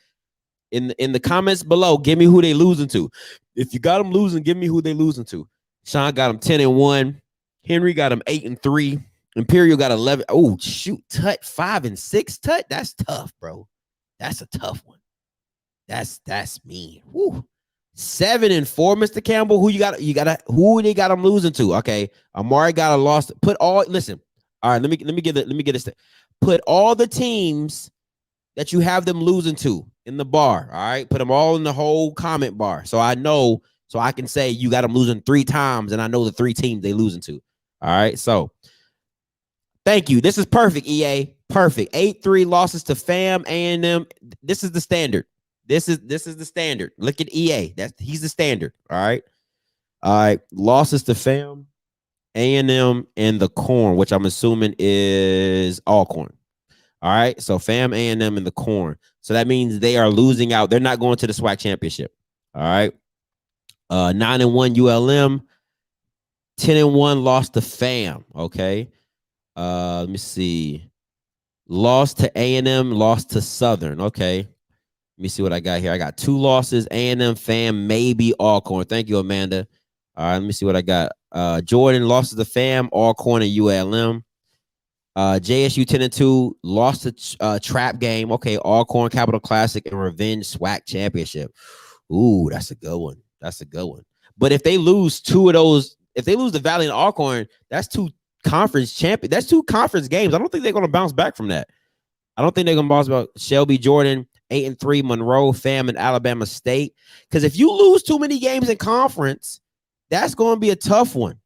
In the comments below, give me who they losing to. If you got them losing, give me who they losing to. Sean got them 10-1. Henry got them 8-3. Imperial got 11. Oh, shoot. Tut 5-6. Tut, that's tough, bro. That's a tough one. That's mean. Woo. 7-4, Mr. Campbell. Who they got them losing to? Okay. Amari got a loss. Listen. All right, let me get this. Put all the teams that you have them losing to in the bar. All right. Put them all in the whole comment bar. So I know, so I can say you got them losing 3 times, and I know the 3 teams they losing to. All right. So thank you. This is perfect, EA. Perfect. 8-3 losses to FAM, A&M. This is the standard. This is the standard. Look at EA. He's the standard. All right. All right. Losses to FAM, A&M, and the Corn, which I'm assuming is Alcorn. All right, so FAM, A&M, and the Corn. So that means they are losing out. They're not going to the SWAC championship. All right. 9-1 ULM, 10-1 lost to FAM. Okay. Let me see. Lost to A&M, lost to Southern. Okay. Let me see what I got here. I got 2 losses. A&M, FAM, maybe Alcorn. Thank you, Amanda. All right, let me see what I got. Jordan lost to the FAM, Alcorn, and ULM. JSU 10-2 lost the trap game. Okay, Alcorn, Capital Classic, and Revenge SWAC Championship. Ooh, that's a good one. But if they lose 2 of those, if they lose the Valley and Alcorn, that's 2 conference champions. That's 2 conference games. I don't think they're going to bounce back from that. I don't think they're going to bounce back. Shelby, Jordan, 8-3, Monroe, FAM, and Alabama State. Because if you lose too many games in conference, that's going to be a tough one.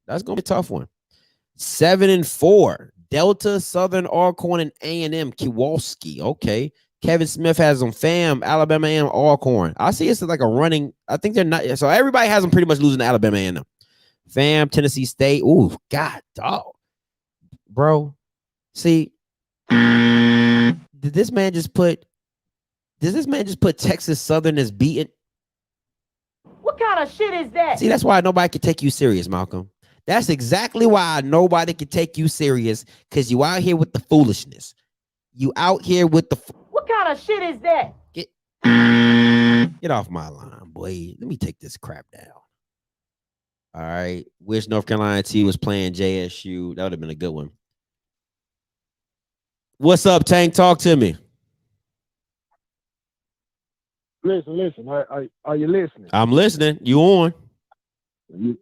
7-4. Delta, Southern, Alcorn, and A&M, Kowalski. Okay. Kevin Smith has them FAM, Alabama, and Alcorn. I see it's like a running. I think they're not. So everybody has them pretty much losing to Alabama and them. FAM, Tennessee State. Ooh, God, dog. Bro, see, did this man just put Texas Southern as beaten? What kind of shit is that? See, that's why nobody can take you serious, Malcolm. That's exactly why nobody can take you serious, because you out here with the foolishness. You out here with the... What kind of shit is that? Get off my line, boy. Let me take this crap down. All right. Wish North Carolina T was playing JSU. That would have been a good one. What's up, Tank? Talk to me. Listen. Are you listening? I'm listening. You on? You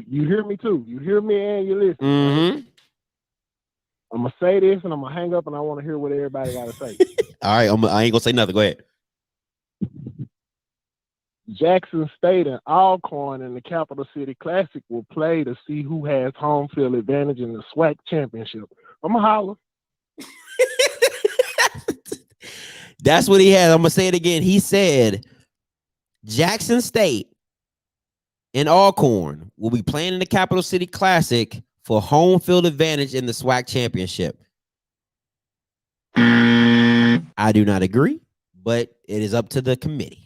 hear me too. You hear me and you listen. Mm-hmm. I'm gonna say this and I'm gonna hang up and I want to hear what everybody got to say. All right. I ain't gonna say nothing. Go ahead. Jackson State and Alcorn in the Capital City Classic will play to see who has home field advantage in the SWAC championship. I'm gonna holler. That's what he had. I'm gonna say it again. He said Jackson State and Alcorn will be playing in the Capital City Classic for home field advantage in the SWAC championship. I do not agree, but it is up to the committee.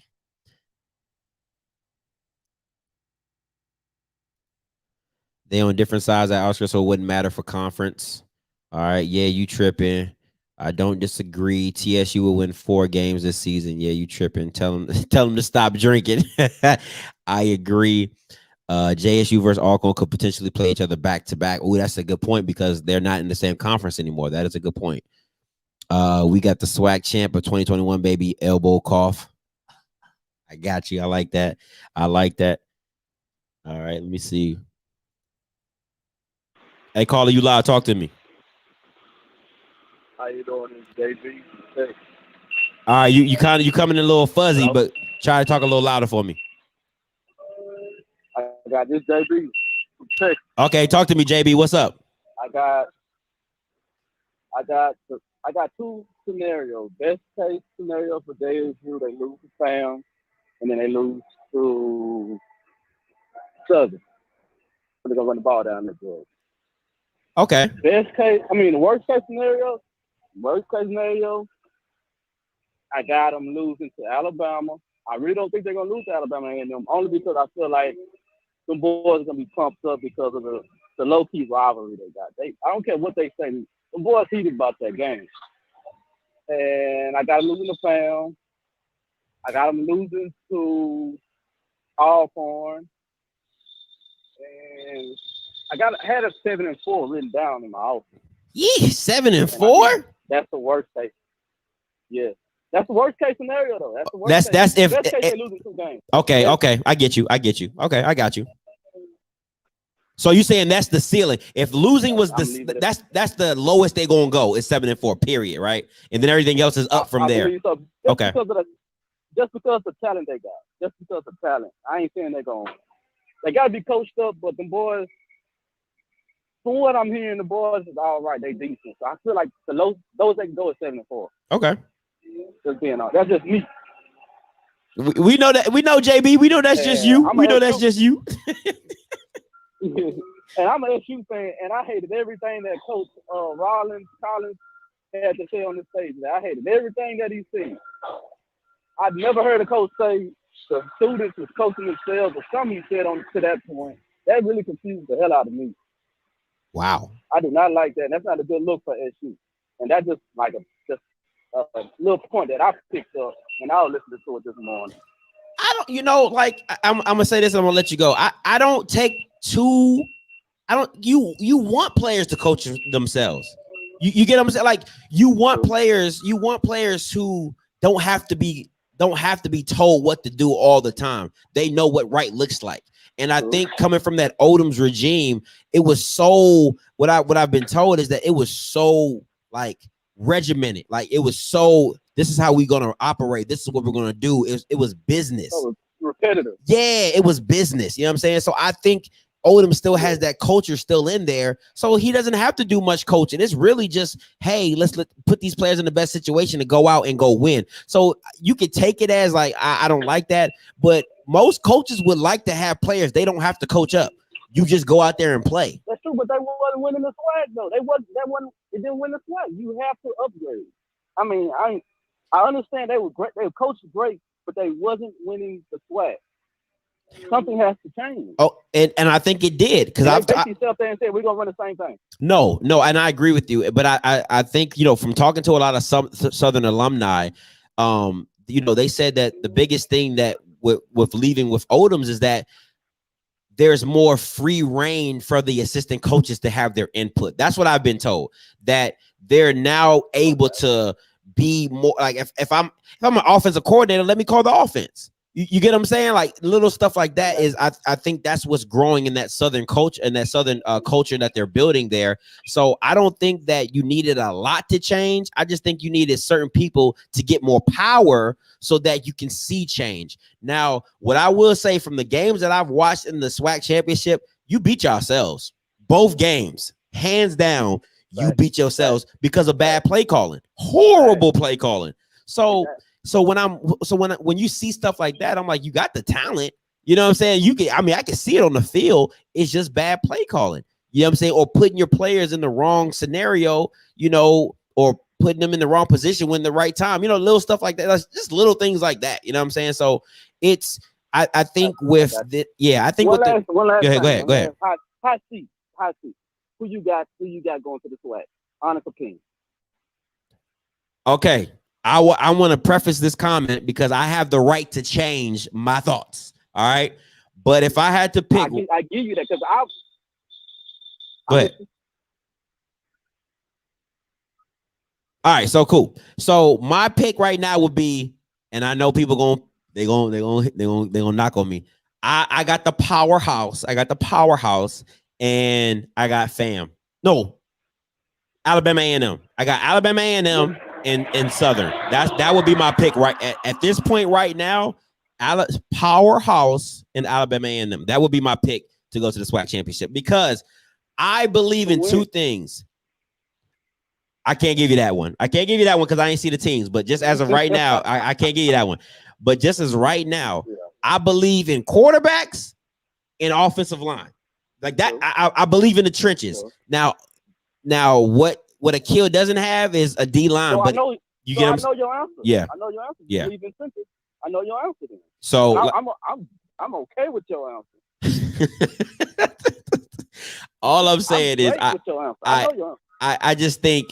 They on different sides of Oscar, so it wouldn't matter for conference. All right, yeah, you tripping. I don't disagree. TSU will win 4 games this season. Yeah, you tripping. Tell them to stop drinking. I agree. JSU versus Alcorn could potentially play each other back to back. Oh, that's a good point because they're not in the same conference anymore. That is a good point. We got the SWAC champ of 2021, baby. Elbow cough. I got you. I like that. All right, let me see. Hey, caller, you live. Talk to me. How you doing, JB? Hey. All right, you coming in a little fuzzy, but try to talk a little louder for me. I got this, JB. Hey. Okay, talk to me, JB. What's up? I got 2 scenarios. Best case scenario for JSU, they lose to Sam, and then they lose to Southern. They're gonna run the ball down the field. Okay. The worst case scenario, I got them losing to Alabama. I really don't think they're going to lose to Alabama A&M, only because I feel like some boys are going to be pumped up because of the low-key rivalry they got. I don't care what they say. The boys heated about that game. And I got them losing to Fam. I got them losing to Alcorn. And I had a 7-4 written down in my office. Yeah, 7-4. That's the worst case. Yeah, that's the worst case scenario though. That's the worst. That's case. if Best case they losing 2 games. Okay, I get you. Okay, I got you. So you saying that's the ceiling? If losing was that's the lowest they're gonna go is 7-4. Period. Right, and then everything else is up from there. So. Okay. Just because of the talent they got. Just because of talent. I ain't saying they're going. They got to be coached up, but the boys. From what I'm hearing, the boys is all right. They decent. So I feel like those they can go at 7-4. Okay. Just being honest. That's just me. We know that. We know JB. We know that's just you. We know that's just you. And I'm an SU fan, and I hated everything that Coach Collins had to say on the stage. I hated everything that he said. I've never heard a coach say the students was coaching themselves or something he said to that point. That really confused the hell out of me. Wow. I do not like that. That's not a good look for SU. And that's just like a little point that I picked up when I was listening to it this morning. I don't, I'm gonna say this and I'm gonna let you go. I don't take too. I don't. You want players to coach themselves. You get what I'm saying? Like you want players who don't have to be told what to do all the time. They know what right looks like. And I think coming from that Odom's regime, it was so what I've been told is that it was so like regimented. Like it was so this is how we're gonna operate. This is what we're gonna do. It was business. Oh, repetitive. Yeah, it was business. You know what I'm saying? So I think Odom still has that culture still in there. So he doesn't have to do much coaching. It's really just, hey, let's put these players in the best situation to go out and go win. So you could take it as like, I don't like that. But most coaches would like to have players. They don't have to coach up. You just go out there and play. That's true, but they wasn't winning the SWAC though. It didn't win the SWAC. You have to upgrade. I mean, I understand they were great. They were coached great, but they wasn't winning the SWAC. Something has to change. Oh, and I think it did because I yourself there and said we're gonna run the same thing. No, and I agree with you, but I think from talking to a lot of some Southern alumni, the they said that the biggest thing that with leaving with Odoms is that there's more free reign for the assistant coaches to have their input. That's what I've been told, that they're now able to be more like, if I'm an offensive coordinator, let me call the offense. You get what I'm saying? Like little stuff like that is, I think that's what's growing in that Southern coach and that Southern culture that they're building there. So I don't think that you needed a lot to change. I just think you needed certain people to get more power so that you can see change. Now, what I will say from the games that I've watched in the SWAC championship, you beat yourselves. Both games, hands down, you beat yourselves because of bad play calling, horrible play calling. So when you see stuff like that, I'm like, you got the talent. You know what I'm saying? I can see it on the field. It's just bad play calling. You know what I'm saying? Or putting your players in the wrong scenario, or putting them in the wrong position when the right time, little stuff like that. That's just little things like that. You know what I'm saying? So it's, I think with the, I think one with last go ahead. Hot seat. Who you got going to the SWAC? Honest opinion. Okay. I want to preface this comment because I have the right to change my thoughts. All right. But if I had to pick, I give you that because go ahead. All right. So cool. So my pick right now would be, and I know people they're gonna knock on me. I got the powerhouse. And I got FAM. No, Alabama A&M. I got Alabama A&M. And Southern. That would be my pick right at this point right now. Powerhouse and Alabama A&M. That would be my pick to go to the SWAC championship because I believe in two things. I can't give you that one. Because I ain't see the teams. But just as of right now, I can't give you that one. But just as right now, I believe in quarterbacks and offensive line. Like that, I believe in the trenches. Now what Akil doesn't have is a D line, so but I know your answer. Yeah, I know your answer. Yeah. I know your answer. Then. So I'm okay with your answer. All I'm saying is I just think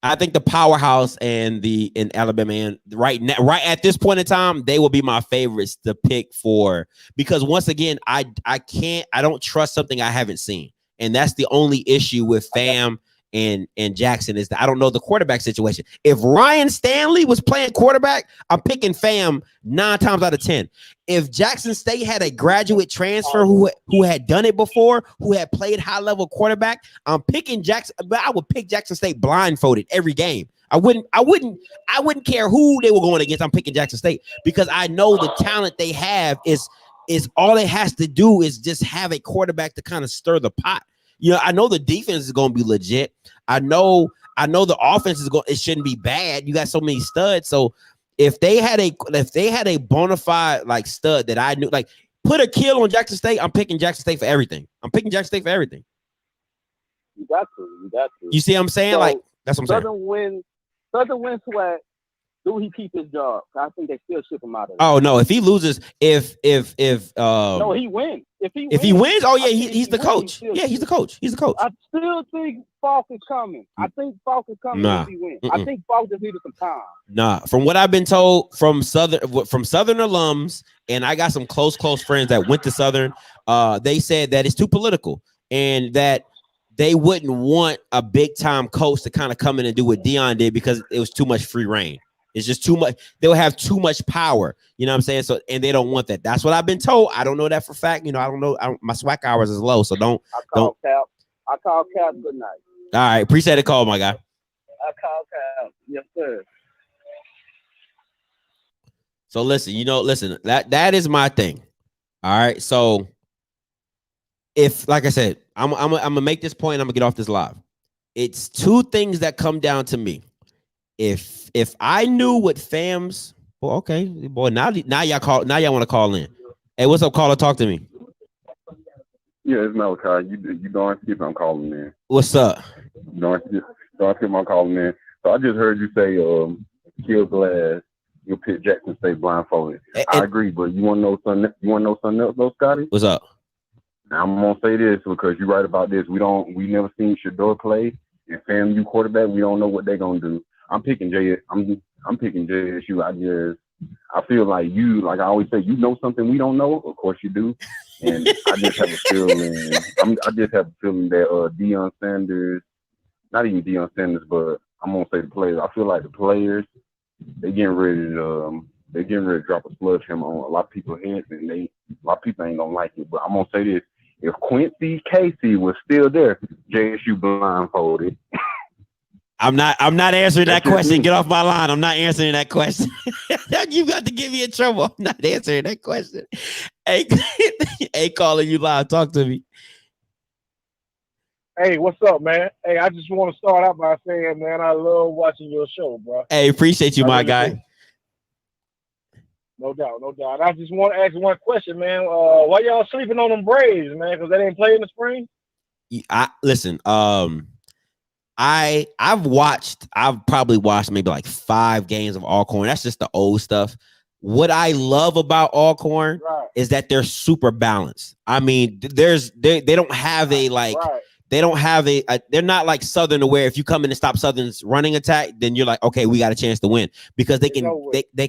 the powerhouse and Alabama and right at this point in time, they will be my favorites to pick for, because once again, I don't trust something I haven't seen. And that's the only issue with FAM and Jackson is that I don't know the quarterback situation. If Ryan Stanley was playing quarterback, I'm picking FAM 9 times out of 10. If Jackson State had a graduate transfer who had done it before, who had played high level quarterback, I'm picking Jackson. But I would pick Jackson State blindfolded every game. I wouldn't care who they were going against. I'm picking Jackson State because I know the talent they have is all it has to do is just have a quarterback to kind of stir the pot. I know the defense is going to be legit. I know the offense it shouldn't be bad. You got so many studs. So if they had a bona fide like stud that I knew, like put a kill on Jackson State, I'm picking Jackson State for everything. You got to. You see what I'm saying? So, like that's what I'm saying. Southern win SWAC. Do he keep his job? I think they still ship him out of it. Oh no! If he loses, no, he wins. If he wins, oh yeah, he's the coach. He's the coach. He's the coach. I still think Falk is coming. I think Falk is coming if he wins. I think Falk just needed some time. Nah, from what I've been told from Southern alums, and I got some close friends that went to Southern. They said that it's too political and that they wouldn't want a big time coach to kind of come in and do what Deion did because it was too much free reign. It's just too much. They'll have too much power. You know what I'm saying? So, and they don't want that. That's what I've been told. I don't know that for fact. I don't know. My SWAC hours is low, so don't. I call Cap. Good night. All right, appreciate the call, my guy. I call Cap. Yes, sir. So listen. That is my thing. All right. So, if like I said, I'm gonna make this point. I'm gonna get off this live. It's two things that come down to me. If I knew what FAM's, well, okay, boy, now y'all want to call in. Hey, what's up, caller? Talk to me. Yeah, it's Malachi. You don't skip. I'm calling in. What's up? Don't skip. I'm calling in. So I just heard you say, kill Glass. You'll pick Jackson State blindfolded. I agree, but you want to know something? Else, though, Scotty? What's up? Now, I'm gonna say this because you're right about this. We never seen Shador play and FAMU quarterback. We don't know what they're gonna do. I'm picking JSU. I feel like you, like I always say, you know something we don't know. Of course you do. And I just have a feeling. I just have a feeling that Deion Sanders, not even Deion Sanders, but I'm gonna say the players. I feel like the players, they're getting ready to drop a sledgehammer on a lot of people's heads, and a lot of people ain't gonna like it. But I'm gonna say this: if Quincy Casey was still there, JSU blindfolded. I'm not answering that question. Get off my line. I'm not answering that question. You got to get me in trouble. I'm not answering that question. Hey, hey, calling you live. Talk to me. Hey, what's up, man? Hey, I just want to start out by saying, man, I love watching your show, bro. Hey, appreciate you, my guy. Do. No doubt, no doubt. I just want to ask one question, man. Why y'all sleeping on them Braves, man? Because they didn't play in the spring? Listen, I've probably watched maybe like 5 games of Alcorn. That's just the old stuff. What I love about Alcorn is that they're super balanced. I mean, they don't have a like they don't have a they're not like Southern where if you come in and stop Southern's running attack, then you're like, okay, we got a chance to win because they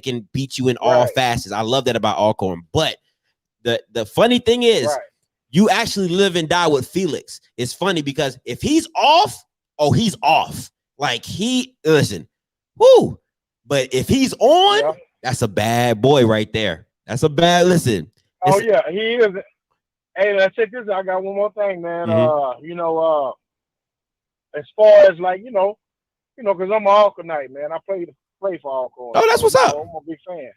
can beat you in all facets. I love that about Alcorn. But the funny thing is you actually live and die with Felix. It's funny because if he's off, oh, he's off. Like whoo. But if he's on, that's a bad boy right there. That's a bad listen. Oh, yeah, he is. Hey, let's check this out. I got one more thing, man. As far as like, because I'm an Alcornite, man. I play for Alcorn. Oh, that's what's up. I'm a big fan.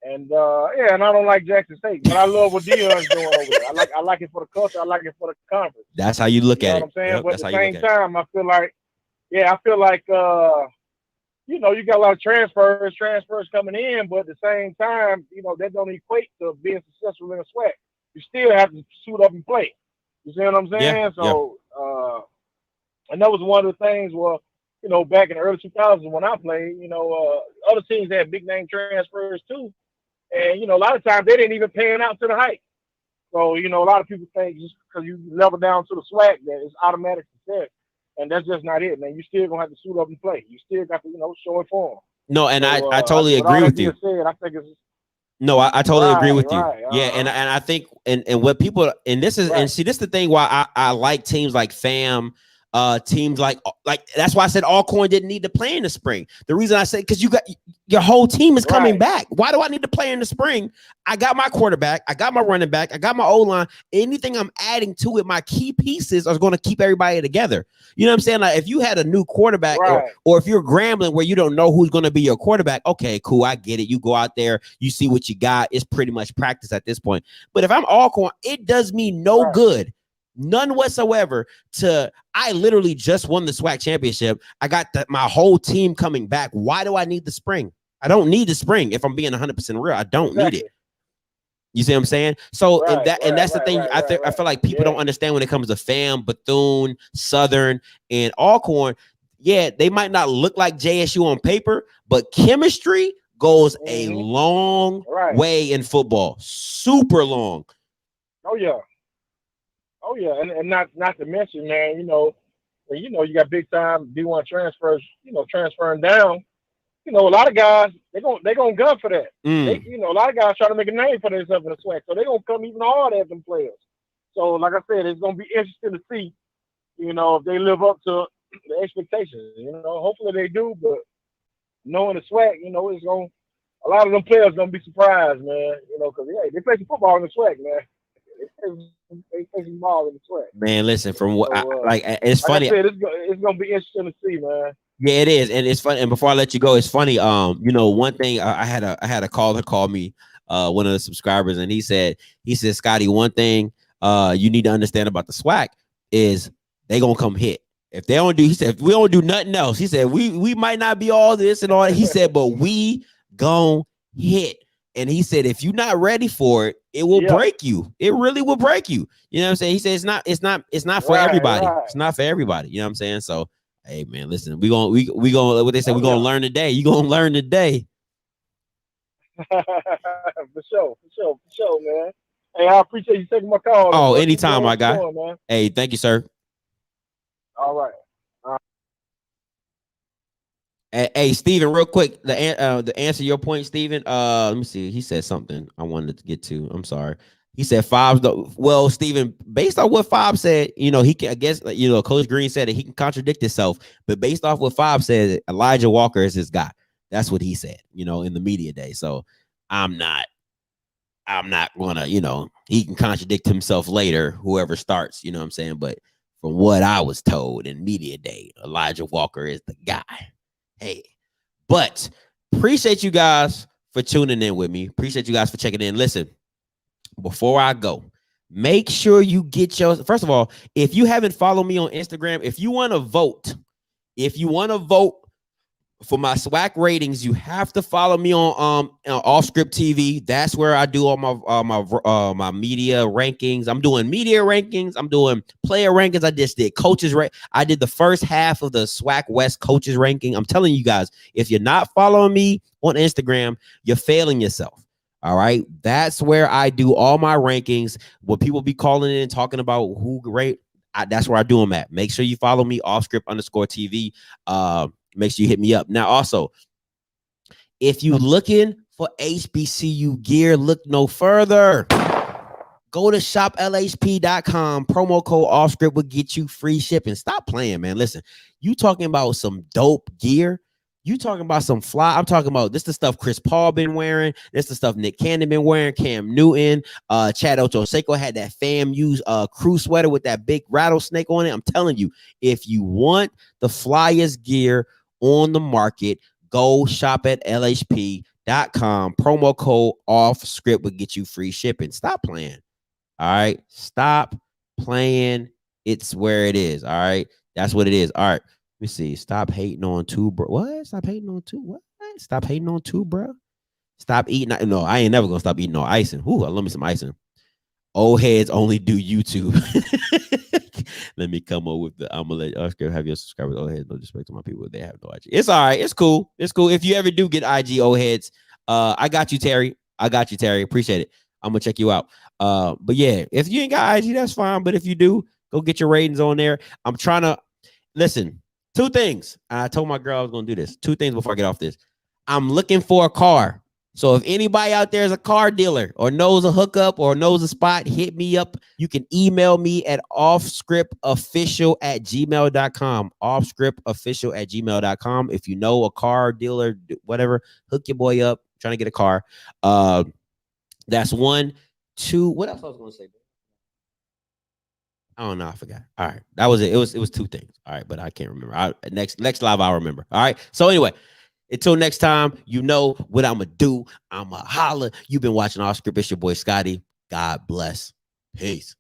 And and I don't like Jackson State, but I love what Deion's doing over there. I like it for the culture. I like it for the conference. That's how you look at it. You know what I'm saying? Yep, but at the same time, I feel like you got a lot of transfers coming in, but at the same time, that don't equate to being successful in a SWAC. You still have to suit up and play. You see what I'm saying? Yeah, so, and that was one of the things where, back in the early 2000s when I played, other teams had big name transfers too. And, a lot of times they didn't even pan out to the height. So, a lot of people think just because you level down to the SWAC that it's automatic success. And that's just not it, man. You still going to have to suit up and play. You still got to, show it for them. No, and I totally agree with you. I think it's No, I totally agree with you. Yeah, and I think and what people and this is and see this is the thing why I like teams like FAM, teams like that's why I said Alcorn didn't need to play in the spring. The reason I said because you got your whole team is coming back. Why do I need to play in the spring? I got my quarterback, I got my running back, I got my O-line. Anything I'm adding to it, my key pieces are going to keep everybody together. You know what I'm saying? Like if you had a new quarterback or if you're Grambling where you don't know who's going to be your quarterback, okay, cool, I get it. You go out there, you see what you got. It's pretty much practice at this point. But if I'm Alcorn, it does me no good. None whatsoever I literally just won the SWAC championship. I got my whole team coming back. Why do I need the spring? I don't need the spring. If I'm being 100% real, I don't need it. You see what I'm saying? So that's the thing. I feel like people don't understand when it comes to FAM, Bethune, Southern, and Alcorn. Yeah, they might not look like JSU on paper, but chemistry goes a long way in football. Super long. Oh yeah. Oh yeah, and not to mention, man, when you got big time D1 transfers, transferring down. A lot of guys they're gonna gun for that. They, a lot of guys try to make a name for themselves in the SWAC, so they're gonna come even harder at them players. So, like I said, it's gonna be interesting to see, if they live up to the expectations. Hopefully they do, but knowing the SWAC, it's gonna a lot of them players gonna be surprised, man. Because they play some football in the SWAC, man. They play some ball in the SWAC. Man, listen, from what it's funny. I said, it's gonna be interesting to see, man. Yeah, it is, and it's funny. And before I let you go, it's funny. One thing I had a caller call me, one of the subscribers, and he said, Scotty, one thing you need to understand about the SWAC is they gonna come hit. If they don't do, he said, if we don't do nothing else, he said we might not be all this and all that. He said, but we gonna hit. And he said, if you're not ready for it, it will break you. It really will break you. You know what I'm saying? He said it's not for everybody. It's not for everybody. You know what I'm saying? So, hey man, listen, we gonna what they say, we're gonna learn today. You gonna learn today. for sure, man. Hey, I appreciate you taking my call. Oh, anytime, my guy. Hey, thank you, sir. All right. Hey, Steven, real quick, the answer your point, Steven. Let me see. He said something I wanted to get to. I'm sorry. He said Five. Well, Steven, based on what Five said, he can. I guess Coach Green said that he can contradict himself, but based off what Five said, Elijah Walker is his guy. That's what he said. In the media day. So I'm not gonna. He can contradict himself later. Whoever starts. You know what I'm saying? But from what I was told in media day, Elijah Walker is the guy. Hey, but appreciate you guys for tuning in with me. Appreciate you guys for checking in. Listen, before I go, make sure you get your, first of all, if you haven't followed me on Instagram, if you want to vote for my SWAC ratings, you have to follow me on Off Script TV. That's where I do all my media rankings. I'm doing media rankings. I'm doing player rankings. I just did coaches. I did the first half of the SWAC West coaches ranking. I'm telling you guys, if you're not following me on Instagram, you're failing yourself. All right, that's where I do all my rankings. When people be calling in talking about who great, that's where I do them at. Make sure you follow me, offscript_TV. Make sure you hit me up. Now, also, if you looking for HBCU gear, look no further. Go to shoplhp.com. Promo code offscript will get you free shipping. Stop playing, man. Listen, you talking about some dope gear. You talking about some fly. I'm talking about this the stuff Chris Paul been wearing. This the stuff Nick Cannon been wearing. Cam Newton, Chad Ochocinco had that FAMU crew sweater with that big rattlesnake on it. I'm telling you, if you want the flyest gear on the market, go shop at lhp.com. Promo code offscript will get you free shipping. Stop playing. All right. Stop playing. It's where it is. All right. That's what it is. All right. Let me see. Stop hating on two, bro. What? Stop hating on two. What? Stop hating on two, bro. Stop eating. No, I ain't never gonna stop eating no icing. Ooh, I love me some icing. Old heads only do YouTube. Let me come up with the. I'm gonna let Oscar have your subscribers. Old heads, no disrespect to my people. They have no IG. It's all right. It's cool. It's cool. If you ever do get IG, old heads, I got you, Terry. Appreciate it. I'm gonna check you out. But yeah, if you ain't got IG, that's fine. But if you do, go get your ratings on there. I'm trying to listen. Two things. I told my girl I was going to do this. Two things before I get off this. I'm looking for a car. So if anybody out there is a car dealer or knows a hookup or knows a spot, hit me up. You can email me at offscriptofficial@gmail.com. Offscriptofficial@gmail.com. If you know a car dealer, whatever, hook your boy up. I'm trying to get a car. That's one. Two. What else I was going to say? I don't know. I forgot. All right. That was it. It was two things. All right. But I can't remember. Next live, I'll remember. All right. So anyway, until next time, you know what I'm going to do. I'm going to holler. You've been watching Off Script. It's your boy, Scotty. God bless. Peace.